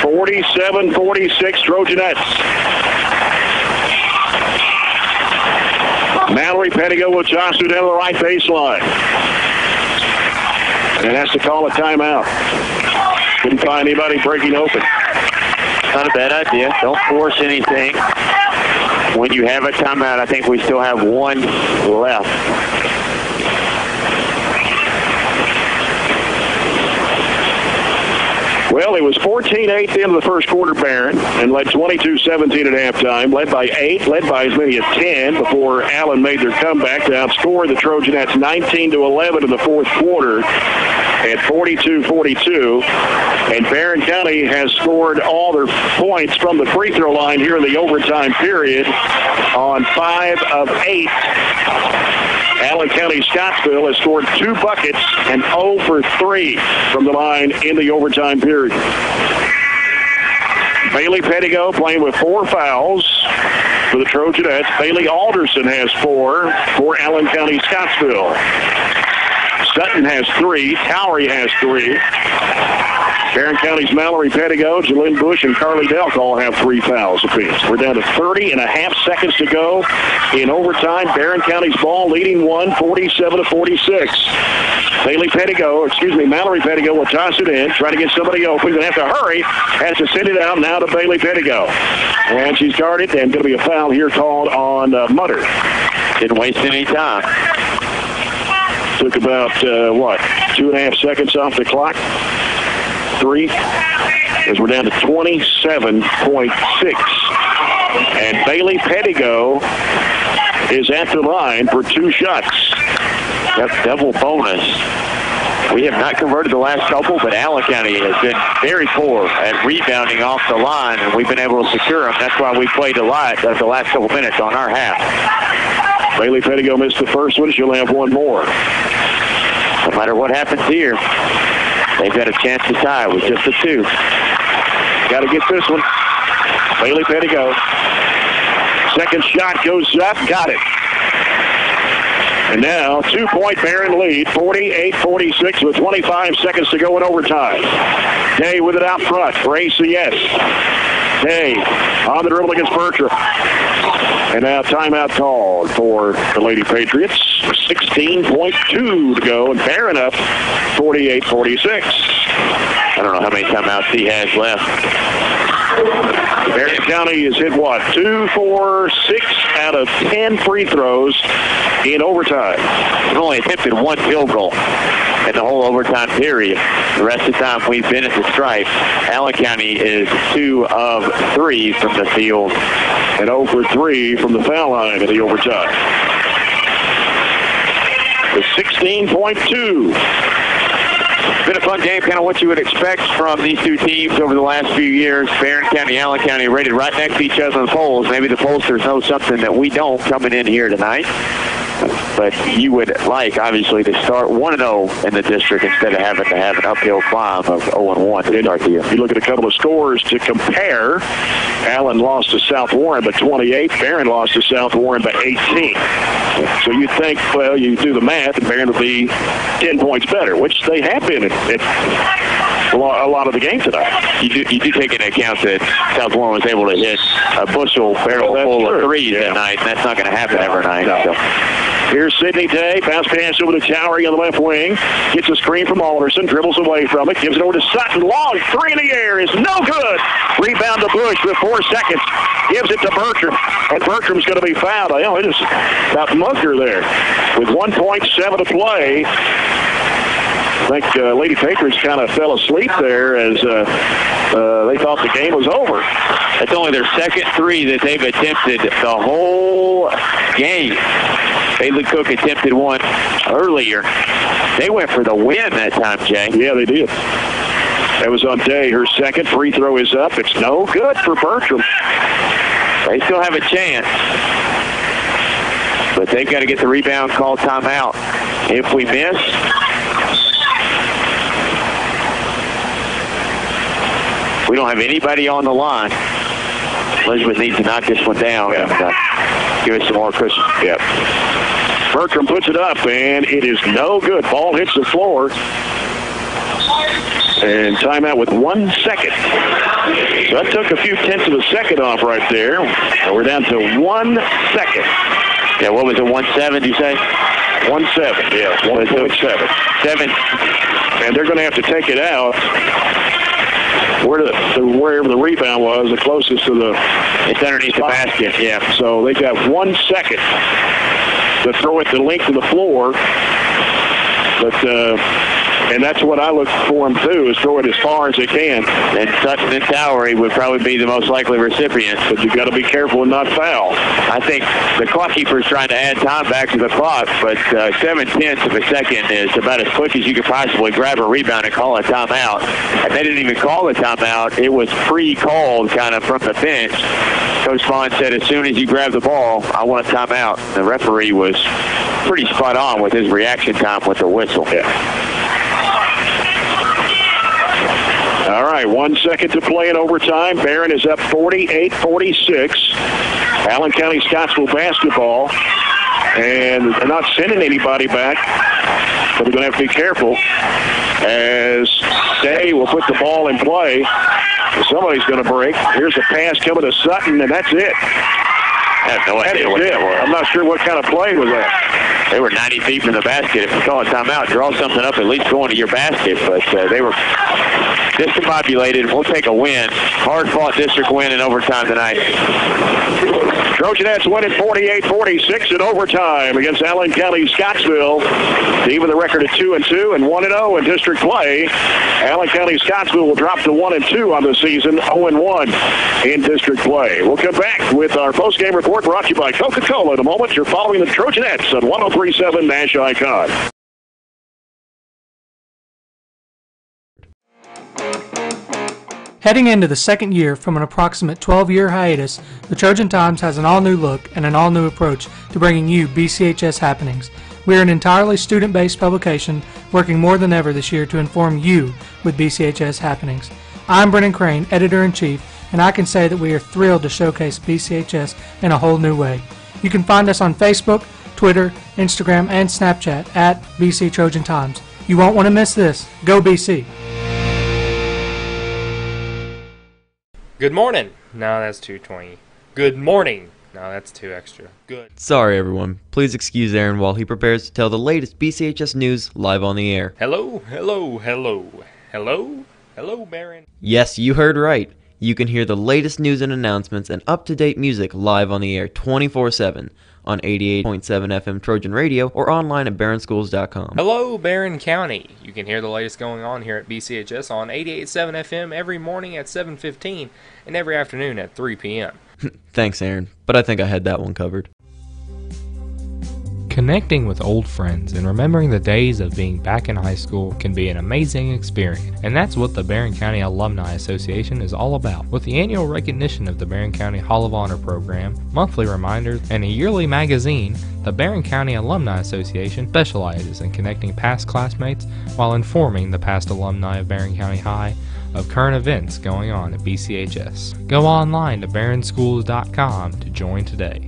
47-46 Trojanettes. Mallory Pettigo will toss it down the right baseline. And has to call a timeout. Couldn't find anybody breaking open. Not a bad idea. Don't force anything. When you have a timeout, I think we still have 1 left. Well, it was 14-8 at the end of the first quarter, Barren, and led 22-17 at halftime, led by 8, led by as many as 10 before Allen made their comeback to outscore the Trojanettes 19-11 in the fourth quarter at 42-42. And Barren County has scored all their points from the free throw line here in the overtime period on 5 of 8. Allen County-Scottsville has scored 2 buckets and 0 for 3 from the line in the overtime period. Bailey Pettigo playing with 4 fouls for the Trojanettes. Bailey Alderson has 4 for Allen County-Scottsville. Sutton has 3. Towery has 3. Barren County's Mallory Pettigo, Jalynn Bush, and Carly Delk all have 3 fouls apiece. We're down to 30.5 seconds to go in overtime. Barren County's ball leading 47-46. Mallory Pettigo will toss it in, try to get somebody open. Going to have to hurry. Has to send it out now to Bailey Pettigo. And she's guarded, and going to be a foul here called on Mutter. Didn't waste any time. Took about, 2.5 seconds off the clock. 3, as we're down to 27.6. And Bailey Pettigo is at the line for 2 shots. That's double bonus. We have not converted the last couple, but Allen County has been very poor at rebounding off the line, and we've been able to secure them. That's why we played a lot the last couple minutes on our half. Bailey Pettigo missed the first one. She'll have one more. No matter what happens here, they've got a chance to tie with just a 2. Got to get this one. Bailey Pettigo. Second shot goes up. Got it. And now, 2-point Barren lead, 48-46 with 25 seconds to go in overtime. Day with it out front for ACS. Day on the dribble against Bertram. And now timeout called for the Lady-Patriots. 16.2 to go, and Barren up 48-46. I don't know how many timeouts he has left. Barren County has hit, 2, 4, 6 out of 10 free throws in overtime. We've only attempted 1 field goal in the whole overtime period. The rest of the time we've been at the stripe. Allen County is 2 of 3 from the field and 0 for 3 from the foul line in the overtime. The 16.2. Been a fun game, kind of what you would expect from these two teams over the last few years. Barren County, Allen County rated right next to each other on the polls. Maybe the pollsters know something that we don't coming in here tonight. But you would like, obviously, to start 1-0 in the district instead of having to have an uphill climb of 0-1 to start the year. You look at a couple of scores to compare. Allen lost to South Warren by 28. Barren lost to South Warren by 18. So you'd think, well, you do the math, and Barren would be 10 points better, which they have been at a lot of the game tonight. You do take into account that South Warren was able to hit a bushel barrel full of threes that night, and that's not going to happen every night. No. So. Here's Sydney Day. Bounce pass over to Towery on the left wing. Gets a screen from Alderson. Dribbles away from it. Gives it over to Sutton. Long 3 in the air is no good. Rebound to Bush with 4 seconds. Gives it to Bertram. And Bertram's going to be fouled. They just about mugged her there. With 1.7 to play. I think Lady-Patriots kind of fell asleep there as they thought the game was over. That's only their second 3 that they've attempted the whole game. Bailey Cook attempted one earlier. They went for the win that time, Jay. Yeah, they did. That was on Day. Her second free throw is up. It's no good for Bertram. They still have a chance. But they've got to get the rebound, call timeout. If we miss, we don't have anybody on the line. Elizabeth needs to knock this one down and give us some more cushion. Yep. Bertram puts it up, and it is no good. Ball hits the floor. And timeout with 1 second. So that took a few tenths of a second off right there. And we're down to 1 second. Yeah, what was it, 1-7, you say? 1-7, yeah, 1.7. 7. And they're going to have to take it out. Wherever the rebound was, the closest to the... It's underneath the basket, yeah. So they got 1 second to throw it the length of the floor. But, and that's what I look for them to do, is throw it as far as they can. And Sutton and Towery would probably be the most likely recipients. But you've got to be careful and not foul. I think the clock keeper is trying to add time back to the clock, but 7/10 of a second is about as quick as you could possibly grab a rebound and call a timeout. And they didn't even call a timeout. It was pre-called kind of from the bench. Coach Vaughn said, as soon as you grab the ball, I want a timeout. The referee was pretty spot on with his reaction time with the whistle. Yeah. All right, 1 second to play in overtime. Barren is up 48-46. Allen County-Scottsville basketball. And they're not sending anybody back, but they're going to have to be careful as Day will put the ball in play. Somebody's going to break. Here's a pass coming to Sutton, and that's it. I have no idea what that was. I'm not sure what kind of play was that. They were 90 feet from the basket. If you call a timeout, draw something up, at least going to your basket. But they were discombobulated. We'll take a win. Hard-fought district win in overtime tonight. Trojanettes win at 48-46 in overtime against Allen County-Scottsville. To even the record at 2-2 and 1-0 in district play. Allen County-Scottsville will drop to 1-2 on the season, 0-1 in district play. We'll come back with our post-game report brought to you by Coca-Cola. In a moment, you're following the Trojanettes on 103.7 Nash Icon. Heading into the second year from an approximate 12-year hiatus, the Trojan Times has an all-new look and an all-new approach to bringing you BCHS happenings. We are an entirely student-based publication working more than ever this year to inform you with BCHS happenings. I'm Brennan Crane, Editor-in-Chief, and I can say that we are thrilled to showcase BCHS in a whole new way. You can find us on Facebook, Twitter, Instagram, and Snapchat at BC Trojan Times. You won't want to miss this. Go BC! Good morning. No, that's 220. Good morning. No, that's 2 extra. Good. Sorry everyone, please excuse Aaron while he prepares to tell the latest BCHS news live on the air. Hello, hello, hello. Hello? Hello, Barren. Yes, you heard right. You can hear the latest news and announcements and up-to-date music live on the air 24/7 on 88.7 FM Trojan Radio or online at barrenschools.com. Hello, Barren County. You can hear the latest going on here at BCHS on 88.7 FM every morning at 7:15 and every afternoon at 3 p.m. Thanks, Aaron, but I think I had that one covered. Connecting with old friends and remembering the days of being back in high school can be an amazing experience, and that's what the Barren County Alumni Association is all about. With the annual recognition of the Barren County Hall of Honor program, monthly reminders, and a yearly magazine, the Barren County Alumni Association specializes in connecting past classmates while informing the past alumni of Barren County High of current events going on at BCHS. Go online to barrenschools.com to join today.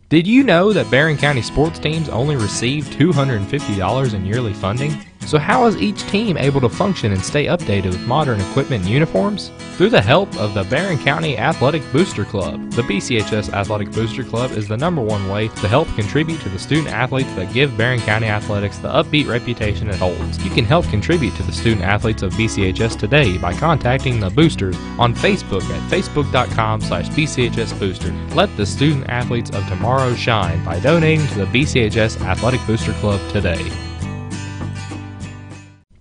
Did you know that Barren County sports teams only receive $250 in yearly funding? So how is each team able to function and stay updated with modern equipment and uniforms? Through the help of the Barren County Athletic Booster Club. The BCHS Athletic Booster Club is the #1 way to help contribute to the student athletes that give Barren County athletics the upbeat reputation it holds. You can help contribute to the student athletes of BCHS today by contacting the boosters on Facebook at facebook.com/BCHSbooster. Let the student athletes of tomorrow shine by donating to the BCHS Athletic Booster Club today.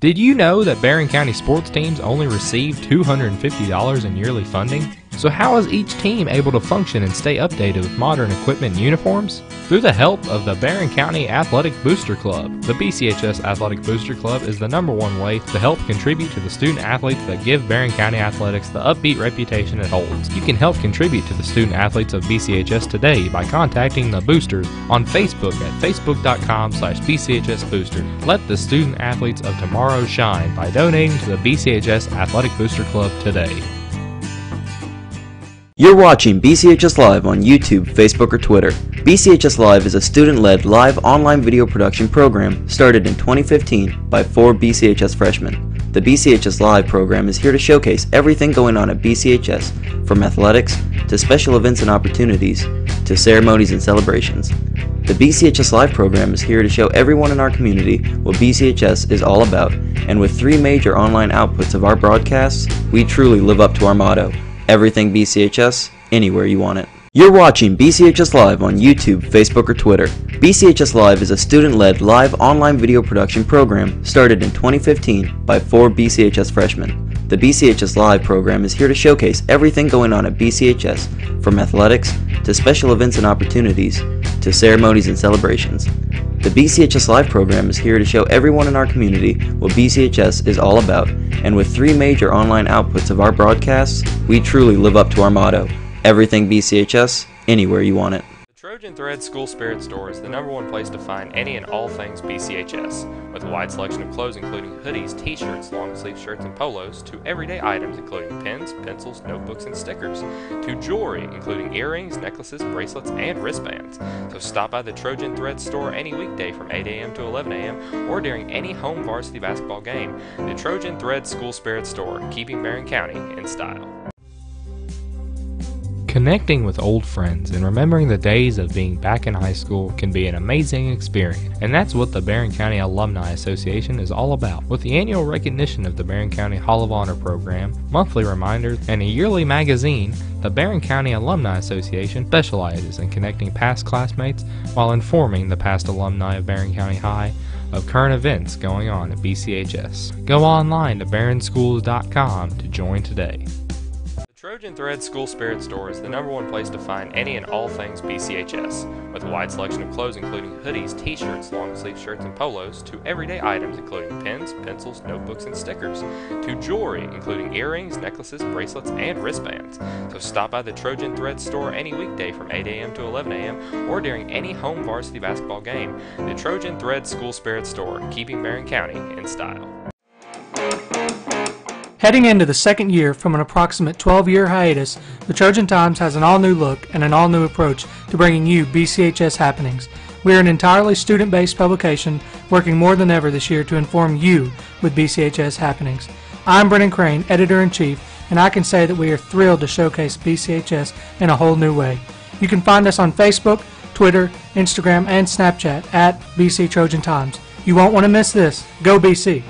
Did you know that Barren County sports teams only receive $250 in yearly funding? So how is each team able to function and stay updated with modern equipment and uniforms? Through the help of the Barren County Athletic Booster Club. The BCHS Athletic Booster Club is the #1 way to help contribute to the student athletes that give Barren County athletics the upbeat reputation it holds. You can help contribute to the student athletes of BCHS today by contacting the boosters on Facebook at facebook.com/BCHSbooster. Let the student athletes of tomorrow shine by donating to the BCHS Athletic Booster Club today. You're watching BCHS Live on YouTube, Facebook, or Twitter. BCHS Live is a student-led live online video production program started in 2015 by 4 BCHS freshmen. The BCHS Live program is here to showcase everything going on at BCHS, from athletics to special events and opportunities to ceremonies and celebrations. The BCHS Live program is here to show everyone in our community what BCHS is all about, and with 3 major online outputs of our broadcasts, we truly live up to our motto: everything BCHS, anywhere you want it. You're watching BCHS Live on YouTube, Facebook, or Twitter. BCHS Live is a student-led live online video production program started in 2015 by 4 BCHS freshmen. The BCHS Live program is here to showcase everything going on at BCHS, from athletics to special events and opportunities to ceremonies and celebrations. The BCHS Live program is here to show everyone in our community what BCHS is all about, and with 3 major online outputs of our broadcasts, we truly live up to our motto: everything BCHS, anywhere you want it. The Trojan Thread School Spirit Store is the #1 place to find any and all things BCHS, with a wide selection of clothes including hoodies, t-shirts, long-sleeve shirts, and polos, to everyday items including pens, pencils, notebooks, and stickers, to jewelry including earrings, necklaces, bracelets, and wristbands. So stop by the Trojan Thread Store any weekday from 8 a.m. to 11 a.m. or during any home varsity basketball game. The Trojan Thread School Spirit Store, keeping Barren County in style. Connecting with old friends and remembering the days of being back in high school can be an amazing experience, and that's what the Barren County Alumni Association is all about. With the annual recognition of the Barren County Hall of Honor program, monthly reminders, and a yearly magazine, the Barren County Alumni Association specializes in connecting past classmates while informing the past alumni of Barren County High of current events going on at BCHS. Go online to barrenschools.com to join today. The Trojan Thread School Spirit Store is the #1 place to find any and all things BCHS, with a wide selection of clothes including hoodies, t-shirts, long-sleeve shirts, and polos, to everyday items including pens, pencils, notebooks, and stickers, to jewelry including earrings, necklaces, bracelets, and wristbands. So stop by the Trojan Thread Store any weekday from 8 a.m. to 11 a.m. or during any home varsity basketball game. The Trojan Thread School Spirit Store, keeping Barren County in style. Heading into the second year from an approximate 12-year hiatus, the Trojan Times has an all-new look and an all-new approach to bringing you BCHS happenings. We are an entirely student-based publication working more than ever this year to inform you with BCHS happenings. I'm Brennan Crane, Editor-in-Chief, and I can say that we are thrilled to showcase BCHS in a whole new way. You can find us on Facebook, Twitter, Instagram, and Snapchat at BC Trojan Times. You won't want to miss this. Go BC!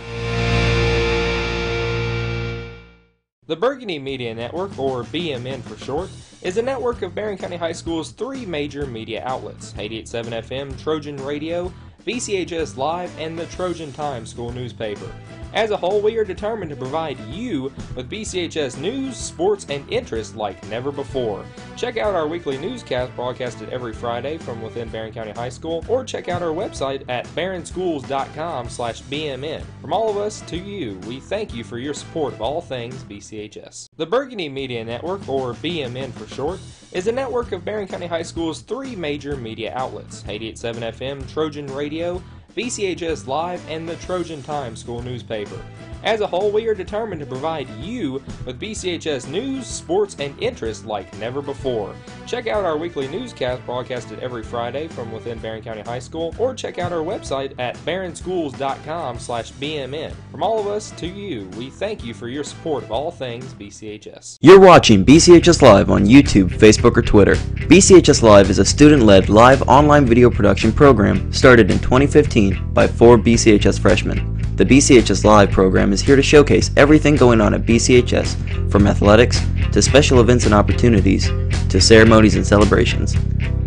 The Burgundy Media Network, or BMN for short, is a network of Barren County High School's 3 major media outlets: 88.7 FM, Trojan Radio, BCHS Live, and the Trojan Times school newspaper. As a whole, we are determined to provide you with BCHS news, sports, and interest like never before. Check out our weekly newscast broadcasted every Friday from within Barren County High School, or check out our website at barrenschools.com/BMN. From all of us to you, we thank you for your support of all things BCHS. The Burgundy Media Network, or BMN for short, is a network of Barren County High School's 3 major media outlets: 88.7 FM, Trojan Radio, BCHS Live, and the Trojan Times school newspaper. As a whole, we are determined to provide you with BCHS news, sports, and interest like never before. Check out our weekly newscast broadcasted every Friday from within Barren County High School, or check out our website at barrenschools.com/BMN. From all of us to you, we thank you for your support of all things BCHS. You're watching BCHS Live on YouTube, Facebook, or Twitter. BCHS Live is a student-led live online video production program started in 2015 by 4 BCHS freshmen. The BCHS Live program is here to showcase everything going on at BCHS, from athletics to special events and opportunities to ceremonies and celebrations.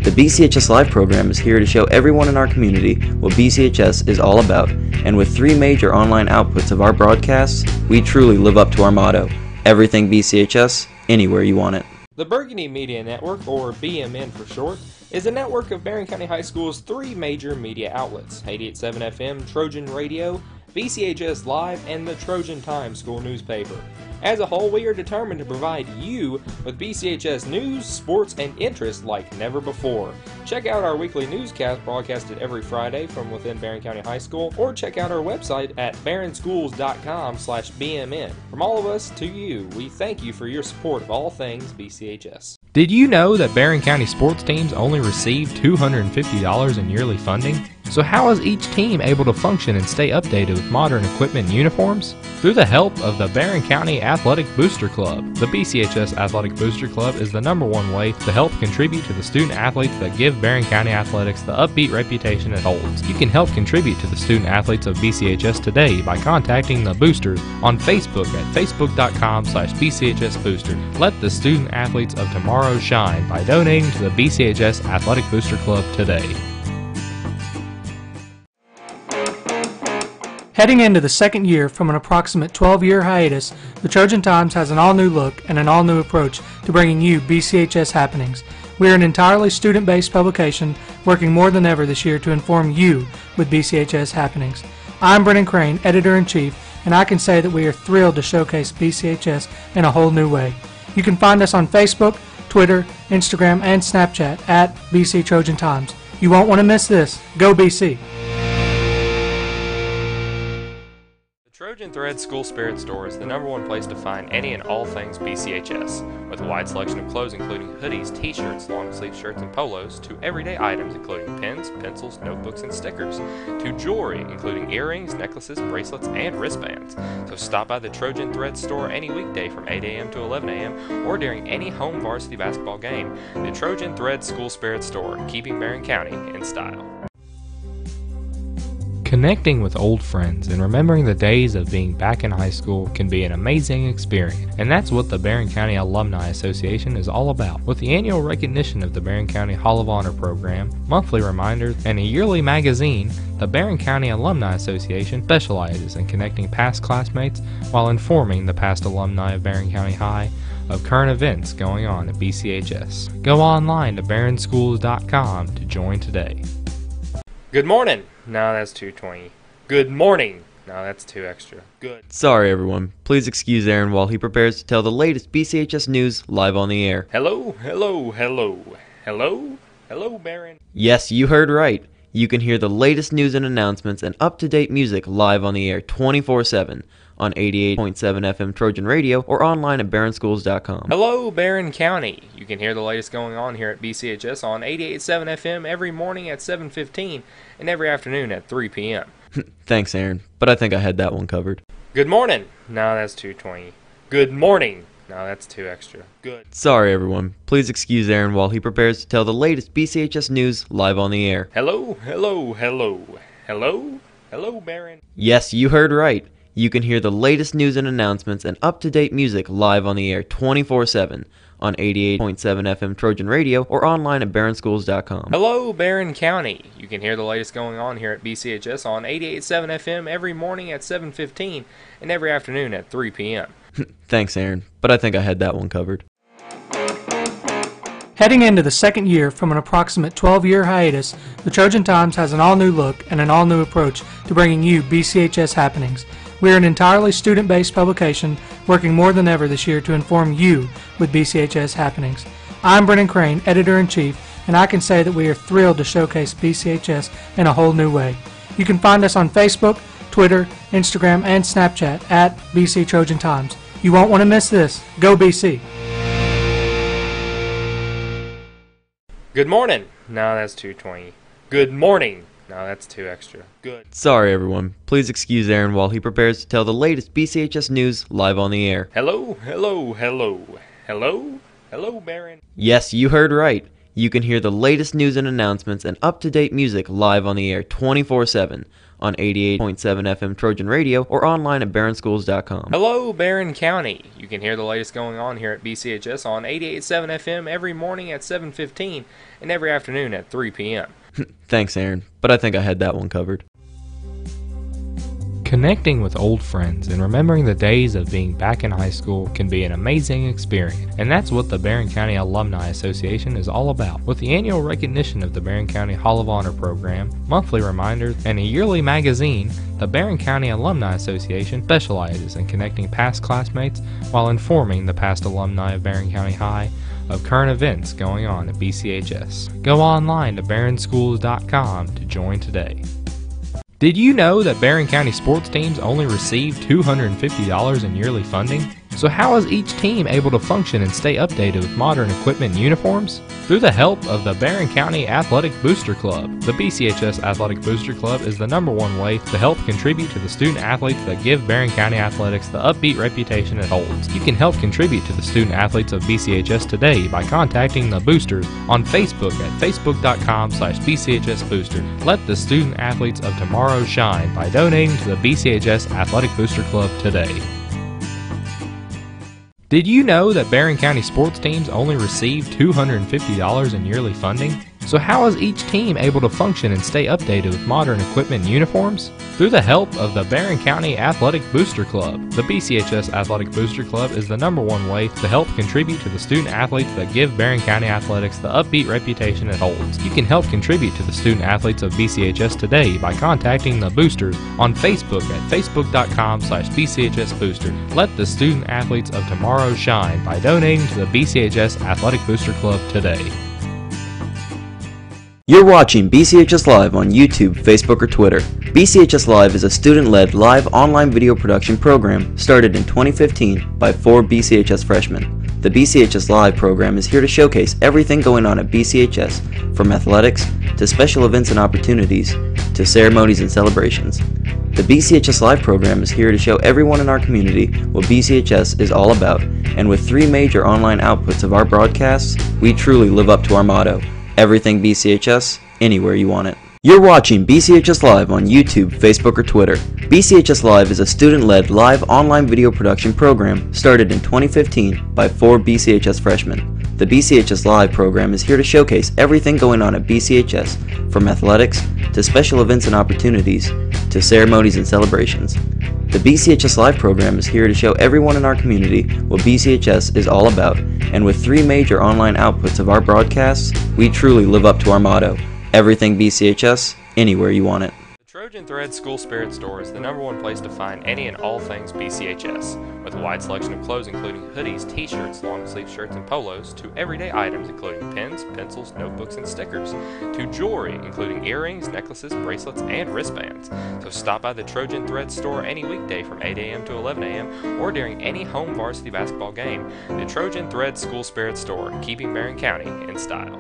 The BCHS Live program is here to show everyone in our community what BCHS is all about, and with 3 major online outputs of our broadcasts, we truly live up to our motto: everything BCHS, anywhere you want it. The Burgundy Media Network, or BMN for short, is a network of Barren County High School's 3 major media outlets: 88.7 FM, Trojan Radio, BCHS Live, and the Trojan Times school newspaper. As a whole, we are determined to provide you with BCHS news, sports, and interest like never before. Check out our weekly newscast broadcasted every Friday from within Barren County High School, or check out our website at barrenschools.com/BMN. From all of us to you, we thank you for your support of all things BCHS. Did you know that Barren County sports teams only receive $250 in yearly funding? So how is each team able to function and stay updated with modern equipment and uniforms? Through the help of the Barren County Athletic Booster Club. The BCHS Athletic Booster Club is the #1 way to help contribute to the student athletes that give Barren County athletics the upbeat reputation it holds. You can help contribute to the student athletes of BCHS today by contacting the boosters on Facebook at facebook.com/BCHSbooster. Let the student athletes of tomorrow shine by donating to the BCHS Athletic Booster Club today. Heading into the second year from an approximate 12-year hiatus, the Trojan Times has an all-new look and an all-new approach to bringing you BCHS happenings. We are an entirely student-based publication working more than ever this year to inform you with BCHS happenings. I'm Brennan Crane, Editor-in-Chief, and I can say that we are thrilled to showcase BCHS in a whole new way. You can find us on Facebook, Twitter, Instagram, and Snapchat at BC Trojan Times. You won't want to miss this. Go BC! Trojans Trojan Thread School Spirit Store is the #1 place to find any and all things BCHS, with a wide selection of clothes including hoodies, t-shirts, long-sleeve shirts, and polos, to everyday items including pens, pencils, notebooks, and stickers, to jewelry including earrings, necklaces, bracelets, and wristbands. So stop by the Trojan Thread Store any weekday from 8 a.m. to 11 a.m. or during any home varsity basketball game. The Trojan Thread School Spirit Store, keeping Barren County in style. Connecting with old friends and remembering the days of being back in high school can be an amazing experience, and that's what the Barren County Alumni Association is all about. With the annual recognition of the Barren County Hall of Honor program, monthly reminders, and a yearly magazine, the Barren County Alumni Association specializes in connecting past classmates while informing the past alumni of Barren County High of current events going on at BCHS. Go online to barrenschools.com to join today. Good morning. No, that's 220. Good morning. No, that's 2 extra. Good. Sorry everyone, please excuse Aaron while he prepares to tell the latest BCHS news live on the air. Hello, hello, hello. Hello? Hello, Barren. Yes, you heard right. You can hear the latest news and announcements and up-to-date music live on the air 24/7 on 88.7 FM Trojan Radio or online at barrenschools.com. Hello, Barren County. You can hear the latest going on here at BCHS on 88.7 FM every morning at 7:15 and every afternoon at 3 p.m. Thanks, Aaron, but I think I had that one covered. Good morning. No, that's 220. Good morning. No, that's 2 extra. Good. Sorry everyone, please excuse Aaron while he prepares to tell the latest BCHS news live on the air. Hello, hello, hello. Hello? Hello, Barren. Yes, you heard right. You can hear the latest news and announcements and up-to-date music live on the air 24/7 on 88.7 FM Trojan Radio or online at barrenschools.com. Hello, Barren County. You can hear the latest going on here at BCHS on 88.7 FM every morning at 7:15 and every afternoon at 3 p.m. Thanks, Aaron, but I think I had that one covered. Heading into the second year from an approximate 12-year hiatus, the Trojan Times has an all-new look and an all-new approach to bringing you BCHS happenings. We are an entirely student-based publication working more than ever this year to inform you with BCHS happenings. I'm Brennan Crane, Editor-in-Chief, and I can say that we are thrilled to showcase BCHS in a whole new way. You can find us on Facebook, Twitter, Instagram, and Snapchat at BC Trojan Times. You won't want to miss this. Go BC! Good morning. No, that's 220. Good morning. No, that's 2 extra. Good. Sorry everyone, please excuse Aaron while he prepares to tell the latest BCHS news live on the air. Hello, hello, hello. Hello? Hello, Barren. Yes, you heard right. You can hear the latest news and announcements and up-to-date music live on the air 24/7 on 88.7 FM Trojan Radio or online at barrenschools.com. Hello, Barren County. You can hear the latest going on here at BCHS on 88.7 FM every morning at 7:15 and every afternoon at 3 p.m. Thanks, Aaron, but I think I had that one covered. Connecting with old friends and remembering the days of being back in high school can be an amazing experience, and that's what the Barren County Alumni Association is all about. With the annual recognition of the Barren County Hall of Honor program, monthly reminders, and a yearly magazine, the Barren County Alumni Association specializes in connecting past classmates while informing the past alumni of Barren County High of current events going on at BCHS. Go online to barrenschools.com to join today. Did you know that Barren County sports teams only receive $250 in yearly funding? So how is each team able to function and stay updated with modern equipment and uniforms? Through the help of the Barren County Athletic Booster Club. The BCHS Athletic Booster Club is the #1 way to help contribute to the student athletes that give Barren County athletics the upbeat reputation it holds. You can help contribute to the student athletes of BCHS today by contacting the boosters on Facebook at facebook.com/BCHS Booster. Let the student athletes of tomorrow shine by donating to the BCHS Athletic Booster Club today. Did you know that Barren County sports teams only receive $250 in yearly funding? So how is each team able to function and stay updated with modern equipment and uniforms? Through the help of the Barren County Athletic Booster Club. The BCHS Athletic Booster Club is the #1 way to help contribute to the student athletes that give Barren County athletics the upbeat reputation it holds. You can help contribute to the student athletes of BCHS today by contacting the boosters on Facebook at facebook.com/BCHS Booster. Let the student athletes of tomorrow shine by donating to the BCHS Athletic Booster Club today. You're watching BCHS Live on YouTube, Facebook, or Twitter. BCHS Live is a student-led live online video production program started in 2015 by 4 BCHS freshmen. The BCHS Live program is here to showcase everything going on at BCHS, from athletics to special events and opportunities to ceremonies and celebrations. The BCHS Live program is here to show everyone in our community what BCHS is all about, and with 3 major online outputs of our broadcasts, we truly live up to our motto: everything BCHS, anywhere you want it. You're watching BCHS Live on YouTube, Facebook, or Twitter. BCHS Live is a student-led live online video production program started in 2015 by 4 BCHS freshmen. The BCHS Live program is here to showcase everything going on at BCHS, from athletics to special events and opportunities to ceremonies and celebrations. The BCHS Live program is here to show everyone in our community what BCHS is all about, and with 3 major online outputs of our broadcasts, we truly live up to our motto: everything BCHS, anywhere you want it. The Trojan Thread School Spirit Store is the #1 place to find any and all things BCHS, with a wide selection of clothes including hoodies, t-shirts, long-sleeve shirts, and polos, to everyday items including pens, pencils, notebooks, and stickers, to jewelry including earrings, necklaces, bracelets, and wristbands. So stop by the Trojan Thread Store any weekday from 8 a.m. to 11 a.m. or during any home varsity basketball game. The Trojan Thread School Spirit Store, keeping Barren County in style.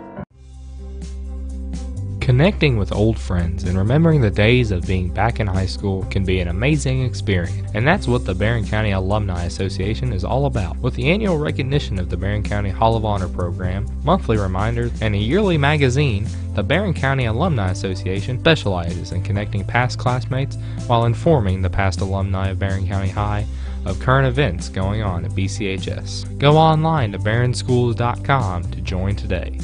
Connecting with old friends and remembering the days of being back in high school can be an amazing experience, and that's what the Barren County Alumni Association is all about. With the annual recognition of the Barren County Hall of Honor program, monthly reminders, and a yearly magazine, the Barren County Alumni Association specializes in connecting past classmates while informing the past alumni of Barren County High of current events going on at BCHS. Go online to barrenschools.com to join today.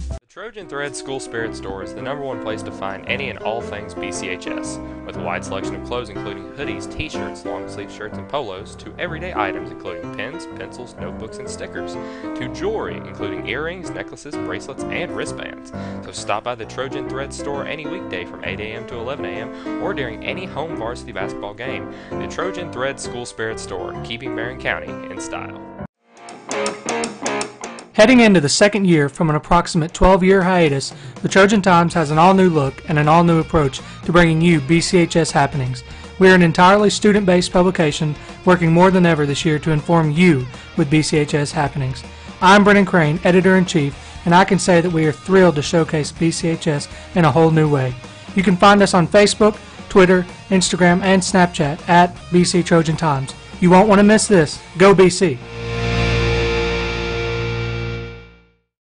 The Trojan Thread School Spirit Store is the #1 place to find any and all things BCHS, with a wide selection of clothes including hoodies, t-shirts, long-sleeve shirts, and polos, to everyday items including pens, pencils, notebooks, and stickers, to jewelry including earrings, necklaces, bracelets, and wristbands. So stop by the Trojan Thread Store any weekday from 8 a.m. to 11 a.m. or during any home varsity basketball game. The Trojan Thread School Spirit Store, keeping Barren County in style. Heading into the second year from an approximate 12-year hiatus, the Trojan Times has an all-new look and an all-new approach to bringing you BCHS happenings. We are an entirely student-based publication working more than ever this year to inform you with BCHS happenings. I'm Brennan Crane, Editor-in-Chief, and I can say that we are thrilled to showcase BCHS in a whole new way. You can find us on Facebook, Twitter, Instagram, and Snapchat at BC Trojan Times. You won't want to miss this. Go BC!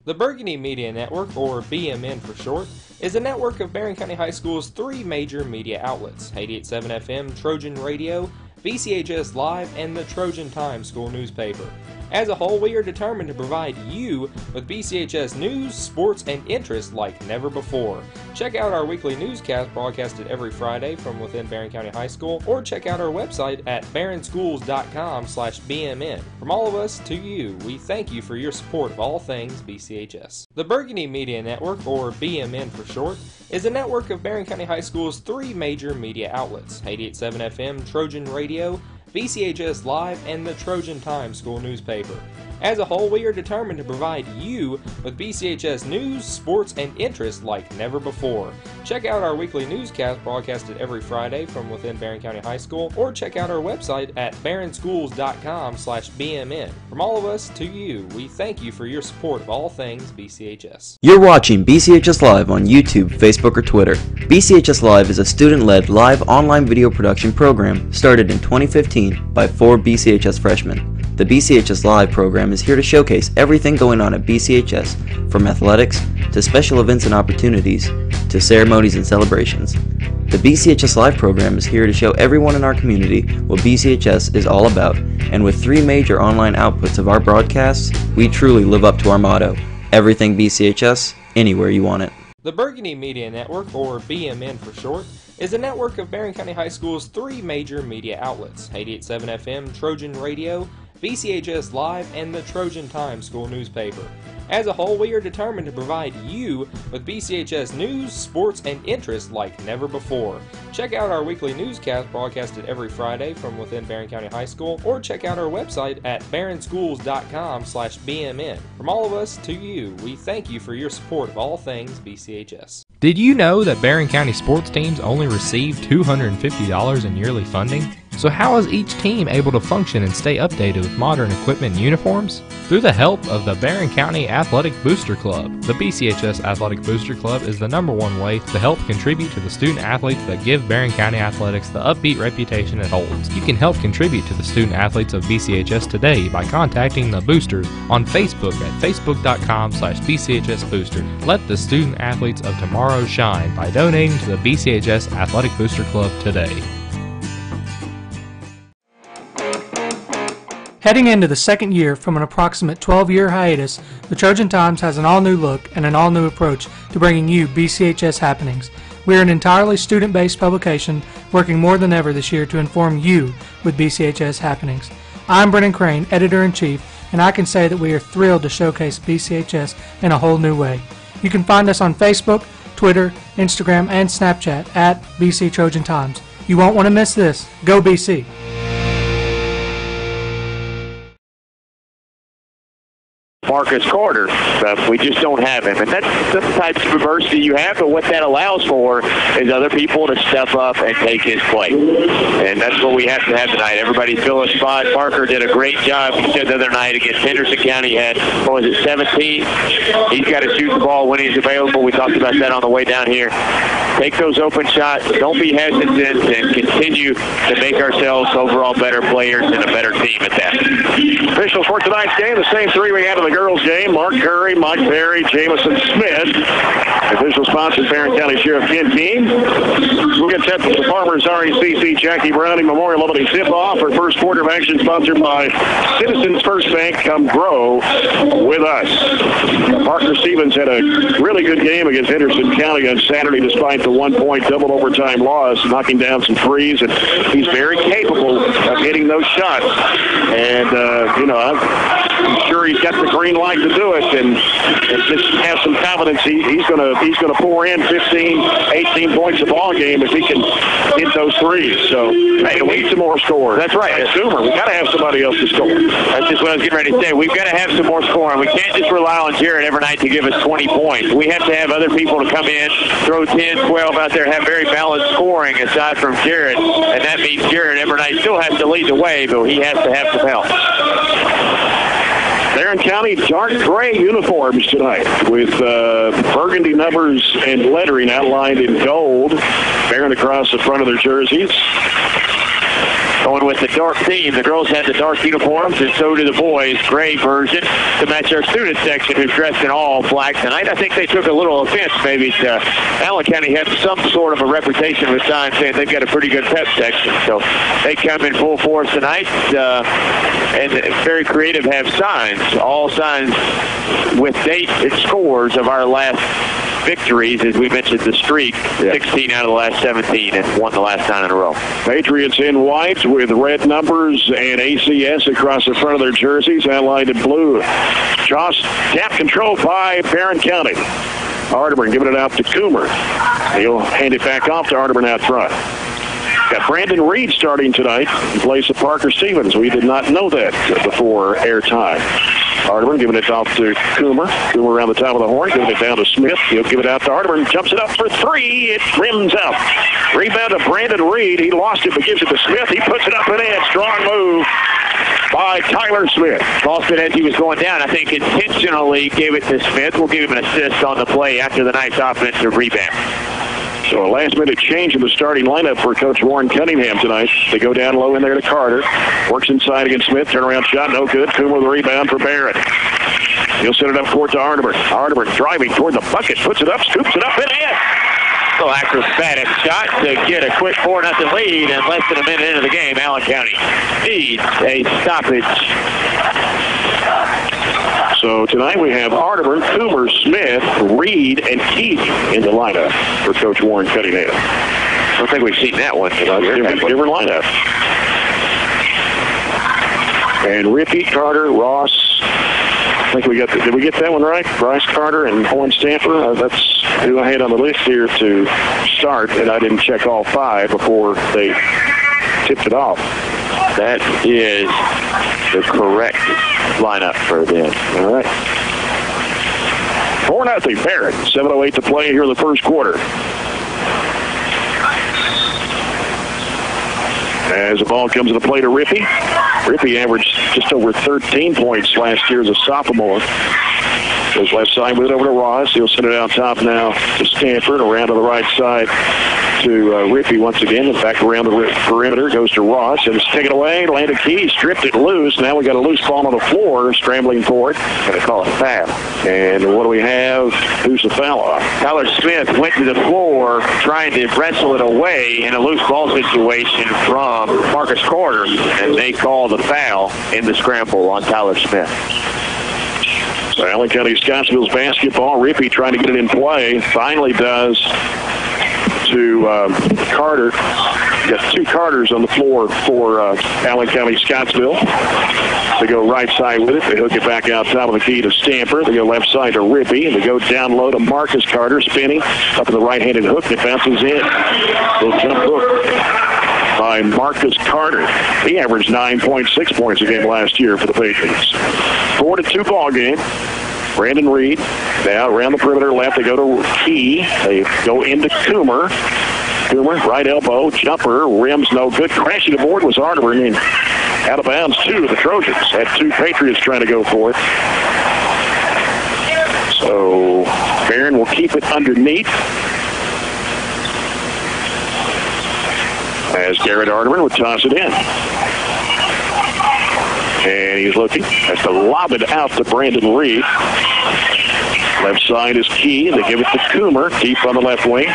The Burgundy Media Network, or BMN for short, is a network of Barren County High School's 3 major media outlets: 88.7 FM, Trojan Radio, BCHS Live, and the Trojan Times school newspaper. As a whole, we are determined to provide you with BCHS news, sports, and interest like never before. Check out our weekly newscast broadcasted every Friday from within Barren County High School, or check out our website at barrenschools.com/BMN. From all of us to you, we thank you for your support of all things BCHS. The Burgundy Media Network, or BMN for short, is a network of Barren County High School's 3 major media outlets: 88.7 FM, Trojan Radio, BCHS Live, and the Trojan Times school newspaper. As a whole, we are determined to provide you with BCHS news, sports, and interest like never before. Check out our weekly newscast broadcasted every Friday from within Barren County High School, or check out our website at barrenschools.com/BMN. From all of us to you, we thank you for your support of all things BCHS. You're watching BCHS Live on YouTube, Facebook, or Twitter. BCHS Live is a student-led live online video production program started in 2015 by 4 BCHS freshmen. The BCHS Live program is here to showcase everything going on at BCHS, from athletics to special events and opportunities to ceremonies and celebrations. The BCHS Live program is here to show everyone in our community what BCHS is all about, and with 3 major online outputs of our broadcasts, we truly live up to our motto: everything BCHS, anywhere you want it. The Burgundy Media Network, or BMN for short, is a network of Barren County High School's 3 major media outlets: 88.7 FM, Trojan Radio, BCHS Live, and the Trojan Times school newspaper. As a whole, we are determined to provide you with BCHS news, sports, and interest like never before. Check out our weekly newscast broadcasted every Friday from within Barren County High School, or check out our website at barrenschools.com/BMN. From all of us to you, we thank you for your support of all things BCHS. Did you know that Barren County sports teams only receive $250 in yearly funding? So how is each team able to function and stay updated with modern equipment and uniforms? Through the help of the Barren County Athletic Booster Club. The BCHS Athletic Booster Club is the #1 way to help contribute to the student athletes that give Barren County athletics the upbeat reputation it holds. You can help contribute to the student athletes of BCHS today by contacting the boosters on Facebook at facebook.com/BCHSbooster. Let the student athletes of tomorrow shine by donating to the BCHS Athletic Booster Club today. Heading into the second year from an approximate 12-year hiatus, the Trojan Times has an all-new look and an all-new approach to bringing you BCHS happenings. We are an entirely student-based publication working more than ever this year to inform you with BCHS happenings. I'm Brennan Crane, Editor-in-Chief, and I can say that we are thrilled to showcase BCHS in a whole new way. You can find us on Facebook, Twitter, Instagram, and Snapchat at BC Trojan Times. You won't want to miss this. Go BC! Marcus Carter, we just don't have him. And that's the types of adversity you have, but what that allows for is other people to step up and take his place. And that's what we have to have tonight. Everybody fill a spot. Parker did a great job. He said the other night against Henderson County, he had, 17? He's got to shoot the ball when he's available. We talked about that on the way down here. Take those open shots. Don't be hesitant, and continue to make ourselves overall better players and a better team at that. Officials for tonight's game, the same three we had in the girls' game: Mark Curry, Mike Perry, Jamison Smith. Official sponsors Barren County Sheriff Ken Keene. We'll get set for the Farmers RECC Jackie Browning Memorial Opening Tip-Off. Our first quarter of action sponsored by Citizens First Bank. Come grow with us. Parker Stevens had a really good game against Henderson County on Saturday despite the 1-point double overtime loss, knocking down some threes, and he's very capable of hitting those shots. And, I'm sure he's got the green light to do it, and just have some confidence he's going to pour in 15, 18 points a ball game if he can hit those threes. So, hey, we need some more scores. That's right. As Zoomer, we've got to have somebody else to score. That's just what I was getting ready to say. We've got to have some more scoring. We can't just rely on Jared every night to give us 20 points. We have to have other people to come in, throw 10, 12 out there, have very balanced scoring aside from Jared, and that means Jared every night still has to lead the way, but he has to have some help. Barren County dark gray uniforms tonight with burgundy numbers and lettering outlined in gold. Barren across the front of their jerseys. Going with the dark theme. The girls had the dark uniforms, and so do the boys. Gray version to match our student section, who's dressed in all black tonight. I think they took a little offense maybe to Allen County had some sort of a reputation with signs saying they've got a pretty good pep section. So they come in full force tonight, and very creative, have signs. All signs with dates and scores of our last victories, as we mentioned, the streak, 16 out of the last 17, and won the last 9 in a row. Patriots in white with red numbers and ACS across the front of their jerseys, outlined in blue. Josh, tap controlled by Barren County. Arterburn giving it out to Coomer. He'll hand it back off to Arterburn out front. Got Brandon Reed starting tonight in place of Parker Stevens. We did not know that before airtime. Arterburn giving it off to Coomer. Coomer around the top of the horn, giving it down to Smith. He'll give it out to Arterburn. Jumps it up for three. It rims out. Rebound to Brandon Reed. He lost it, but gives it to Smith. He puts it up and in. Strong move by Tyler Smith. Lost it as he was going down. I think intentionally gave it to Smith. We'll give him an assist on the play after the nice offensive rebound. So a last-minute change in the starting lineup for Coach Warren Cunningham tonight. They go down low in there to Carter. Works inside against Smith. Turnaround shot, no good. Coomer with the rebound for Barren. He'll set it up court to Arterburn. Arterburn driving toward the bucket. Puts it up, scoops it up, and in. A little acrobatic shot to get a quick 4-0 lead, and less than a minute into the game, Allen County needs a stoppage. So tonight we have Arterburn, Coomer, Smith, Reed, and Keith in the lineup for Coach Warren Cunningham. I don't think we've seen that one. Different lineup. And repeat Carter, Ross, think did we get that one right? Bryce Carter and Horn Stamper. That's who I had on the list here to start, and I didn't check all 5 before they tipped it off. That is the correct lineup for them. All right. 4-0 Barren. 7:08 to play here in the first quarter. As the ball comes to the plate of Rippey. Rippey averaged just over 13 points last year as a sophomore. Goes left side with it over to Ross. He'll send it out top now to Stanford, around to the right side to Rippey once again, and back around the perimeter. Goes to Ross, and it's taken away. Landed Key, stripped it loose. Now we got a loose ball on the floor, scrambling for it. Going to call it foul. And what do we have? Who's the foul off? Tyler Smith went to the floor trying to wrestle it away in a loose ball situation from Marcus Carter, and they call the foul in the scramble on Tyler Smith. So Allen County-Scottsville's basketball. Rippey trying to get it in play. Finally does to Carter. Got 2 Carters on the floor for Allen County-Scottsville. They go right side with it. They hook it back out top of the key to Stamper. They go left side to Rippey. And they go down low to Marcus Carter, spinning up in the right-handed hook. It bounces in. Little jump hook by Marcus Carter. He averaged 9.6 points a game last year for the Patriots. 4-2 ball game. Brandon Reed now around the perimeter left. They go to Key. They go into Coomer. Coomer, right elbow, jumper, rims no good. Crashing aboard was Arterburn, and out of bounds 2 of the Trojans. Had 2 Patriots trying to go for it. So Barren will keep it underneath. As Garrett Arterburn would toss it in. And he's looking. Has to lob it out to Brandon Reed. Left side is Key. They give it to Coomer, deep on the left wing.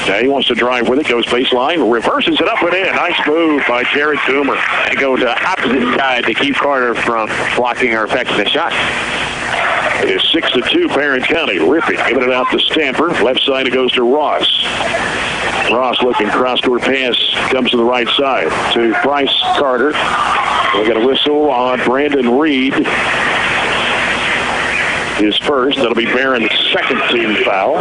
Now he wants to drive with it. Goes baseline, reverses it up and in. Nice move by Jared Coomer. And go to opposite side to keep Carter from blocking or affecting the shot. It is 6-2 Barren County. Rippey giving it out to Stamper. Left side it goes to Ross. Ross looking, cross-court pass, comes to the right side to Bryce Carter. We got a whistle on Brandon Reed. His first. That'll be Barren's second team foul.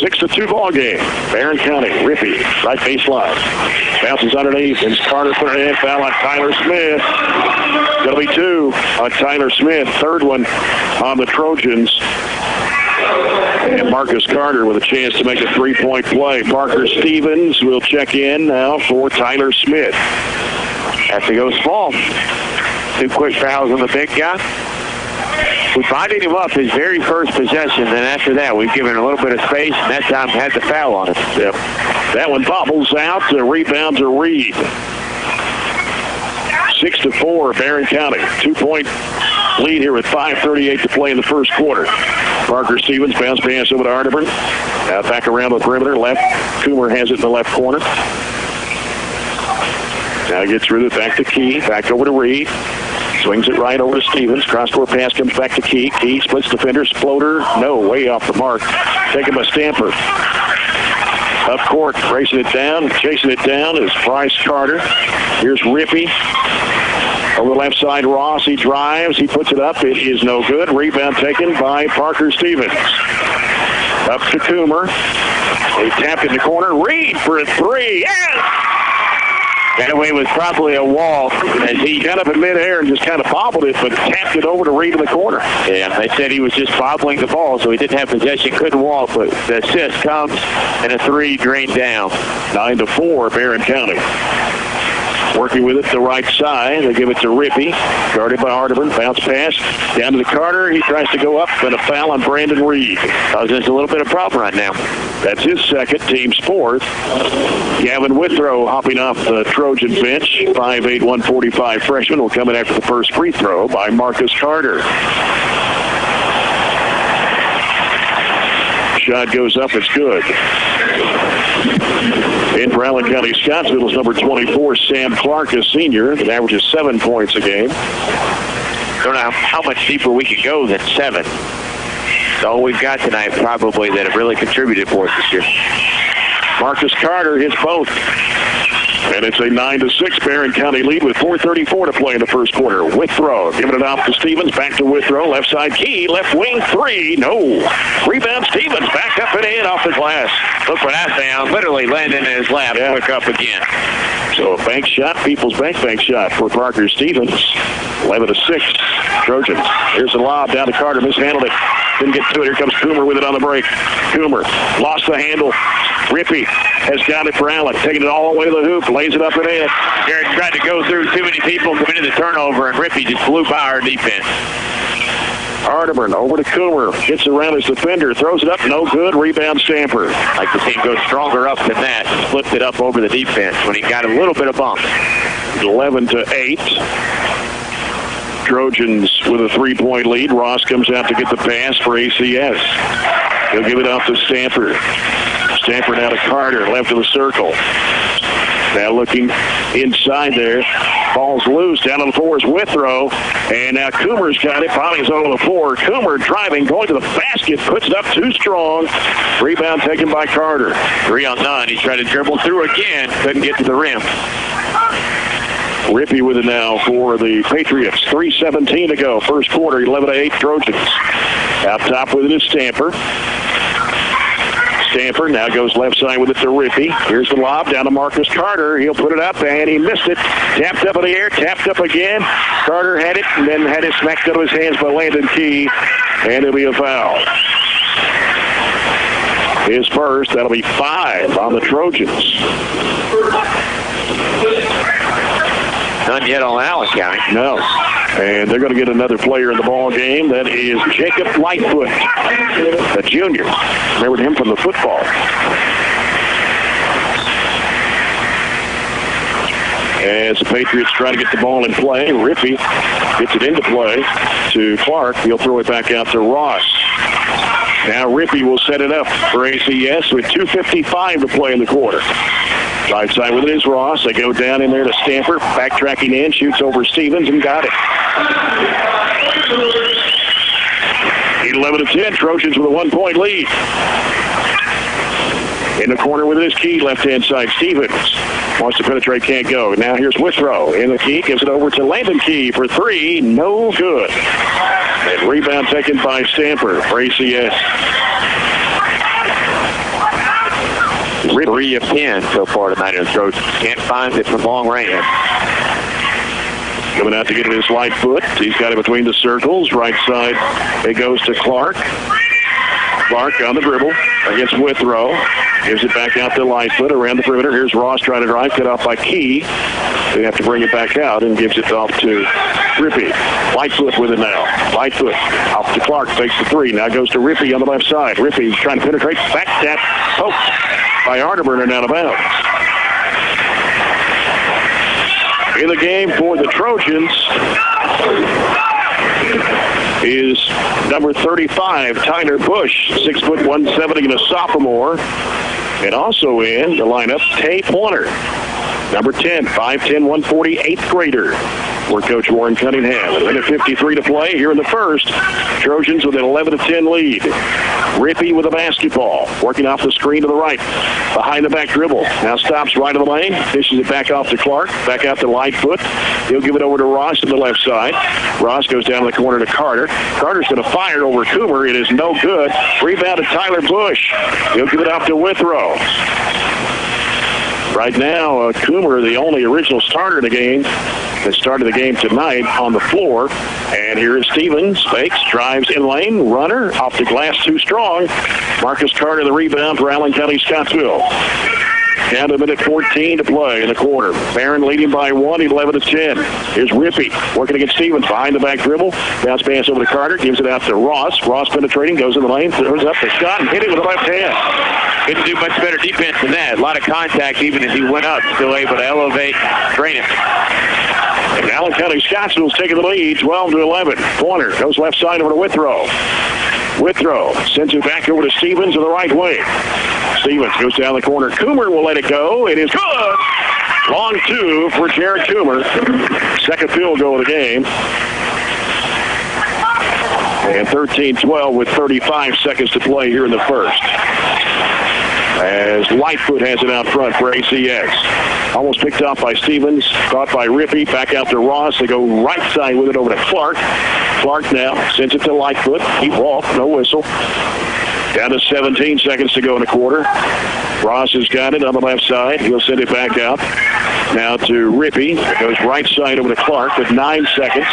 6-2 ball game. Barren County, Rippey, right baseline. Bounces underneath, and Carter put it in. Foul on Tyler Smith. That'll be 2 on Tyler Smith. Third one on the Trojans. And Marcus Carter with a chance to make a 3-point play. Parker Stevens will check in now for Tyler Smith. Has to go small. 2 quick fouls on the big guy. We binded him up his very first possession, and after that, we've given a little bit of space, and that time had the foul on it. Yep. That one bobbles out. The rebound to Reed. 6-4, Barren County. 2-point lead here with 5:38 to play in the first quarter. Parker Stevens bounce pass over to Arterburn. Now back around the perimeter. Left. Coomer has it in the left corner. Now gets rid of it back to Key. Back over to Reed. Swings it right over to Stevens. Cross-court pass comes back to Key. Key splits defenders. Floater. No, way off the mark. Taken by Stamper. Up court, racing it down. Chasing it down is Bryce Carter. Here's Rippey. Over the left side, Ross. He drives. He puts it up. It is no good. Rebound taken by Parker Stevens. Up to Coomer. He tapped in the corner. Reed for a 3. Yes! That way was probably a wall as he got up in midair and just kind of bobbled it, but tapped it over to Reed in the corner. Yeah, they said he was just bobbling the ball, so he didn't have possession, couldn't walk, but the assist comes and a 3 drained down. 9-4, Barren County. Working with it to the right side. They give it to Rippey. Guarded by Arterburn. Bounce pass. Down to the Carter. He tries to go up, and a foul on Brandon Reed. There's a little bit of problem right now. That's his second, team's fourth. Gavin Withrow hopping off the Trojan bench. 5'8", 145 freshman will come in after the first free throw by Marcus Carter. Shot goes up. It's good. In for Allen County-Scottsville is number 24, Sam Clark, a senior, that averages 7 points a game. Don't know how much deeper we can go than 7. It's all we've got tonight, probably, that have really contributed for us this year. Marcus Carter hits both. And it's a 9-6 Barren County lead with 4:34 to play in the first quarter. Withrow, giving it off to Stevens. Back to Withrow. Left side key. Left wing three. No. Rebound Stevens. Back up and in off the glass. Look for that down. Literally landing in his lap. Yeah. Quick up again. So a bank shot. People's bank shot for Parker Stevens. 11-6 Trojans. Here's the lob down to Carter. Mishandled it. Didn't get to it. Here comes Coomer with it on the break. Coomer lost the handle. Rippey has got it for Allen. Taking it all the way to the hoop. Lays it up and in. Garrett tried to go through too many people, committed the turnover, and Rippey just blew by our defense. Arterburn over to Coomer. Gets around his defender. Throws it up. No good. Rebound Stamper. Like the team goes stronger up than that. Flipped it up over the defense when he got a little bit of bump. 11-8. Trojans with a 3-point lead. Ross comes out to get the pass for ACS. He'll give it off to Stamper. Stamper now to Carter, left of the circle. Now looking inside there. Ball's loose. Down on the floor is Withrow. And now Coomer's got it. Bonnie's on the floor. Coomer driving, going to the basket. Puts it up too strong. Rebound taken by Carter. 3-on-9. He tried to dribble through again. Couldn't get to the rim. Rippey with it now for the Patriots. 3:17 to go. First quarter, 11-8 Trojans. Out top with it is Stamper. Stamper now goes left side with it to Rippey. Here's the lob down to Marcus Carter. He'll put it up, and he missed it. Tapped up in the air, tapped up again. Carter had it, and then had it smacked out of his hands by Landon Key, and it'll be a foul. His first. That'll be 5 on the Trojans. None yet on Allen County. No. And they're going to get another player in the ball game. That is Jacob Lightfoot, a junior. Remembered him from the football. As the Patriots try to get the ball in play, Rippey gets it into play to Clark. He'll throw it back out to Ross. Now Rippey will set it up for ACS with 2:55 to play in the quarter. Right side with it is Ross. They go down in there to Stamper. Backtracking in, shoots over Stevens and got it. 11-10, Trojans with a 1-point lead. In the corner with it is Key, left-hand side. Stevens wants to penetrate, can't go. Now here's Withrow in the key, gives it over to Landon Key for 3, no good. And rebound taken by Stamper for ACS. 3 of 10 so far tonight in the Trojans. Can't find it from long range. Coming out to get it is Lightfoot. He's got it between the circles. Right side, it goes to Clark. Clark on the dribble against Withrow. Gives it back out to Lightfoot around the perimeter. Here's Ross trying to drive, cut off by Key. They have to bring it back out and gives it off to Rippey. Lightfoot with it now. Lightfoot off to Clark, takes the 3. Now goes to Rippey on the left side. Rippey trying to penetrate. Back tap. Poked by Arterburn and out of bounds. In the game for the Trojans is number 35, Tyler Bush, 6'170" and a sophomore. And also in the lineup, Tay Pointer, number 10, 5'10", 140, 8th grader for Coach Warren Cunningham. 11:53 to play here in the first. Trojans with an 11-10 lead. Rippey with a basketball, working off the screen to the right. Behind the back dribble. Now stops right of the lane. Dishes it back off to Clark. Back out to Lightfoot. He'll give it over to Ross to the left side. Ross goes down to the corner to Carter. Carter's going to fire over Coomer. It is no good. Rebound to Tyler Bush. He'll give it off to Withrow. Right now, Coomer, the only original starter in the game, that started the game tonight on the floor. And here is Stevens. Fakes, drives in lane. Runner off the glass too strong. Marcus Carter, the rebound for Allen County-Scottsville. Down to a minute 14 to play in the quarter. Barren leading by 1, 11-10. Here's Rippey working against Stevens behind the back dribble. Bounce pass over to Carter. Gives it out to Ross. Ross penetrating, goes in the lane, throws up the shot and hit it with the left hand. Couldn't do much better defense than that. A lot of contact even as he went up. Still able to elevate, drain it. And Allen County-Scottsville's taking the lead, 12-11. Pointer goes left side over to Withrow. Withrow sends it back over to Stevens in the right wing. Stevens goes down the corner. Coomer will let it go. It is good. Long 2 for Jared Coomer. Second field goal of the game. And 13-12 with 35 seconds to play here in the first. as Lightfoot has it out front for ACX. Almost picked off by Stevens, caught by Rippey, back out to Ross. They go right side with it over to Clark. Clark now sends it to Lightfoot. He walked, no whistle. Down to 17 seconds to go in the quarter. Ross has got it on the left side. He'll send it back out. Now to Rippey. It goes right side over to Clark with 9 seconds.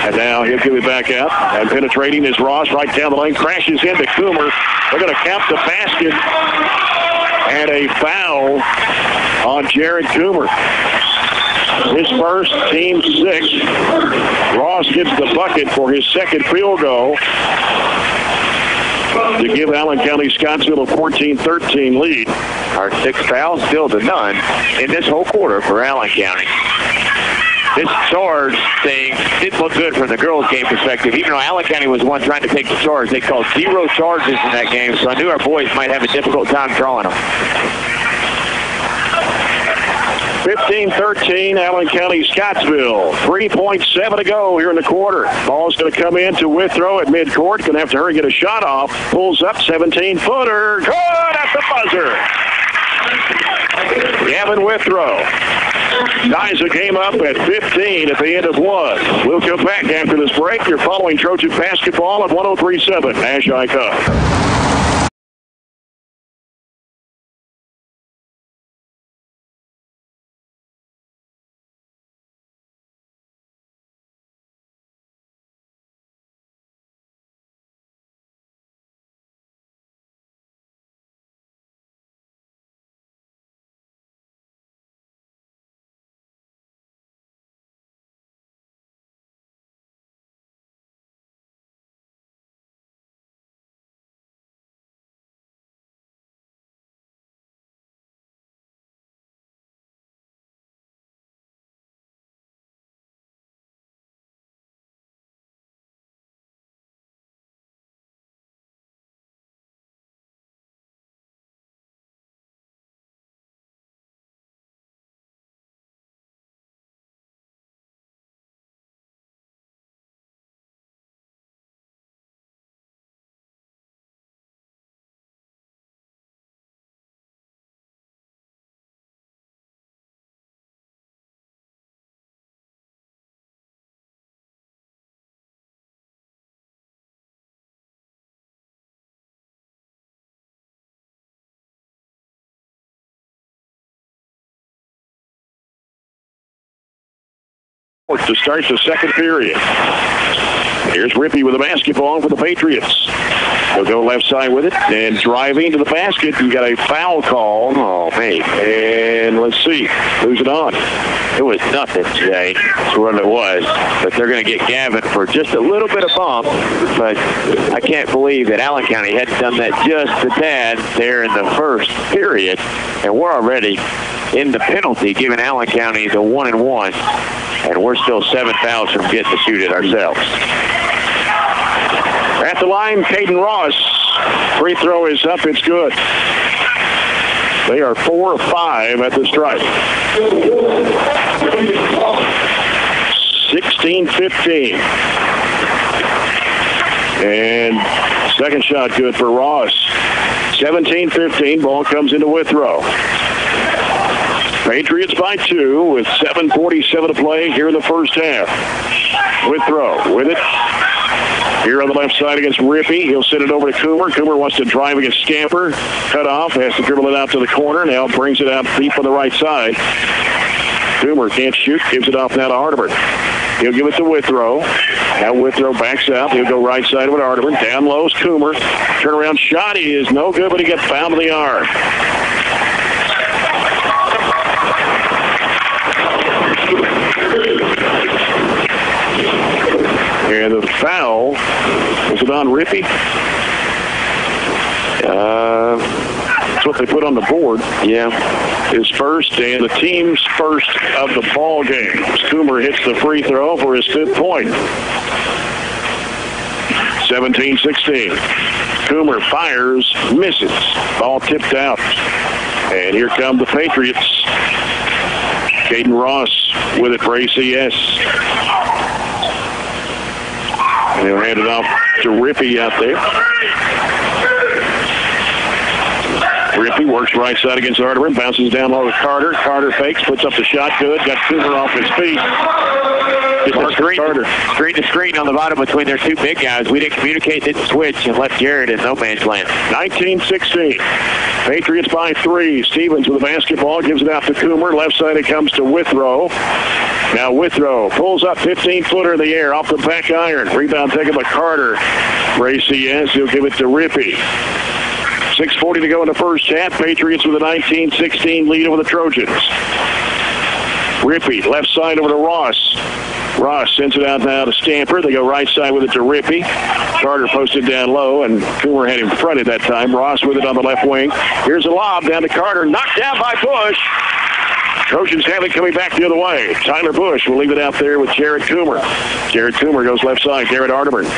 And now he'll give it back out. And penetrating is Ross right down the lane. Crashes into Coomer. They're going to count the basket. And a foul on Jared Coomer. His first, team 6. Ross gets the bucket for his second field goal to give Allen County-Scottsville a 14-13 lead. Our 6th foul, still to none in this whole quarter for Allen County. This charge thing didn't look good from the girls' game perspective. Even though Allen County was the one trying to take the charge, they called 0 charges in that game, so I knew our boys might have a difficult time drawing them. 15-13, Allen County-Scottsville. 3.7 to go here in the quarter. Ball's going to come in to Withrow at midcourt. Going to have to hurry and get a shot off. Pulls up, 17-footer. Good at the buzzer. Gavin Withrow ties the game up at 15 at the end of 1. We'll come back after this break. You're following Trojan basketball at 103.7 Nash Icon. To start the second period. Here's Rippey with the basketball for the Patriots. He'll go left side with it and driving to the basket. You got a foul call. Oh, man. And let's see. Who's it on? It was nothing, Jay. That's what it was. But they're going to get Gavin for just a little bit of bump. But I can't believe that Allen County hadn't done that just a tad there in the first period. And we're already in the penalty, giving Allen County the 1-and-1. And we're still 7 fouls from getting to shoot it ourselves. At the line, Caden Ross. Free throw is up. It's good. They are 4 of 5 at the stripe. 16-15. And second shot good for Ross. 17-15. Ball comes into Withrow. Patriots by 2 with 7:47 to play here in the first half. Withrow with it. Here on the left side against Rippey. He'll send it over to Coomer. Coomer wants to drive against Scamper. Cut off. Has to dribble it out to the corner. Now brings it out deep on the right side. Coomer can't shoot. Gives it off now to Arterburn. He'll give it to Withrow. Now Withrow backs out. He'll go right side with Arterburn. Down low is Coomer. Turnaround shot is no good, but he gets fouled in the arm. And the foul, was it on Rippey? That's what they put on the board. Yeah. His first and the team's first of the ball game. Coomer hits the free throw for his 5th point. 17-16. Coomer fires, misses. Ball tipped out. And here come the Patriots. Caden Ross with it for ACS. And he'll hand it off to Rippey out there. Rippey works right side against Arterburn, bounces down low to Carter. Carter fakes, puts up the shot, good. Got Coomer off his feet. Just a screen to screen on the bottom between their two big guys. We didn't communicate, didn't switch, and left Jared in no man's land. 19-16. Patriots by 3. Stevens with the basketball, gives it out to Coomer. Left side it comes to Withrow. Now Withrow pulls up 15-footer in the air off the back iron. Rebound taken by Carter. For ACS, he'll give it to Rippey. 6:40 to go in the first half. Patriots with a 19-16 lead over the Trojans. Rippey, left side over to Ross. Ross sends it out now to Stamper. They go right side with it to Rippey. Carter posted down low, and Coomer had him fronted that time. Ross with it on the left wing. Here's a lob down to Carter. Knocked down by Bush. Trojans have it coming back the other way. Tyler Bush will leave it out there with Jared Coomer. Jared Coomer goes left side. Garrett Arterburn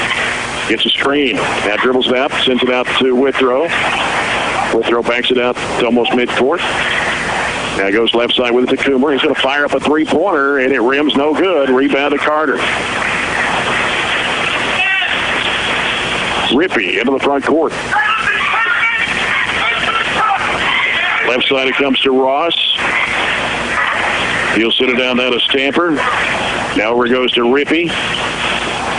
gets a screen. Now dribbles it out, sends it out to Withrow. Withrow backs it out to almost midcourt. Now goes left side with it to Coomer. He's going to fire up a three-pointer, and it rims no good. Rebound to Carter. Rippey into the front court. Left side it comes to Ross. He'll sit it down now to Stamper. Now over it goes to Rippey.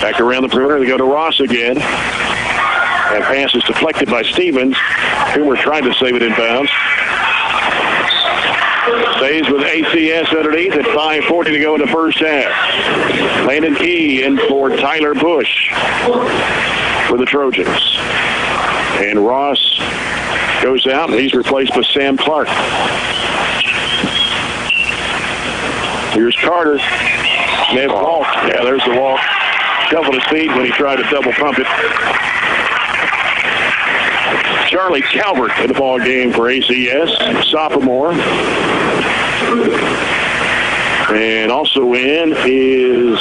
Back around the perimeter. They go to Ross again. That pass is deflected by Stevens. Coomer tried to save it in bounds. Stays with ACS underneath at 5:40 to go in the first half. Landon Key in for Tyler Bush for the Trojans. And Ross goes out, and he's replaced by Sam Clark. Here's Carter. Nev walk. Yeah, there's the walk. Shuffled his feet when he tried to double pump it. Charlie Calvert in the ball game for ACS, sophomore. And also in is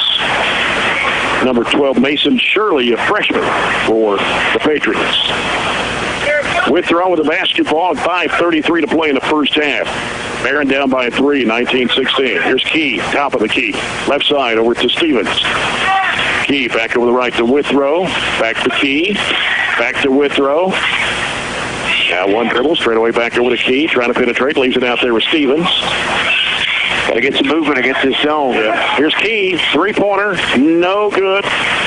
number 12, Mason Shirley, a freshman for the Patriots. Withrow with the basketball, 5:33 to play in the first half. Barren down by 3, 19-16. Here's Key, top of the key. Left side over to Stevens. Key back over the right to Withrow. Back to Key. Back to Withrow. Now one dribble, straight away back over to Key. Trying to penetrate, leaves it out there with Stevens. Got to get some movement against this zone. Yeah. Here's Key, three-pointer, no good.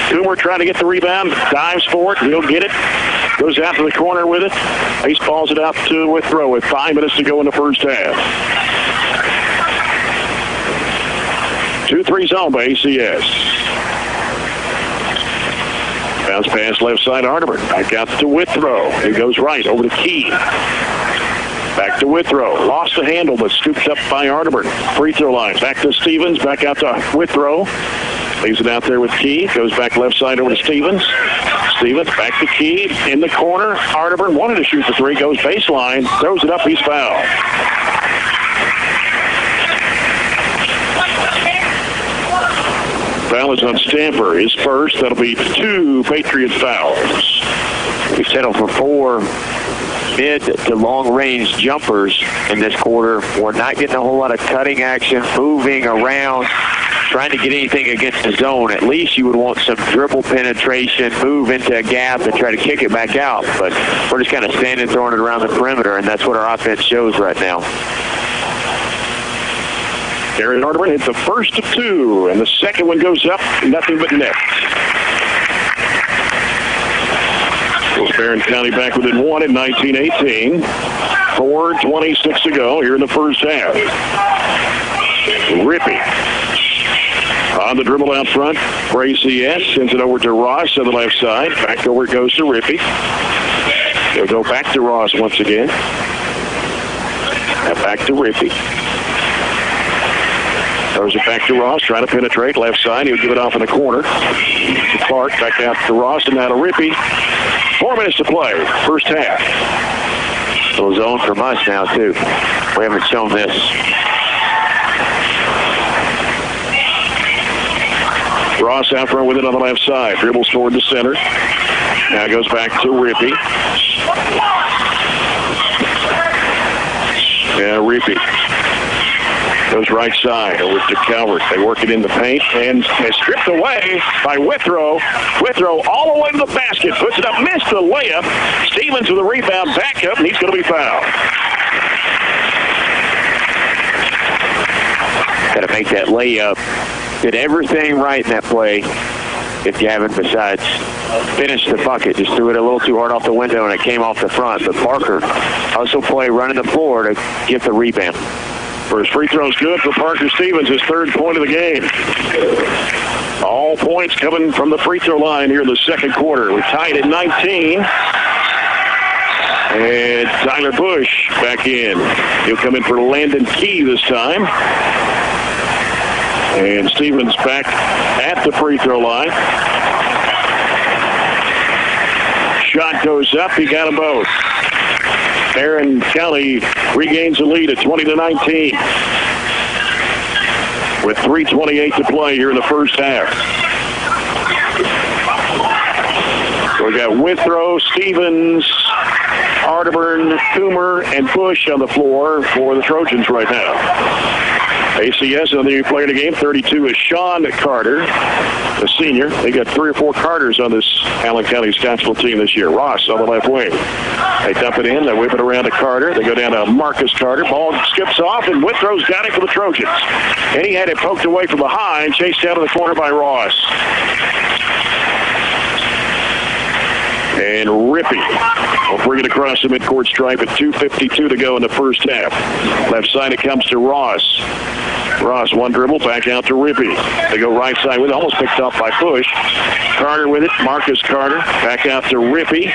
Coomer trying to get the rebound, dives for it, he'll get it. Goes out to the corner with it. Ace balls it out to Withrow with 5 minutes to go in the first half. 2-3 zone by ACS. Bounce pass left side, Arterburn. Back out to Withrow. He goes right over to Key. Back to Withrow. Lost the handle, but scooped up by Arterburn. Free throw line. Back to Stevens. Back out to Withrow. Leaves it out there with Key. Goes back left side over to Stevens. Stevens back to Key. In the corner. Arterburn wanted to shoot the three. Goes baseline. Throws it up. He's fouled. Foul is on Stamper. His first. That'll be 2 Patriots fouls. We settled for 4 mid to long range jumpers in this quarter. We're not getting a whole lot of cutting action, moving around, trying to get anything against the zone. At least you would want some dribble penetration, move into a gap and try to kick it back out. But we're just kind of standing, throwing it around the perimeter, and that's what our offense shows right now. Garrett Arterburn hits the first of 2, and the second one goes up, nothing but net. Barren County back within 1 in 1918. 4:26 to go here in the first half. Rippey on the dribble out front for ACS. Sends it over to Ross on the left side. Back over it goes to Rippey. They'll go back to Ross once again. Now back to Rippey. Throws it back to Ross, trying to penetrate left side. He'll give it off in the corner to Clark. Back out to Ross and now to Rippey. 4 minutes to play, first half. A little zone from us now, too. We haven't shown this. Ross out front with it on the left side. Dribbles toward the center. Now goes back to Rippey. Yeah, Rippey. Goes right side over to Calvert. They work it in the paint and is stripped away by Withrow. Withrow all the way to the basket. Puts it up, missed the layup. Stevens with a rebound, back up, and he's going to be fouled. Got to make that layup. Did everything right in that play. If you haven't, besides finish the bucket, just threw it a little too hard off the window and it came off the front. But Parker hustle play running the floor to get the rebound. First free throw is good for Parker Stevens, his third point of the game. All points coming from the free throw line here in the second quarter. We're tied at 19. And Tyler Bush back in. He'll come in for Landon Key this time. And Stevens back at the free throw line. Shot goes up. He got them both. Barren County regains the lead at 20-19. With 3:28 to play here in the first half. So we got Withrow, Stevens, Arterburn, Coomer, and Bush on the floor for the Trojans right now. ACS, another new player in the game, 32 is Sean Carter, the senior. They got 3 or 4 Carters on this Allen County-Scottsville team this year. Ross on the left wing. They dump it in, they whip it around to Carter. They go down to Marcus Carter. Ball skips off, and Withrow's got it for the Trojans. And he had it poked away from behind, chased out of the corner by Ross. And Rippey will bring it across the midcourt stripe at 2:52 to go in the first half. Left side it comes to Ross. Ross, one dribble, back out to Rippey. They go right side with it, almost picked off by Bush. Carter with it, Marcus Carter, back out to Rippey.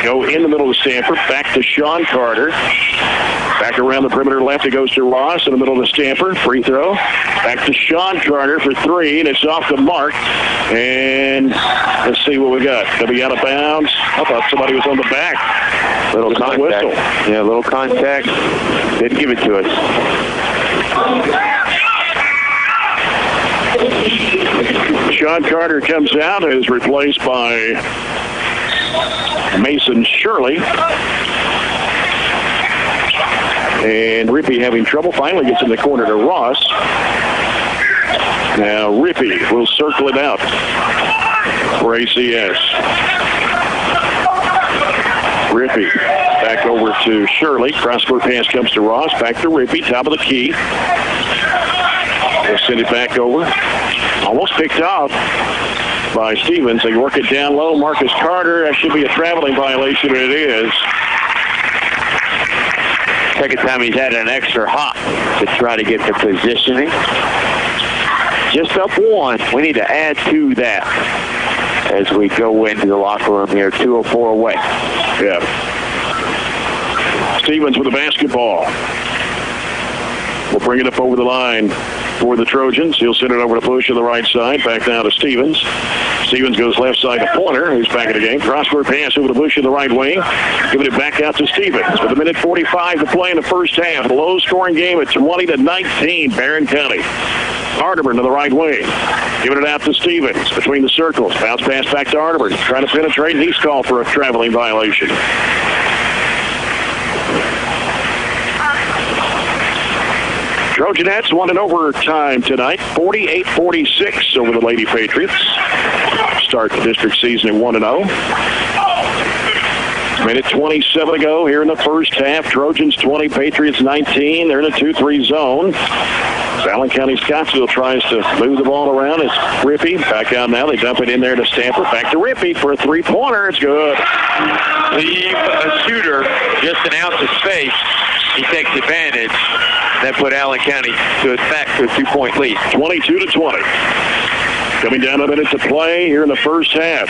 Go in the middle of Stanford, back to Sean Carter. Back around the perimeter left, it goes to Ross in the middle of the Stanford. Free throw. Back to Sean Carter for 3, and it's off the mark. And let's see what we got. Gonna be out of bounds. I thought somebody was on the back. Little contact. Whistle. Yeah, little contact. Didn't give it to us. Sean Carter comes out and is replaced by Mason Shirley. And Rippey having trouble. Finally gets in the corner to Ross. Now Rippey will circle it out for ACS. Rippey back over to Shirley. Cross-court pass comes to Ross. Back to Rippey. Top of the key. They'll send it back over. Almost picked off by Stevens. They work it down low. Marcus Carter. That should be a traveling violation, and it is. Second time he's had an extra hop to try to get the positioning. Just up 1. We need to add to that as we go into the locker room here. 2:04 away. Yeah. Stevens with the basketball. We'll bring it up over the line for the Trojans. He'll send it over to Bush on the right side. Back down to Stevens. Stevens goes left side to Pointer, who's back in the game. Cross-court pass over to Bush in the right wing. Giving it back out to Stevens. With 1:45 to play in the first half. A low-scoring game at 20-19, Barren County. Arterburn to the right wing. Giving it out to Stevens between the circles. Bounce pass back to Arterburn. Trying to penetrate, and he's called for a traveling violation. Trojanettes won in overtime tonight, 48-46 over the Lady-Patriots. Start the district season at 1-0. Minute 27 to go here in the first half. Trojans 20, Patriots 19. They're in a 2-3 zone. Allen County-Scottsville tries to move the ball around. It's Rippey back out now. They dump it in there to Stanford. Back to Rippey for a 3-pointer. It's good. The shooter just an ounce of space. He takes advantage. That put Allen County back to a 2-point lead. 22-20. Coming down a minute to play here in the first half.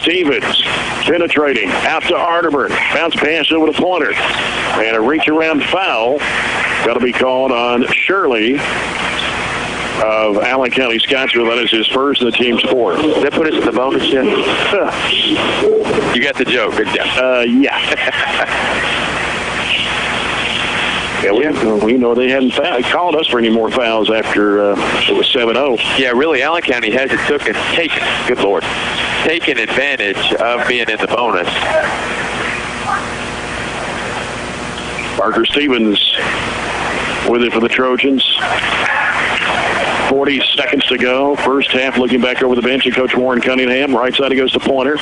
Stevens penetrating out to Arterburn. Bounce pass over to Pointer. And a reach-around foul. Got to be called on Shirley of Allen County-Scottsville. That is his first and the team's fourth. Does that put us in the bonus yet? You got the joke. Good job. Yeah. Yeah, we know they hadn't called us for any more fouls after it was 7-0. Yeah, really, Allen County hasn't taken advantage of being in the bonus. Parker Stevens with it for the Trojans. 40 seconds to go. First half, looking back over the bench, and Coach Warren Cunningham. Right side, he goes to Pointer.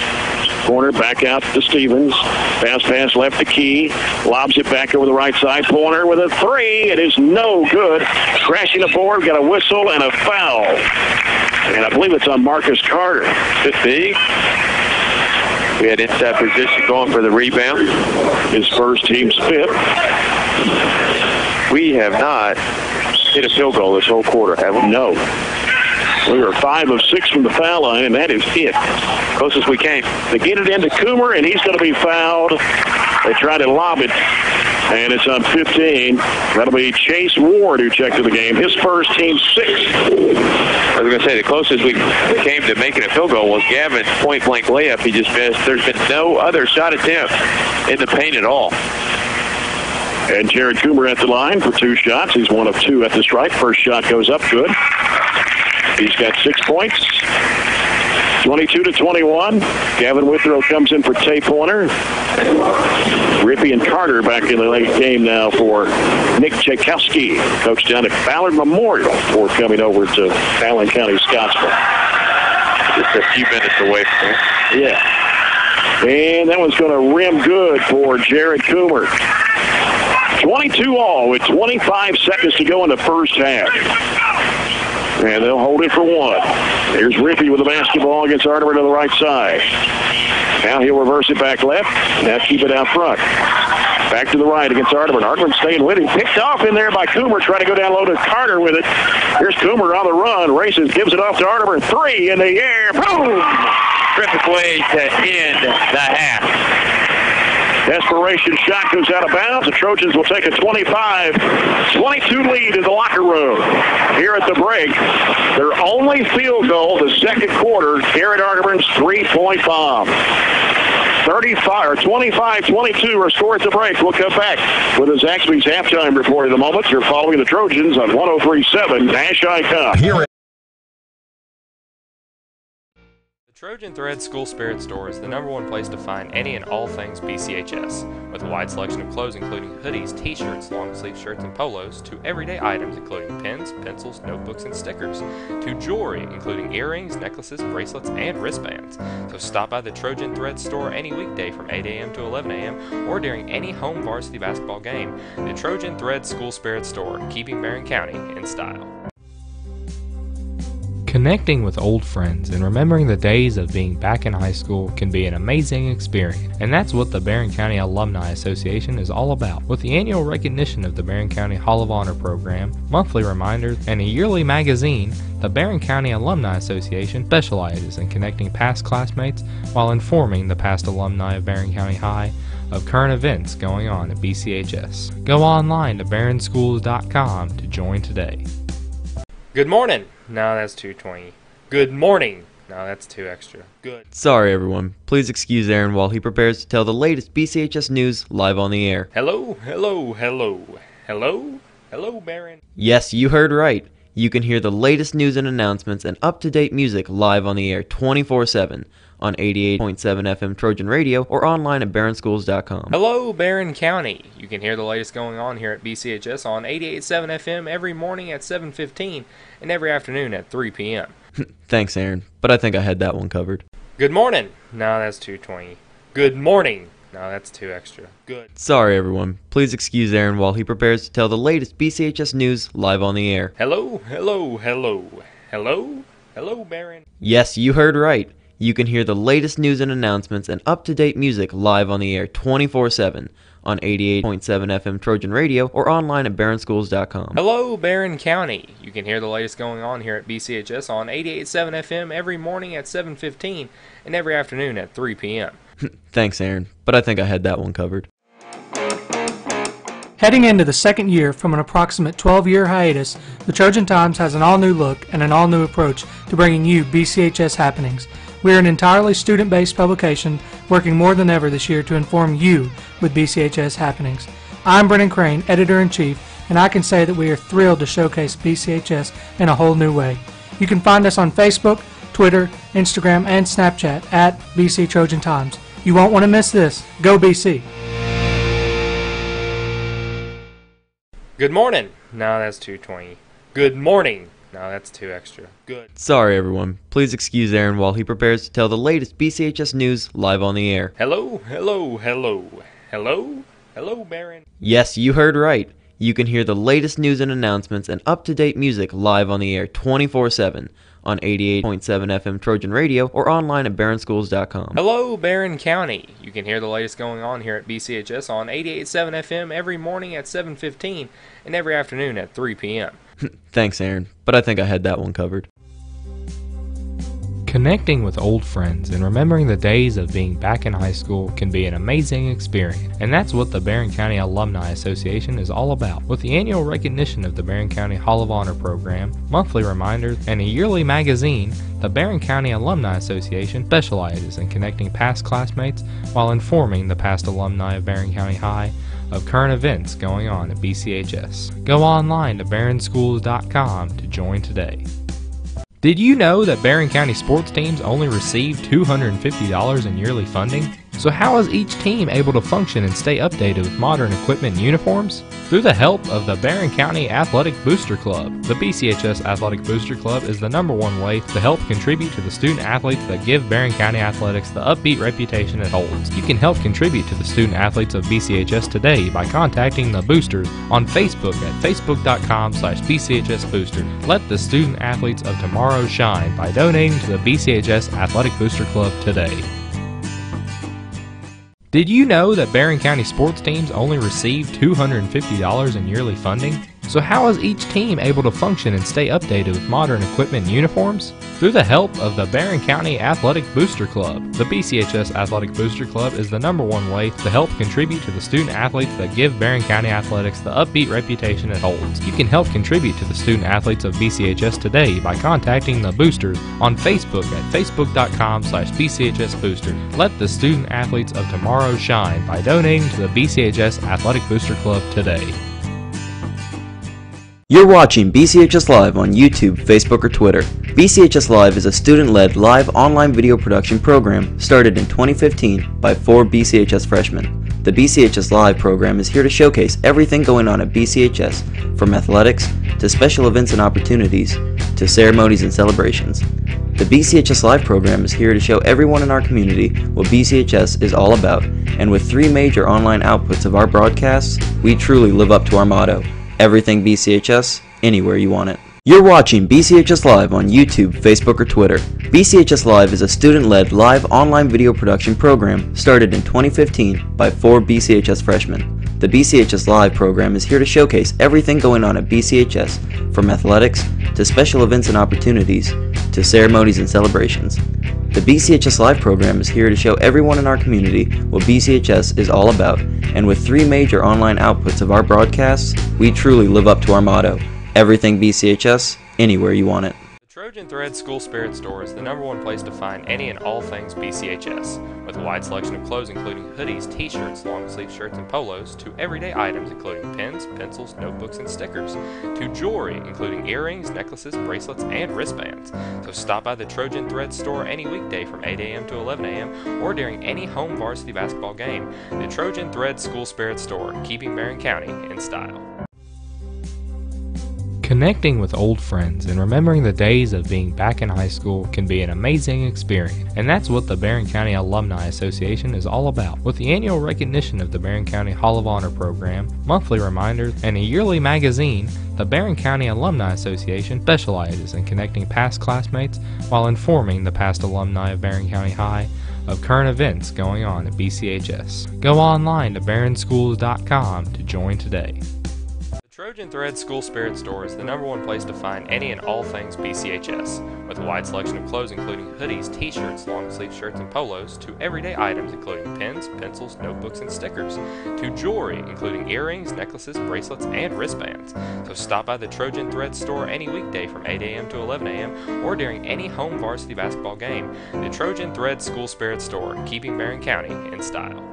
Pointer back out to Stevens. Pass left to Key. Lobs it back over the right side. Pointer with a three. It is no good. Crashing the board. Got a whistle and a foul. And I believe it's on Marcus Carter. Could be. We had inside position going for the rebound. His first, team's fifth. We have not hit a field goal this whole quarter, have we? No. We were 5 of 6 from the foul line, and that is it. Closest we came. They get it into Coomer, and he's going to be fouled. They try to lob it, and it's on 15. That'll be Chase Ward who checked in the game. His first, team 6. I was going to say, the closest we came to making a field goal was Gavin's point-blank layup. He just missed. There's been no other shot attempt in the paint at all. And Jared Coomer at the line for 2 shots. He's 1 of 2 at the stripe. First shot goes up good. He's got 6 points. 22-21. Gavin Withrow comes in for Tay Pointer. Rippey and Carter back in the late game now for Nick Tchaikovsky, coach down at Ballard Memorial, before coming over to Allen County-Scottsville. Just a few minutes away from here. Yeah. And that one's going to rim good for Jared Coomer. 22 all with 25 seconds to go in the first half. And they'll hold it for 1. Here's Rippey with the basketball against Arterburn on the right side. Now he'll reverse it back left. Now keep it out front. Back to the right against Arterburn. Arterburn staying with him. Picked off in there by Coomer. Trying to go down low to Carter with it. Here's Coomer on the run. Races, gives it off to Arterburn. 3 in the air. Boom! Terrific way to end the half. Desperation shot goes out of bounds. The Trojans will take a 25-22 lead in the locker room. Here at the break, their only field goal the second quarter, Garrett Arterburn's 3-point bomb. 25-22 are scored at the break. We'll come back with the Zaxby's halftime report in a moment. You're following the Trojans on 103.7 Nash Icon. The Trojan Thread School Spirit Store is the #1 place to find any and all things BCHS. With a wide selection of clothes including hoodies, t-shirts, long-sleeve shirts, and polos, to everyday items including pens, pencils, notebooks, and stickers, to jewelry including earrings, necklaces, bracelets, and wristbands. So stop by the Trojan Thread Store any weekday from 8 a.m. to 11 a.m. or during any home varsity basketball game. The Trojan Thread School Spirit Store, keeping Barren County in style. Connecting with old friends and remembering the days of being back in high school can be an amazing experience, and that's what the Barren County Alumni Association is all about. With the annual recognition of the Barren County Hall of Honor program, monthly reminders, and a yearly magazine, the Barren County Alumni Association specializes in connecting past classmates while informing the past alumni of Barren County High of current events going on at BCHS. Go online to barrenschools.com to join today. Good morning. No, that's 220. Good morning. No, that's 2 extra. Good. Sorry everyone, please excuse Aaron while he prepares to tell the latest BCHS news live on the air. Hello, hello, hello. Hello? Hello, Barren. Yes, you heard right. You can hear the latest news and announcements and up-to-date music live on the air 24/7 on 88.7 FM Trojan Radio or online at barrenschools.com. Hello, Barren County. You can hear the latest going on here at BCHS on 88.7 FM every morning at 7:15 and every afternoon at 3 p.m. Thanks, Aaron, but I think I had that one covered. Good morning. No, that's 220. Good morning. No, that's 2 extra. Good. Sorry everyone, please excuse Aaron while he prepares to tell the latest BCHS news live on the air. Hello, hello, hello. Hello? Hello, Barren. Yes, you heard right. You can hear the latest news and announcements and up-to-date music live on the air 24/7 on 88.7 FM Trojan Radio or online at barrenschools.com. Hello, Barren County. You can hear the latest going on here at BCHS on 88.7 FM every morning at 7:15 and every afternoon at 3 p.m. Thanks, Aaron, but I think I had that one covered. Heading into the second year from an approximate 12-year hiatus, the Trojan Times has an all-new look and an all-new approach to bringing you BCHS happenings. We are an entirely student-based publication working more than ever this year to inform you with BCHS happenings. I'm Brennan Crane, Editor-in-Chief, and I can say that we are thrilled to showcase BCHS in a whole new way. You can find us on Facebook, Twitter, Instagram, and Snapchat at BC Trojan Times. You won't want to miss this. Go BC! Good morning. No, that's too 20. Good morning. No, that's too extra. Good. Sorry everyone, please excuse Aaron while he prepares to tell the latest BCHS news live on the air. Hello, hello, hello. Hello? Hello, Barren. Yes, you heard right. You can hear the latest news and announcements and up-to-date music live on the air 24/7 on 88.7 FM Trojan Radio or online at barrenschools.com. Hello, Barren County. You can hear the latest going on here at BCHS on 88.7 FM every morning at 7:15 and every afternoon at 3 p.m. Thanks, Aaron, but I think I had that one covered. Connecting with old friends and remembering the days of being back in high school can be an amazing experience, and that's what the Barren County Alumni Association is all about. With the annual recognition of the Barren County Hall of Honor program, monthly reminders, and a yearly magazine, the Barren County Alumni Association specializes in connecting past classmates while informing the past alumni of Barren County High of current events going on at BCHS. Go online to barrenschools.com to join today. Did you know that Barren County sports teams only receive $250 in yearly funding? So how is each team able to function and stay updated with modern equipment and uniforms? Through the help of the Barren County Athletic Booster Club. The BCHS Athletic Booster Club is the #1 way to help contribute to the student athletes that give Barren County athletics the upbeat reputation it holds. You can help contribute to the student athletes of BCHS today by contacting the boosters on Facebook at facebook.com/BCHS Booster. Let the student athletes of tomorrow shine by donating to the BCHS Athletic Booster Club today. Did you know that Barren County sports teams only receive $250 in yearly funding? So how is each team able to function and stay updated with modern equipment and uniforms? Through the help of the Barren County Athletic Booster Club. The BCHS Athletic Booster Club is the #1 way to help contribute to the student athletes that give Barren County athletics the upbeat reputation it holds. You can help contribute to the student athletes of BCHS today by contacting the boosters on Facebook at facebook.com/BCHS Booster. Let the student athletes of tomorrow shine by donating to the BCHS Athletic Booster Club today. You're watching BCHS Live on YouTube, Facebook, or Twitter. BCHS Live is a student-led live online video production program started in 2015 by 4 BCHS freshmen. The BCHS Live program is here to showcase everything going on at BCHS, from athletics to special events and opportunities to ceremonies and celebrations. The BCHS Live program is here to show everyone in our community what BCHS is all about, and with 3 major online outputs of our broadcasts, we truly live up to our motto: everything BCHS, anywhere you want it. You're watching BCHS Live on YouTube, Facebook, or Twitter. BCHS Live is a student-led live online video production program started in 2015 by 4 BCHS freshmen. The BCHS Live program is here to showcase everything going on at BCHS, from athletics to special events and opportunities to ceremonies and celebrations. The BCHS Live program is here to show everyone in our community what BCHS is all about, and with 3 major online outputs of our broadcasts, we truly live up to our motto: everything BCHS, anywhere you want it. The Trojan Thread School Spirit Store is the #1 place to find any and all things BCHS, with a wide selection of clothes including hoodies, t-shirts, long-sleeve shirts, and polos, to everyday items including pens, pencils, notebooks, and stickers, to jewelry including earrings, necklaces, bracelets, and wristbands. So stop by the Trojan Thread Store any weekday from 8 a.m. to 11 a.m. or during any home varsity basketball game. The Trojan Thread School Spirit Store, keeping Barren County in style. Connecting with old friends and remembering the days of being back in high school can be an amazing experience, and that's what the Barren County Alumni Association is all about. With the annual recognition of the Barren County Hall of Honor program, monthly reminders, and a yearly magazine, the Barren County Alumni Association specializes in connecting past classmates while informing the past alumni of Barren County High of current events going on at BCHS. Go online to barrenschools.com to join today. The Trojan Thread School Spirit Store is the #1 place to find any and all things BCHS, with a wide selection of clothes including hoodies, t-shirts, long-sleeve shirts, and polos, to everyday items including pens, pencils, notebooks, and stickers, to jewelry including earrings, necklaces, bracelets, and wristbands. So stop by the Trojan Thread Store any weekday from 8 a.m. to 11 a.m. or during any home varsity basketball game. The Trojan Thread School Spirit Store, keeping Barren County in style.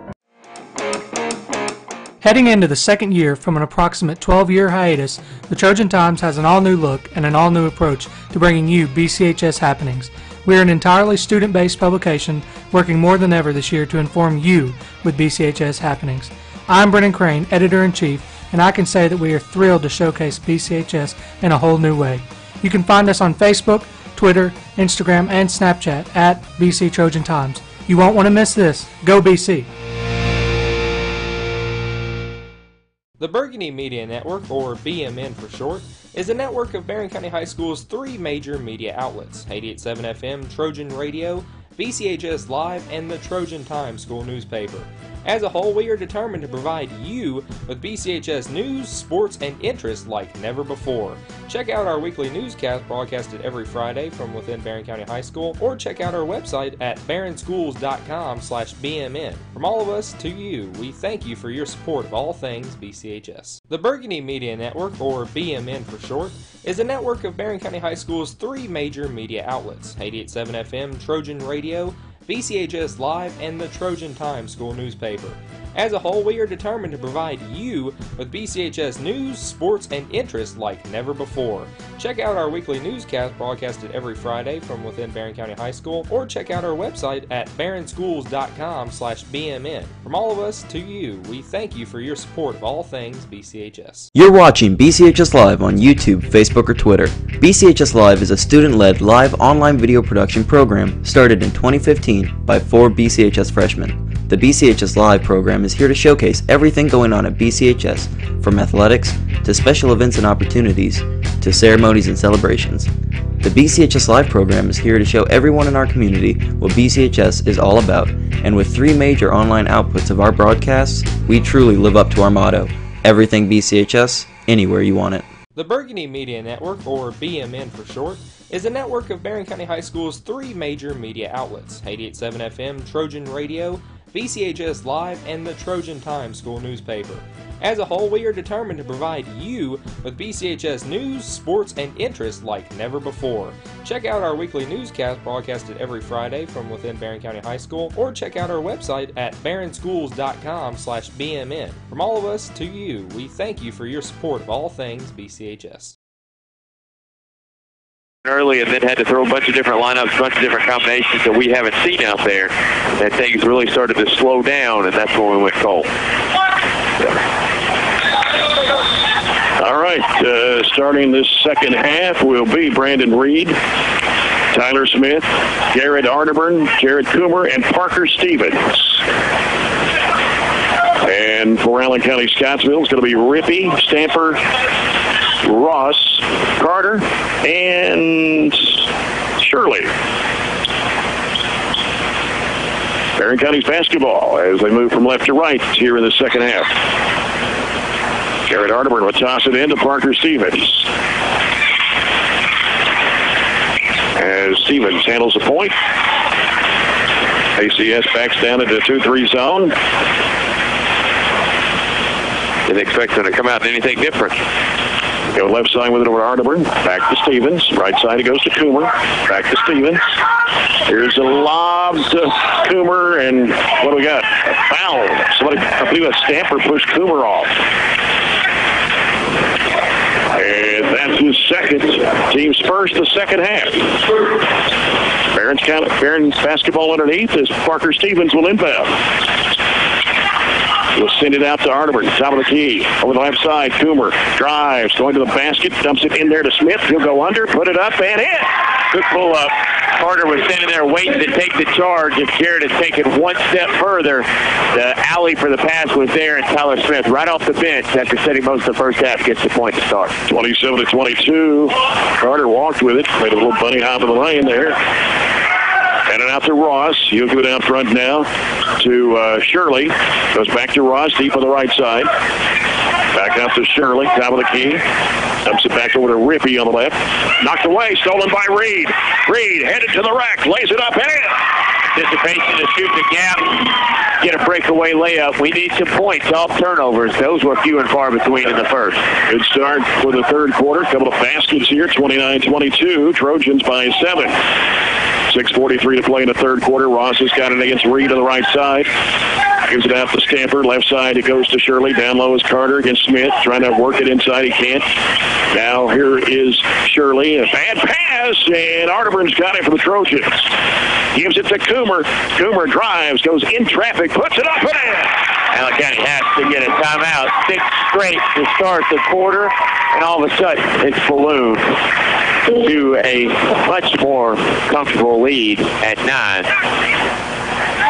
Heading into the second year from an approximate 12-year hiatus, the Trojan Times has an all-new look and an all-new approach to bringing you BCHS happenings. We are an entirely student-based publication working more than ever this year to inform you with BCHS happenings. I'm Brennan Crane, Editor-in-Chief, and I can say that we are thrilled to showcase BCHS in a whole new way. You can find us on Facebook, Twitter, Instagram, and Snapchat at BC Trojan Times. You won't want to miss this. Go BC! The Burgundy Media Network, or BMN for short, is a network of Barren County High School's three major media outlets: 88.7 FM, Trojan Radio, BCHS Live, and the Trojan Times school newspaper. As a whole, we are determined to provide you with BCHS news, sports, and interest like never before. Check out our weekly newscast broadcasted every Friday from within Barren County High School, or check out our website at barrenschools.com/BMN. From all of us to you, we thank you for your support of all things BCHS. The Burgundy Media Network, or BMN for short, is a network of Barren County High School's three major media outlets: 88.7 FM, Trojan Radio, BCHS Live, and the Trojan Times school newspaper. As a whole, we are determined to provide you with BCHS news, sports, and interest like never before. Check out our weekly newscast broadcasted every Friday from within Barren County High School, or check out our website at barrenschools.com/BMN. From all of us to you, we thank you for your support of all things BCHS. You're watching BCHS Live on YouTube, Facebook, or Twitter. BCHS Live is a student-led live online video production program started in 2015 by 4 BCHS freshmen. The BCHS Live program is here to showcase everything going on at BCHS, from athletics to special events and opportunities to ceremonies and celebrations. The BCHS Live program is here to show everyone in our community what BCHS is all about, and with 3 major online outputs of our broadcasts, we truly live up to our motto: everything BCHS, anywhere you want it. The Burgundy Media Network, or BMN for short, is a network of Barren County High School's 3 major media outlets: 88.7 FM, Trojan Radio, BCHS Live, and the Trojan Times school newspaper. As a whole, we are determined to provide you with BCHS news, sports, and interest like never before. Check out our weekly newscast broadcasted every Friday from within Barren County High School, or check out our website at barrenschools.com/BMN. From all of us to you, we thank you for your support of all things BCHS. Early, and then had to throw a bunch of different lineups, a bunch of different combinations that we haven't seen out there. That things really started to slow down, and that's when we went cold. All right, starting this second half will be Brandon Reed, Tyler Smith, Garrett Arterburn, Jared Coomer, and Parker Stevens. And for Allen County Scottsville, it's going to be Rippey, Stamper, Ross, Carter, and Shirley. Barren County's basketball as they move from left to right here in the second half. Garrett Arterburn will toss it in to Parker Stevens. As Stevens handles the point, ACS backs down into the 2-3 zone. Didn't expect them to come out in anything different. Go left side with it over to Arterburn. Back to Stevens. Right side it goes to Coomer. Back to Stevens. Here's a lob to Coomer, and what do we got? A foul. Somebody, I believe a Stamper pushed Coomer off. And that's his second. Team's first the second half. Barren's basketball underneath as Parker Stevens will inbound. We'll send it out to Arterburn, top of the key. Over the left side, Coomer drives, going to the basket, dumps it in there to Smith. He'll go under, put it up, and in. Good pull up. Carter was standing there waiting to take the charge. If Garrett had taken one step further, the alley for the pass was there, and Tyler Smith, right off the bench after setting most of the first half, gets the point to start. 27-22. Carter walked with it, made a little bunny hop in the lane there. And out to Ross. He'll give it out front now to Shirley. Goes back to Ross, deep on the right side. Back out to Shirley, top of the key. Dumps it back over to Rippey on the left. Knocked away, stolen by Reed. Reed headed to the rack, lays it up and in. Anticipation to shoot the gap, get a breakaway layup. We need some points off turnovers. Those were few and far between in the first. Good start for the third quarter. Couple of baskets here, 29-22. Trojans by 7. 6:43 to play in the third quarter. Ross has got it against Reed on the right side. Gives it out to Stamper. Left side it goes to Shirley. Down low is Carter against Smith. Trying to work it inside. He can't. Now here is Shirley. A bad pass, and Arterburn's got it for the Trojans. Gives it to Coomer. Coomer drives, goes in traffic, puts it up and in. Allen County has to get a timeout. 6 straight to start the quarter, and all of a sudden it's ballooned to a much more comfortable lead at 9.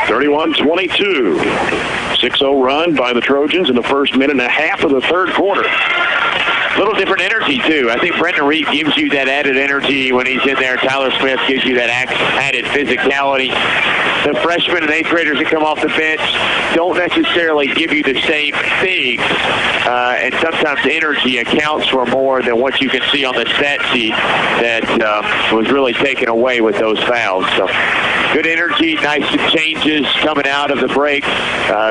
31-22. 6-0 run by the Trojans in the first minute and a half of the third quarter. A little different energy, too. I think Brendan Reed gives you that added energy when he's in there. Tyler Smith gives you that added physicality. The freshmen and 8th graders that come off the bench don't necessarily give you the same thing. And sometimes energy accounts for more than what you can see on the stat sheet that was really taken away with those fouls. So good energy, nice changes coming out of the break.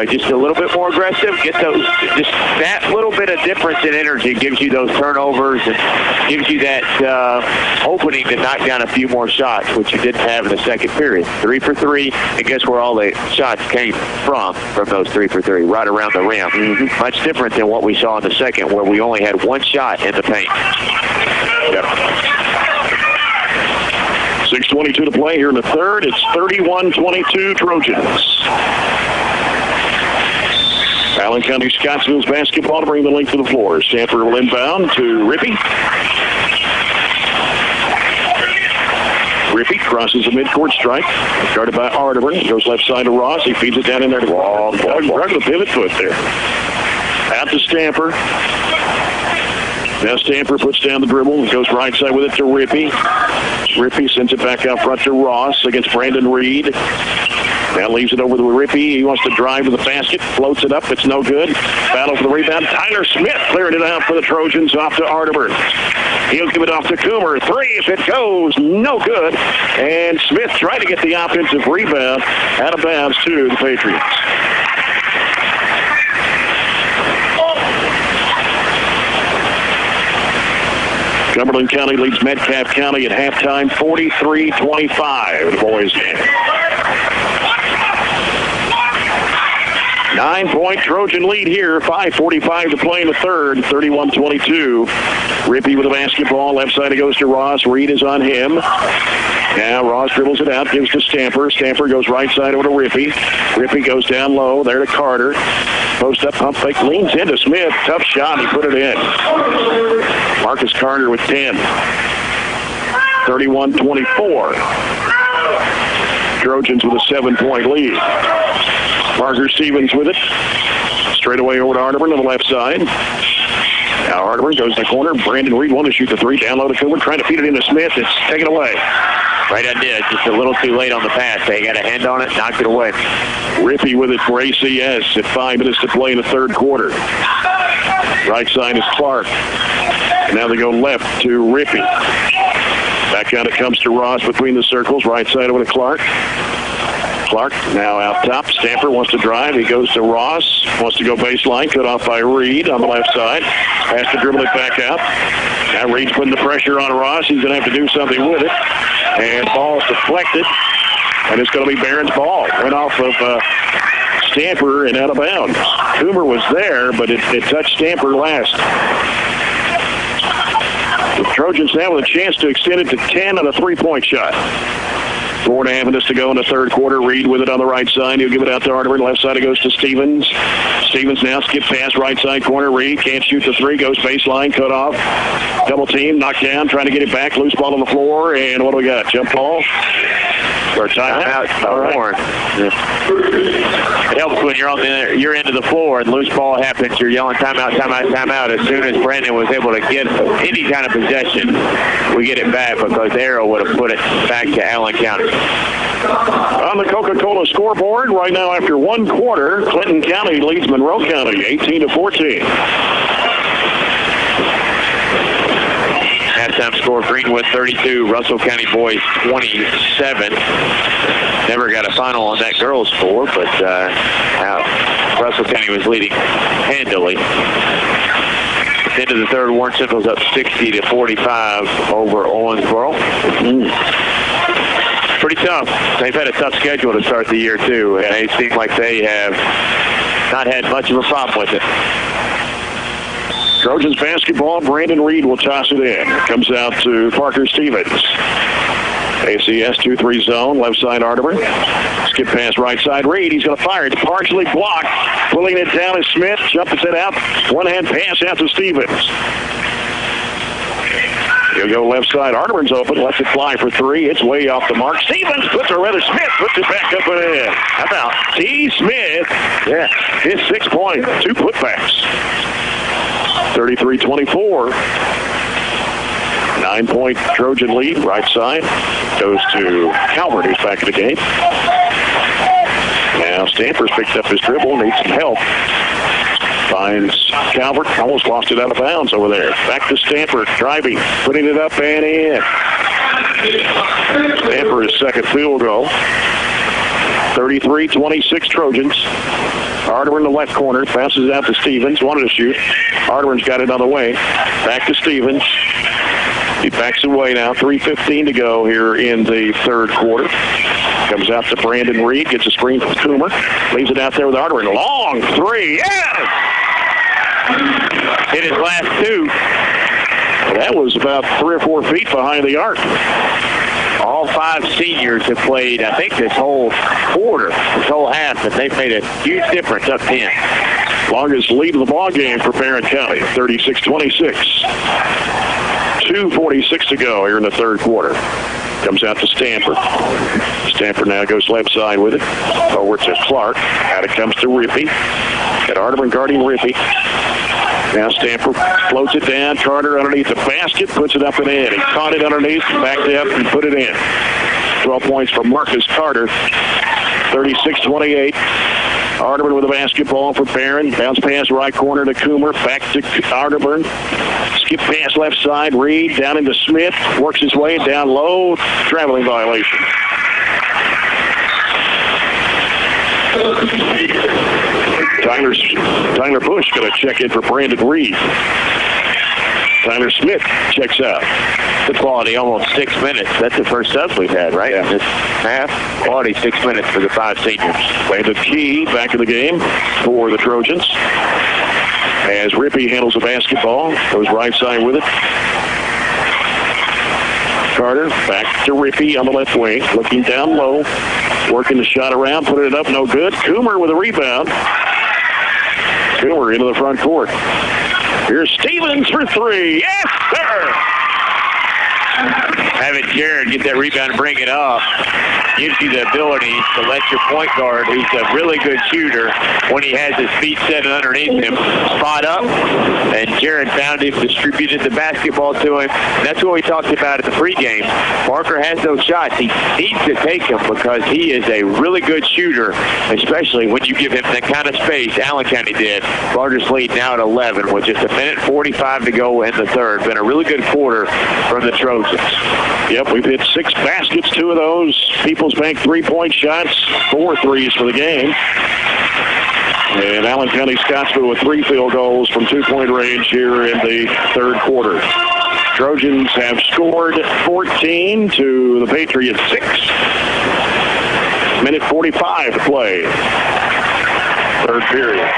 Just a little bit more aggressive. Get those, just that little bit of difference in energy gives you those turnovers and gives you that opening to knock down a few more shots, which you didn't have in the second period. 3 for 3, and guess where all the shots came from those 3 for 3, right around the rim. Much different than what we saw in the second, where we only had 1 shot in the paint. Yep. 6:22 to play here in the third. It's 31-22 Trojans. Allen County-Scottsville's basketball to bring the length to the floor. Stanford will inbound to Rippey. Rippey crosses the midcourt strike. Guarded by Arterburn. Goes left side to Ross. He feeds it down in there. Drug the pivot foot there. Out to Stamper. Now Stamper puts down the dribble and goes right side with it to Rippey. Rippey sends it back out front to Ross against Brandon Reed. Now leaves it over to Rippey. He wants to drive to the basket. Floats it up. It's no good. Battle for the rebound. Tyler Smith cleared it out for the Trojans off to Arterburn. He'll give it off to Coomer. 3 if it goes. No good. And Smith trying to get the offensive rebound out of bounds to the Patriots. Cumberland County leads Metcalfe County at halftime, 43-25 in the boys' game. 9-point Trojan lead here, 5:45 to play in the third, 31-22. Rippey with the basketball, left side it goes to Ross. Reed is on him. Now Ross dribbles it out, gives to Stamper. Stamper goes right side over to Rippey. Rippey goes down low, there to Carter. Post up, pump fake, leans into Smith. Tough shot, he put it in. Marcus Carter with 10. 31-24. Trojans with a 7-point lead. Parker Stevens with it. Straight away over to Arterburn on the left side. Now Arterburn goes to the corner. Brandon Reed wanted to shoot the 3. Down low to Coomer. Trying to feed it into Smith. It's taken away. Right on did. Just a little too late on the pass. They got a hand on it. Knocked it away. Rippey with it for ACS at 5 minutes to play in the third quarter. Right side is Clark. And now they go left to Rippey. Back out it comes to Ross between the circles. Right side over to Clark. Clark now out top. Stamper wants to drive. He goes to Ross. Wants to go baseline. Cut off by Reed on the left side. Has to dribble it back out. Now Reed's putting the pressure on Ross. He's going to have to do something with it. And ball's deflected. And it's going to be Barron's ball. Went off of Stamper and out of bounds. Coomer was there, but it touched Stamper last. The Trojans now with a chance to extend it to 10 on a 3-point shot. 4.5 minutes to go in the third quarter. Reed with it on the right side. He'll give it out to Arterburn. Left side it goes to Stevens. Stevens now skip past right side corner. Reed can't shoot the 3. Goes baseline. Cut off. Double team. Knocked down. Trying to get it back. Loose ball on the floor. And what do we got? Jump ball? Or timeout? All right. Yeah. It helps when you're on your end of the floor and loose ball happens. You're yelling timeout, timeout, timeout. As soon as Brandon was able to get any kind of possession, we get it back because Arrow would have put it back to Allen County. On the Coca-Cola scoreboard right now after 1 quarter, Clinton County leads Monroe County 18-14. Halftime score, Greenwood 32, Russell County boys 27. Never got a final on that girls' score, but Russell County was leading handily. At the end of the third, Warren Central's up 60-45 over Owensboro. Pretty tough. They've had a tough schedule to start the year, too, and they seem like they have not had much of a problem with it. Trojans basketball, Brandon Reed will toss it in. It comes out to Parker Stevens. ACS 2-3 zone, left side Arterburn. Skip pass right side Reed. He's going to fire. It's partially blocked. Pulling it down is Smith. Jumps it out. One-hand pass out to Stevens. He'll go left side. Arterburn's open. Lets it fly for 3. It's way off the mark. Stevens puts, or rather Smith puts it back up and in. How about T. Smith? Yeah, his 6 point, 2 putbacks. 33-24. 9-point Trojan lead. Right side goes to Calvert, who's back in the game. Now Stamper's picked up his dribble. Needs some help. Finds Calvert. Almost lost it out of bounds over there. Back to Stamper. Driving. Putting it up and in. Stamper his second field goal. 33-26 Trojans. Arterburn in the left corner. Passes out to Stevens. Wanted to shoot. Arterburn's got it on the way. Back to Stevens. He backs away now. 3:15 to go here in the third quarter. Comes out to Brandon Reed. Gets a screen from Coomer. Leaves it out there with Arterburn. Long 3. Yes! Hit his last 2. That was about 3 or 4 feet behind the arc. All 5 seniors have played, I think, this whole quarter, this whole half, and they've made a huge difference up 10. Longest lead of the ball game for Barren County, 36-26. 2:46 to go here in the third quarter. Comes out to Stamper. Stamper now goes left side with it. Forward to Clark. Out it comes to Rippey. Got Arterburn guarding Rippey. Now Stamper floats it down. Carter underneath the basket, puts it up and in. He caught it underneath, backed up, and put it in. 12 points for Marcus Carter. 36-28. Arterburn with a basketball for Barren. Bounce pass right corner to Coomer. Back to Arterburn. Skip pass left side. Reed down into Smith. Works his way down low. Traveling violation. Tyler Bush going to check in for Brandon Reed. Tyler Smith checks out. Good quality, almost 6 minutes. That's the first sub we've had, right? Yeah. This half, quality 6 minutes for the 5 seniors. Landon Key back in the game for the Trojans. As Rippey handles the basketball, goes right side with it. Carter back to Rippey on the left wing, looking down low, working the shot around, putting it up, no good. Coomer with a rebound. Coomer into the front court. Here's Stevens for 3. Yes, sir! Having Jared get that rebound and bring it up gives you the ability to let your point guard, who's a really good shooter, when he has his feet set underneath him, spot up, and Jared found him, distributed the basketball to him. And that's what we talked about at the pregame. Parker has those shots. He needs to take them because he is a really good shooter, especially when you give him that kind of space Allen County did. Largest lead now at 11 with just 1:45 to go in the third. Been a really good quarter from the Trojans. Yep, we've hit 6 baskets, 2 of those People's Bank 3-point shots, 4 threes for the game. And Allen County-Scottsville with 3 field goals from 2-point range here in the third quarter. Trojans have scored 14 to the Patriots 6. Minute 45 to play. Third period.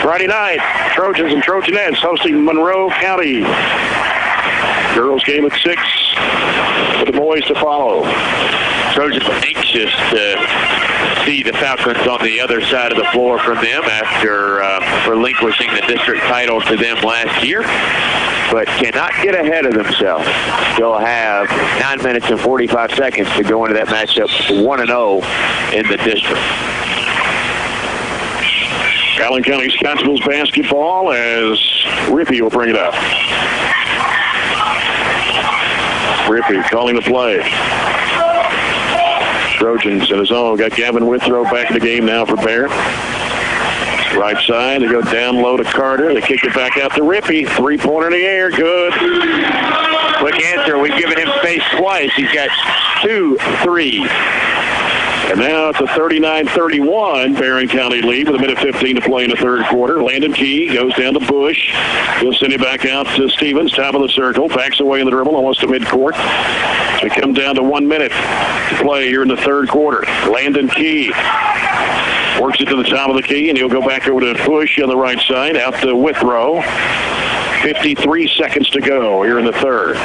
Friday night, Trojans and Trojanettes hosting Monroe County. Girls game at 6 for the boys to follow. Trojans anxious to see the Falcons on the other side of the floor from them after relinquishing the district title to them last year, but cannot get ahead of themselves. They'll have 9 minutes and 45 seconds to go into that matchup 1-0 in the district. Allen County-Scottsville's basketball as Rippey will bring it up. Rippey calling the play. Trojans in his own. Got Gavin Withrow back in the game now for Barren. Right side. They go down low to Carter. They kick it back out to Rippey. 3-pointer in the air. Good. Quick answer. We've given him space twice. He's got 2 threes. And now it's a 39-31 Barren County lead with 1:15 to play in the third quarter. Landon Key goes down to Bush. He'll send it back out to Stevens, top of the circle. Backs away in the dribble, almost to midcourt. We come down to 1 minute to play here in the third quarter. Landon Key works it to the top of the key, and he'll go back over to Bush on the right side, out to Withrow. 53 seconds to go here in the third.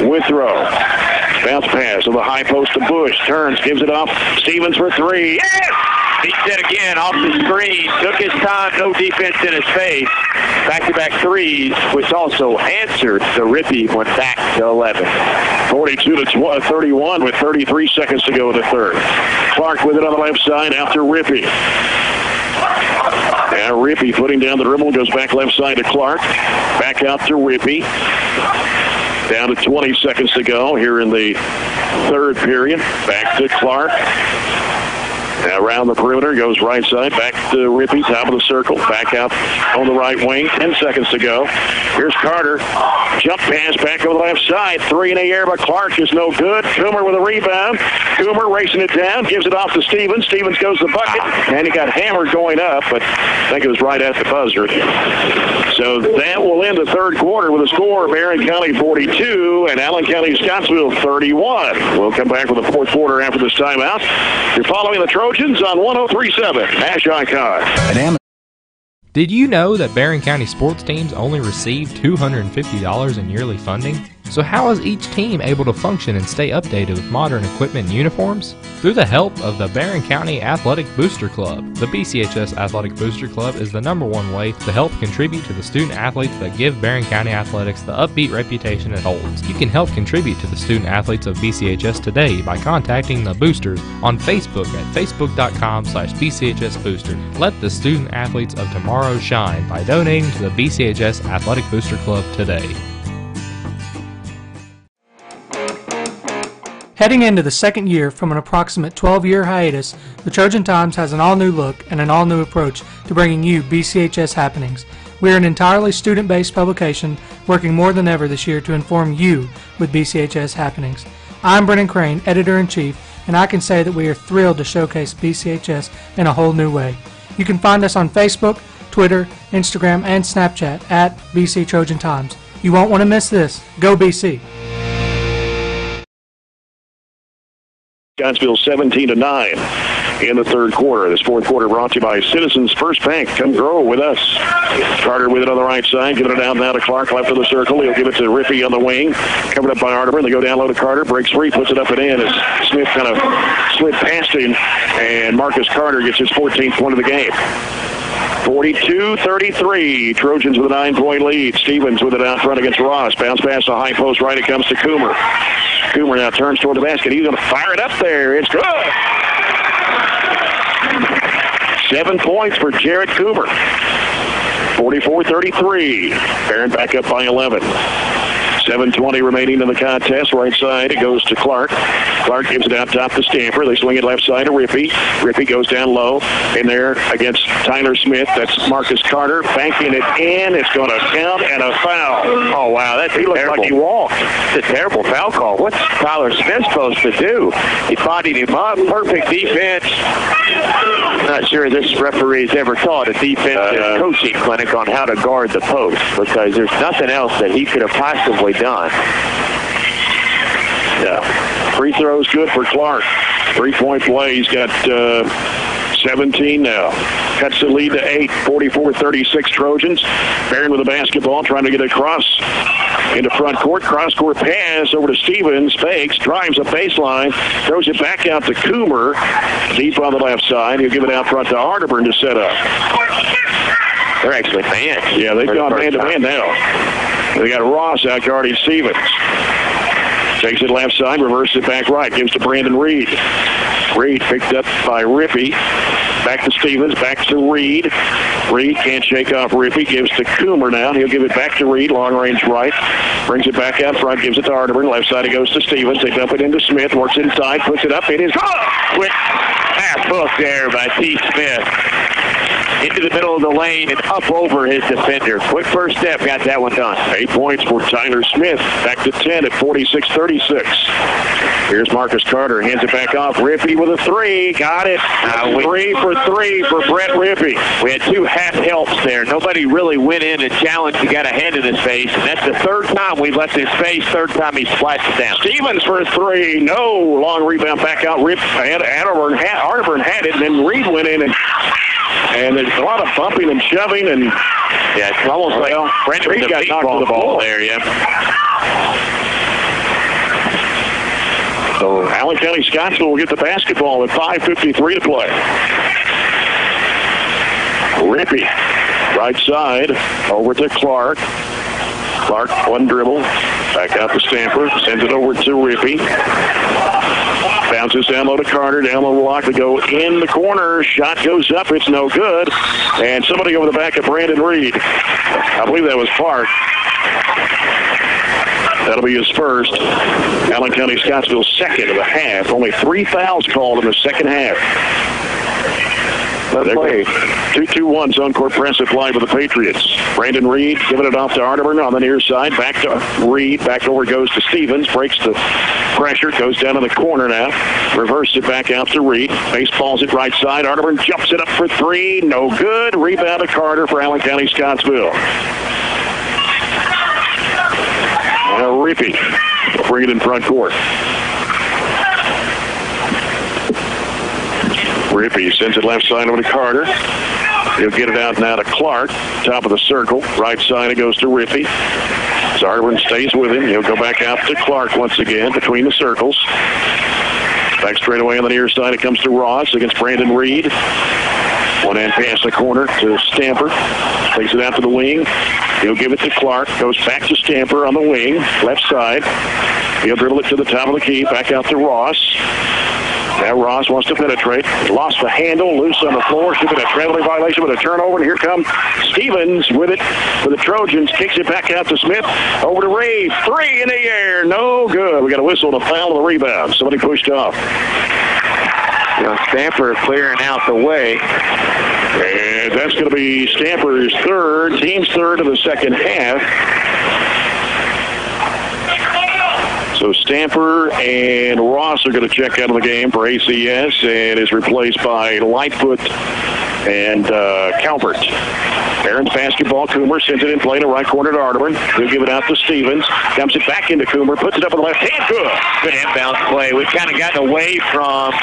with throw. Bounce pass to the high post to Bush. Turns, gives it off. Stevens for three. Yes! He said again off the screen. Took his time, no defense in his face. Back-to-back threes, which also answered the Rippy, went back to 11. 42-31 with 33 seconds to go in the third. Clark with it on the left side after Rippy. Now Rippy putting down the dribble, goes back left side to Clark. Back out to Rippy. Down to 20 seconds to go here in the third period. Back to Clark. Now around the perimeter, goes right side, back to Rippy, top of the circle, back out on the right wing, 10 seconds to go. Here's Carter, jump pass back over the left side, three in the air, but Clark is no good. Coomer with a rebound. Coomer racing it down, gives it off to Stevens. Stevens goes to the bucket, and he got hammered going up, but I think it was right at the buzzer. So that will end the third quarter with a score of Barren County 42 and Allen County-Scottsville 31. We'll come back with the fourth quarter after this timeout. You're following the Trojans on 103.7 Nash Icon. Did you know that Barren County sports teams only receive $250 in yearly funding? So how is each team able to function and stay updated with modern equipment and uniforms? Through the help of the Barren County Athletic Booster Club. The BCHS Athletic Booster Club is the #1 way to help contribute to the student athletes that give Barren County athletics the upbeat reputation it holds. You can help contribute to the student athletes of BCHS today by contacting the boosters on Facebook at facebook.com/BCHS Booster. Let the student athletes of tomorrow shine by donating to the BCHS Athletic Booster Club today. Heading into the second year from an approximate 12-year hiatus, the Trojan Times has an all-new look and an all-new approach to bringing you BCHS happenings. We are an entirely student-based publication working more than ever this year to inform you with BCHS happenings. I'm Brennan Crane, Editor-in-Chief, and I can say that we are thrilled to showcase BCHS in a whole new way. You can find us on Facebook, Twitter, Instagram, and Snapchat at BC Trojan Times. You won't want to miss this. Go BC! Scottsville 17-9 in the third quarter. This fourth quarter brought to you by Citizens First Bank. Come grow with us. Carter with it on the right side, giving it out now to Clark, left of the circle. He'll give it to Rippy on the wing, covered up by Arterburn. They go down low to Carter, breaks free, puts it up and in as Smith kind of slid past him, and Marcus Carter gets his 14th point of the game. 42-33. Trojans with a 9-point lead. Stevens with it out front against Ross. Bounce pass to high post right. It comes to Coomer. Coomer now turns toward the basket. He's going to fire it up there. It's good. 7 points for Jared Coomer. 44-33. Barren back up by 11. 7:20 remaining in the contest. Right side, it goes to Clark. Clark gives it out top to Stamper. They swing it left side to Rippy. Rippy goes down low in there against Tyler Smith. That's Marcus Carter banking it in. It's going to count and a foul. Oh, wow. He looked like he walked. It's a terrible foul call. What's Tyler Smith supposed to do? He bodied him up. Perfect defense. I'm not sure this referee's ever taught a defensive coaching clinic on how to guard the post, because there's nothing else that he could have possibly done. Yeah. Free throw's good for Clark. 3-point play. He's got 17 now. Cuts the lead to 8. 44-36 Trojans. Barren with the basketball, trying to get across into front court. Cross-court pass over to Stevens. Fakes, drives a baseline, throws it back out to Coomer. Deep on the left side. He'll give it out front to Arterburn to set up. They're actually man. Yeah, they've gone man-to-man now. They got Ross out guarding Stevens. Takes it left side, reverses it back right, gives to Brandon Reed. Reed picked up by Rippy. Back to Stevens, back to Reed. Reed can't shake off Rippy, gives to Coomer now. He'll give it back to Reed, long range right. Brings it back out front, gives it to Arterburn. Left side it goes to Stevens. They dump it into Smith, works inside, puts it up. It is quick half hook there by T. Smith. Into the middle of the lane and up over his defender. Quick first step, got that one done. 8 points for Tyler Smith. Back to 10 at 46-36. Here's Marcus Carter, hands it back off. Rippy with a 3, got it. 3 for 3 for Brett Rippy. We had 2 half helps there. Nobody really went in and challenged. He got a hand in his face, and that's the third time we've left his face. Third time he splashed it down. Stevens for a 3, no. Long rebound back out. Arterburn had it, and then Reed went in and there's a lot of bumping and shoving, and yeah, it's almost like Brandon Reed got knocked to the ball there, yeah. So Allen County-Scottsville will get the basketball with 5:53 to play. Rippey, right side, over to Clark. Clark, one dribble, back out to Stamper, sends it over to Rippey. Bounces down low to Carter, down low block to go in the corner. Shot goes up, it's no good. And somebody over the back of Brandon Reed. I believe that was Clark. That'll be his first. Allen County-Scottsville's second of the half. Only 3 fouls called in the second half. Let's play. 2-2-1 zone court press applied by the Patriots. Brandon Reed giving it off to Arterburn on the near side. Back to Reed. Back over goes to Stevens. Breaks the pressure. Goes down to the corner now. Reverses it back out to Reed. Baseballs it right side. Arterburn jumps it up for 3. No good. Rebound to Carter for Allen County-Scottsville. Now Rippey will bring it in front court. Rippey sends it left side over to Carter. He'll get it out now to Clark. Top of the circle. Right side it goes to Rippey. Arterburn stays with him. He'll go back out to Clark once again between the circles. Back straight away on the near side. It comes to Ross against Brandon Reed. One-hand pass the corner to Stamper. Takes it out to the wing. He'll give it to Clark. Goes back to Stamper on the wing. Left side. He'll dribble it to the top of the key. Back out to Ross. Now Ross wants to penetrate. Lost the handle. Loose on the floor. Should have been a traveling violation with a turnover. And here comes Stevens with it for the Trojans. Kicks it back out to Smith. Over to Reed. 3 in the air. No good. We got a whistle to foul on the rebound. Somebody pushed off. Stamper clearing out the way. And that's going to be Stamper's third. Team's third of the second half. So Stamper and Ross are going to check out of the game for ACS and is replaced by Lightfoot and Calvert. Barren's basketball. Coomer sends it in play to right corner to Arterburn. He'll give it out to Stevens. Dumps it back into Coomer. Puts it up with the left hand. Good. Good inbound play. We've kind of gotten away from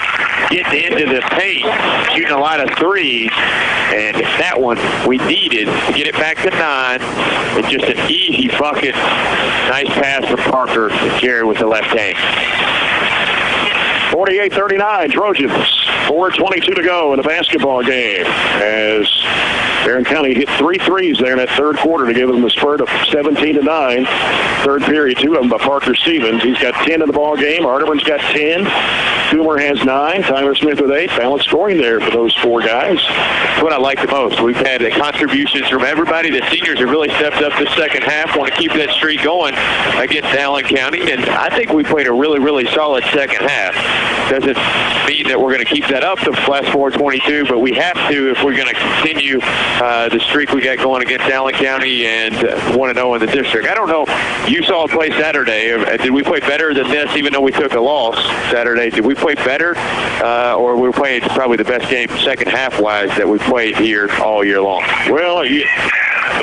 getting into the paint, shooting a lot of threes. And that one we needed to get it back to 9. It's just an easy bucket. Nice pass for Parker to carry with the left hand. 48-39, Trojans. 4:22 to go in the basketball game as Barren County hit 3 threes there in that third quarter to give them the spurt of 17-9. Third period, 2 of them by Parker Stevens. He's got 10 in the ball game. Arterburn's got 10. Coomer has 9. Tyler Smith with 8. Balanced scoring there for those 4 guys. That's what I like the most. We've had contributions from everybody. The seniors have really stepped up the second half. Want to keep that streak going against Allen County, and I think we played a really, really solid second half. Doesn't mean that we're going to keep that up the last 4:22, but we have to if we're going to continue the streak we got going against Allen County and 1-0 in the district. I don't know. You saw a play Saturday. Did we play better than this, even though we took a loss Saturday? Did we play better, or we played probably the best game second half-wise that we played here all year long? Well,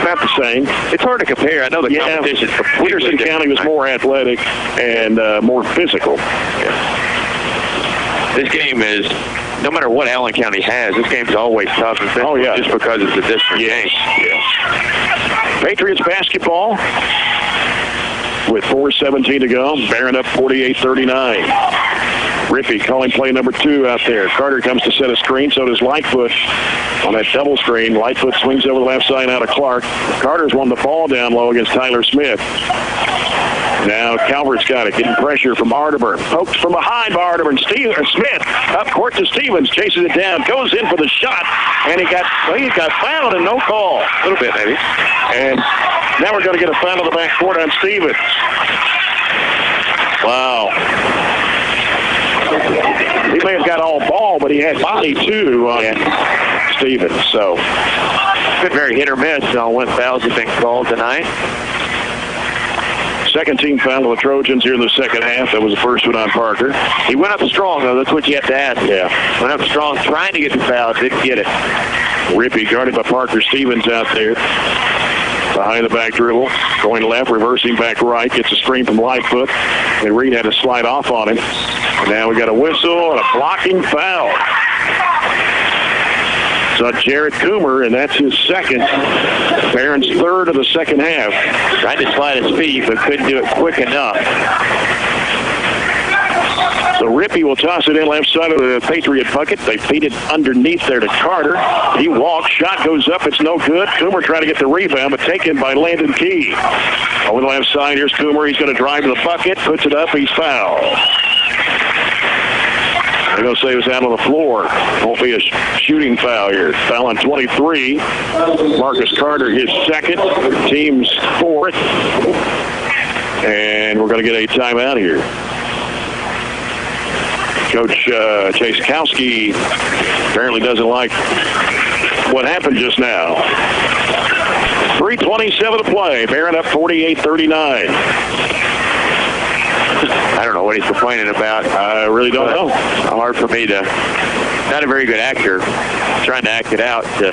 about the same. It's hard to compare. I know the competition's completely Peterson County was more athletic and more physical. Yeah. This game is, no matter what Allen County has, this game's always tough. Just because it's a district game. Yeah. Patriots basketball with 4:17 to go. Barren up 48-39. Rippey calling play number 2 out there. Carter comes to set a screen, so does Lightfoot on that double screen. Lightfoot swings over the left side out of Clark. Carter's won the ball down low against Tyler Smith. Now Calvert's got it, getting pressure from Arterburn. Poked from behind by Arterburn. Smith up court to Stevens, chases it down, goes in for the shot, and he got fouled and no call. A little bit, maybe. And now we're going to get a foul in the back court on Stevens. Wow. He may have got all ball, but he had body too on Stevens. So been very hit or miss on when fouls have been called tonight. Second team foul of the Trojans here in the second half. That was the first one on Parker. He went up strong, though. That's what you have to ask. Yeah. Went up strong, trying to get the foul. Didn't get it. Rippey guarded by Parker Stevens out there. Behind the back dribble. Going left, reversing back right. Gets a screen from Lightfoot. And Reed had to slide off on him. And now we got a whistle and a blocking foul. So Jared Coomer, and that's his second. Barren's third of the second half. Tried to slide his feet, but couldn't do it quick enough. So Rippey will toss it in left side of the Patriot bucket. They feed it underneath there to Carter. He walks. Shot goes up. It's no good. Coomer trying to get the rebound, but taken by Landon Key. Over the left side, here's Coomer. He's going to drive to the bucket. Puts it up. He's fouled. They're going to say it was out on the floor. Won't be a shooting foul here. Foul on 23. Marcus Carter, his second. Team's fourth. And we're going to get a timeout here. Coach Chasekowski apparently doesn't like what happened just now. 3:27 to play. Barren up 48-39. I don't know what he's complaining about. I really don't know. Hard for me to, not a very good actor, trying to act it out to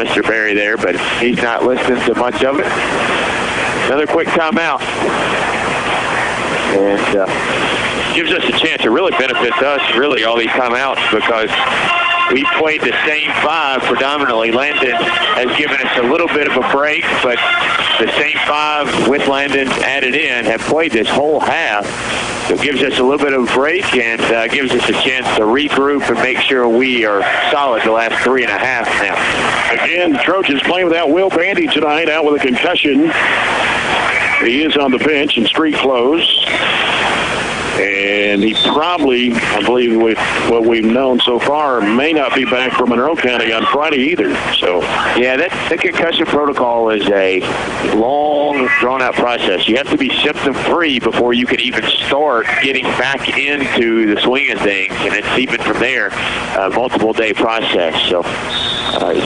Mr. Berry there, but he's not listening to much of it. Another quick timeout. And gives us a chance. It really benefits us, really, all these timeouts, because we played the same five predominantly. Landon has given us a little bit of a break, but the same five with Landon added in have played this whole half. So it gives us a little bit of a break and gives us a chance to regroup and make sure we are solid the last 3.5 now. Again, the Trojans playing without Will Bandy tonight, out with a concussion. He is on the bench in street clothes. And he probably, I believe with what we've known so far, may not be back from Monroe County on Friday either. So, yeah, that concussion protocol is a long, drawn-out process. You have to be symptom-free before you can even start getting back into the swing of things, and it's even from there a multiple-day process. So,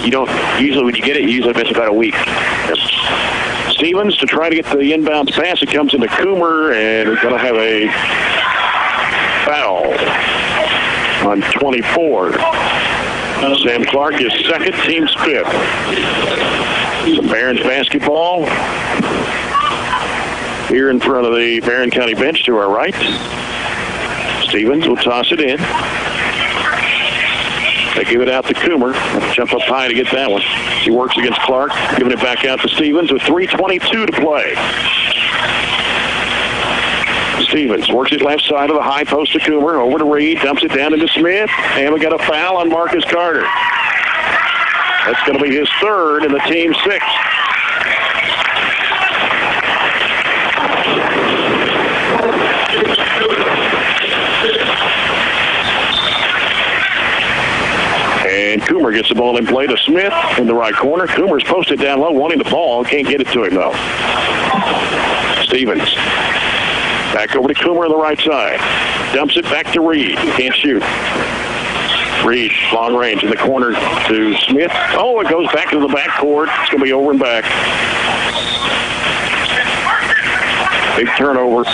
you don't usually, when you get it, you usually miss about a week. Stevens to try to get the inbounds pass. It comes into Coomer, and we're going to have a foul on 24. Sam Clark is second, team's fifth. So Barron's basketball here in front of the Barren County bench to our right. Stevens will toss it in. They give it out to Coomer. Jump up high to get that one. He works against Clark, giving it back out to Stevens with 3:22 to play. Stevens works it left side of the high post to Coomer, over to Reed, dumps it down into Smith, and we got a foul on Marcus Carter. That's going to be his third and the team's sixth. And Coomer gets the ball in play to Smith in the right corner. Coomer's posted down low, wanting the ball. Can't get it to him, though. Stevens. Back over to Coomer on the right side. Dumps it back to Reed. Can't shoot. Reed, long range in the corner to Smith. Oh, it goes back to the backcourt. It's going to be over and back. Big turnover.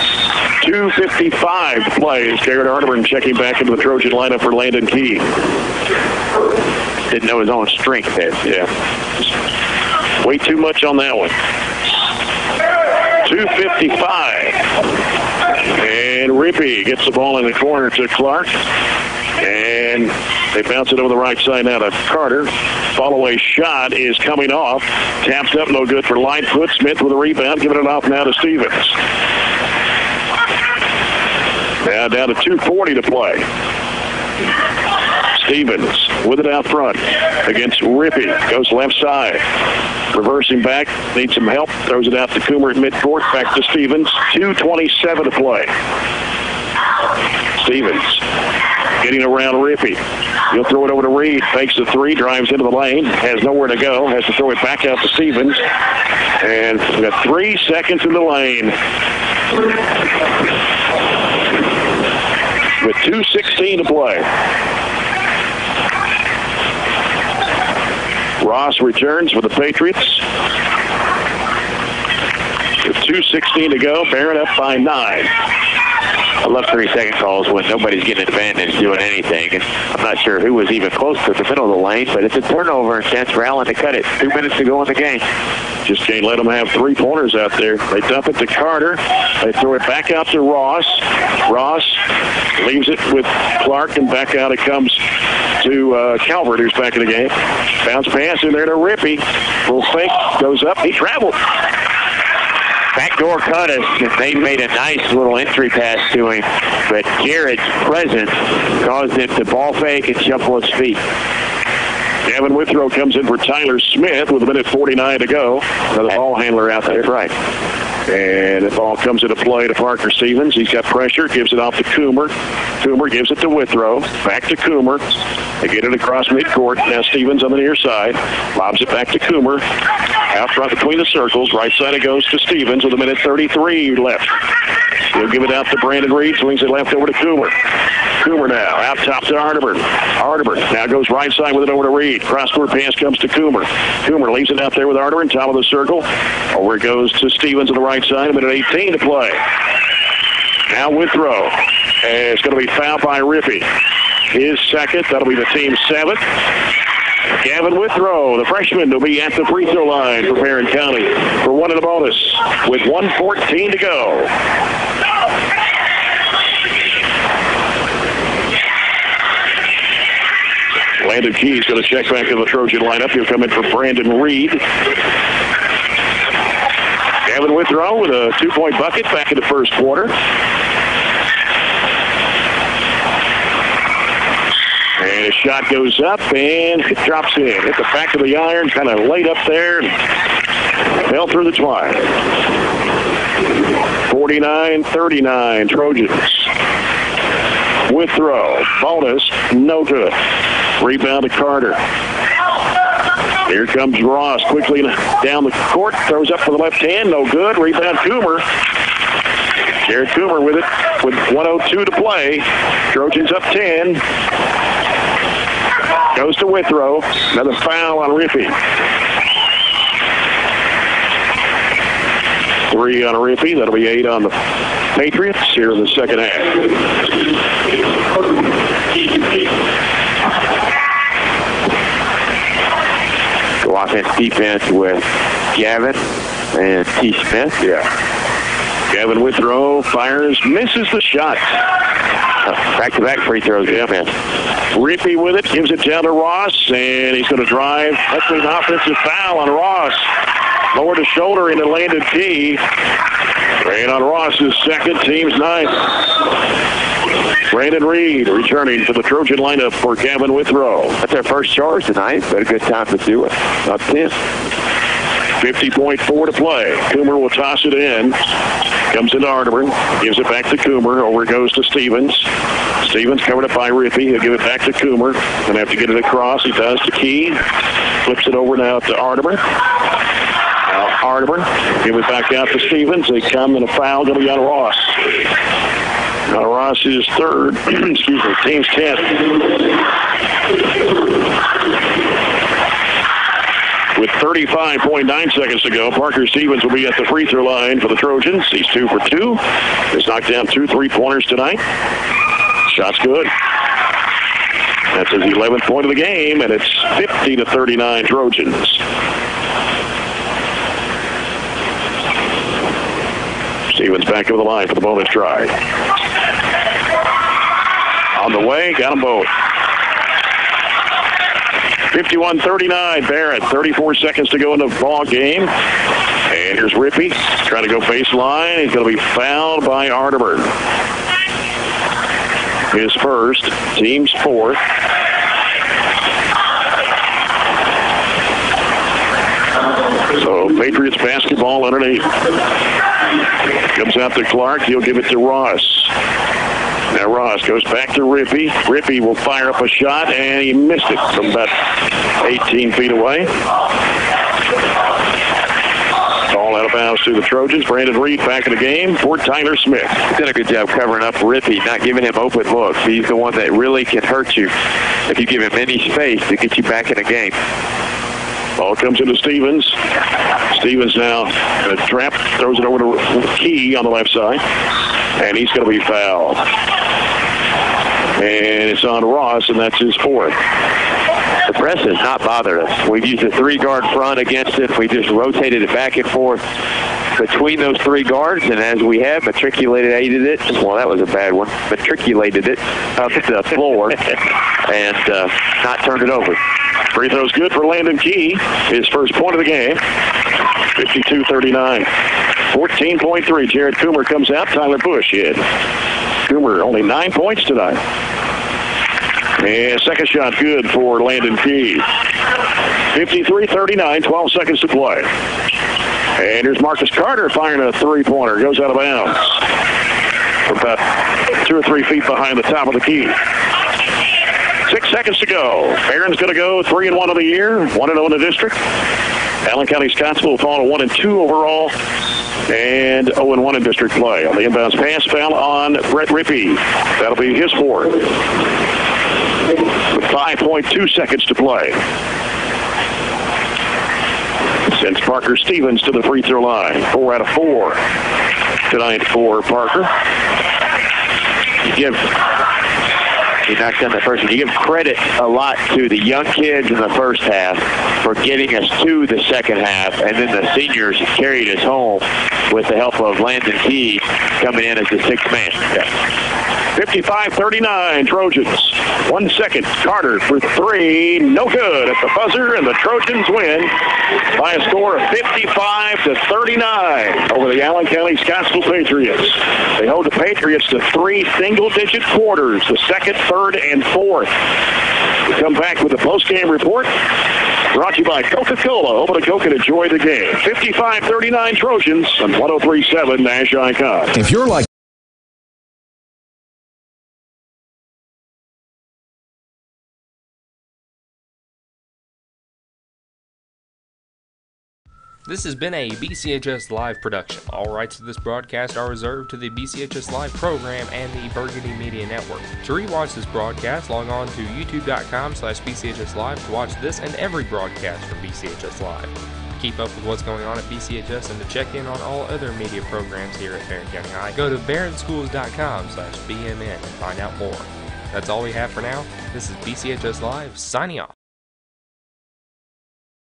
2:55 to play as Garrett Arterburn checking back into the Trojan lineup for Landon Key. Didn't know his own strength there. Yeah. Way too much on that one. 2:55. And Rippey gets the ball in the corner to Clark. And they bounce it over the right side now to Carter. Follow-away shot is coming off. Taps up, no good for Lightfoot. Smith with a rebound, giving it off now to Stevens. Now down to 2:40 to play. Stevens with it out front against Rippey. Goes left side. Reversing back. Needs some help. Throws it out to Coomer at midcourt. Back to Stevens. 2:27 to play. Stevens getting around Rippey. He'll throw it over to Reed. Fakes the three. Drives into the lane. Has nowhere to go. Has to throw it back out to Stevens. And we've got 3 seconds in the lane. With 2:16 to play. Ross returns for the Patriots. With 2:16 to go, Barren up by 9. I love 3-second calls when nobody's getting advantage doing anything. And I'm not sure who was even close to the middle of the lane, but it's a turnover and chance for Allen to cut it. 2 minutes to go in the game. Just can't let them have 3 pointers out there. They dump it to Carter. They throw it back out to Ross. Ross leaves it with Clark, and back out it comes to Calvert, who's back in the game. Bounce pass in there to Rippey. Full fake, goes up. He traveled. backdoor cut us, and they made a nice little entry pass to him, but Garrett's presence caused him to ball fake and shuffle his feet. Gavin Withrow comes in for Tyler Smith with 1:49 to go. Another ball handler out there. That's right. And the ball comes into play to Parker Stevens. He's got pressure, gives it off to Coomer. Coomer gives it to Withrow. Back to Coomer. They get it across midcourt. Now Stevens on the near side. Lobs it back to Coomer. Out front between the circles. Right side it goes to Stevens with 1:33 left. He'll give it out to Brandon Reed. Swings it left over to Coomer. Coomer now out top to Arterburn. Arterburn now goes right side with it over to Reed. Cross-court pass comes to Coomer. Coomer leaves it out there with Arterburn, top of the circle. Over it goes to Stevens on the right side. 1:18 to play. Now Withrow. And it's going to be fouled by Rippey. His second. That'll be the team's 7th. Gavin Withrow, the freshman, will be at the free throw line for Barren County for one in the bonus with 1:14 to go. Landon Key's going to check back in the Trojan lineup. He'll come in for Brandon Reed. Gavin Withrow with a 2-point bucket back in the first quarter. And his shot goes up and it drops in. Hit the back of the iron, kind of laid up there and fell through the twine. 49-39 Trojans. Withrow, bonus, no good. Rebound to Carter. Here comes Ross quickly down the court. Throws up for the left hand. No good. Rebound Coomer. Jared Coomer with it with 1:02 to play. Trojans up 10. Goes to Withrow. Another foul on Rippey. 3 on Rippey. That'll be 8 on the Patriots here in the second half. Go offense defense with Gavin and T. Smith. Yeah. Gavin Withrow fires, misses the shot. Back-to-back free throws. Yeah, man. Rippey with it, gives it down to Ross, and he's going to drive. That's an offensive foul on Ross. Lower to shoulder into Landon Key. And on Ross's second, team's 9th. Brandon Reed returning to the Trojan lineup for Gavin Withrow. That's their first charge tonight, but a good time to do it. Up 10. 50.4 to play. Coomer will toss it in. Comes into Arterburn. Gives it back to Coomer. Over it goes to Stevens. Stevens covered up by Rippey. He'll give it back to Coomer. Gonna have to get it across. He does to Key. Flips it over now to Arterburn. Now Arterburn. Give it back out to Stevens. They come and a foul going to be on Ross. Now Ross is third. Excuse me. Team's 10th. With 35.9 seconds to go, Parker Stevens will be at the free throw line for the Trojans. He's 2 for 2. He's knocked down 2 3-pointers tonight. Shot's good. That's his 11th point of the game, and it's 50-39 Trojans. Stevens back over the line for the bonus try. On the way, got them both. 51-39, Barrett. 34 seconds to go in the ball game. And here's Rippey trying to go baseline. He's going to be fouled by Arterburn. His first, team's 4th. So Patriots basketball underneath. Comes out to Clark. He'll give it to Ross. Now Ross goes back to Rippey. Rippey will fire up a shot, and he missed it from about 18 feet away. Ball out of bounds to the Trojans. Brandon Reed back in the game for Tyler Smith. He's done a good job covering up Rippey, not giving him open looks. He's the one that really can hurt you if you give him any space to get you back in the game. Ball comes into Stevens. Stevens now in a trap, throws it over to Key on the left side, and he's going to be fouled. And it's on Ross, and that's his 4th. The press has not bothered us. We've used a 3-guard front against it. We just rotated it back and forth between those 3 guards, and as we have matriculated it, well, that was a bad one, matriculated it up the floor and not turned it over. Free throw's good for Landon Key. His first point of the game. 52-39. 14.3. Jared Coomer comes out. Tyler Bush in. Coomer only 9 points tonight. And second shot good for Landon Key. 53-39, 12 seconds to play. And here's Marcus Carter firing a three-pointer. Goes out of bounds. About 2 or 3 feet behind the top of the key. 6 seconds to go. Barron's going to go 3-1 of the year, 1-0 in the district. Allen County-Scottsville will fall to 1-2 overall and 0-1 in district play. On the inbounds pass foul on Brett Rippey. That'll be his fourth. With 5.2 seconds to play. Sends Parker Stevens to the free throw line. 4 out of 4 tonight for Parker. He knocks down the first one. You give credit a lot to the young kids in the first half for getting us to the second half, and then the seniors carried us home with the help of Landon Key coming in as the sixth man. 55-39 Trojans. 1 second. Carter for three. No good at the buzzer, and the Trojans win by a score of 55-39 over the Allen County-Scottsville Patriots. They hold the Patriots to 3 single-digit quarters, the second, third, and fourth. We come back with a post-game report brought to you by Coca-Cola. Open a Coke and enjoy the game. 55-39 Trojans on 103.7 Nash Icon. If you're like This has been a BCHS Live production. All rights to this broadcast are reserved to the BCHS Live program and the Burgundy Media Network. To rewatch this broadcast, log on to youtube.com/BCHS Live to watch this and every broadcast from BCHS Live. To keep up with what's going on at BCHS and to check in on all other media programs here at Barren County High, go to barrenschools.com/BMN and find out more. That's all we have for now. This is BCHS Live, signing off.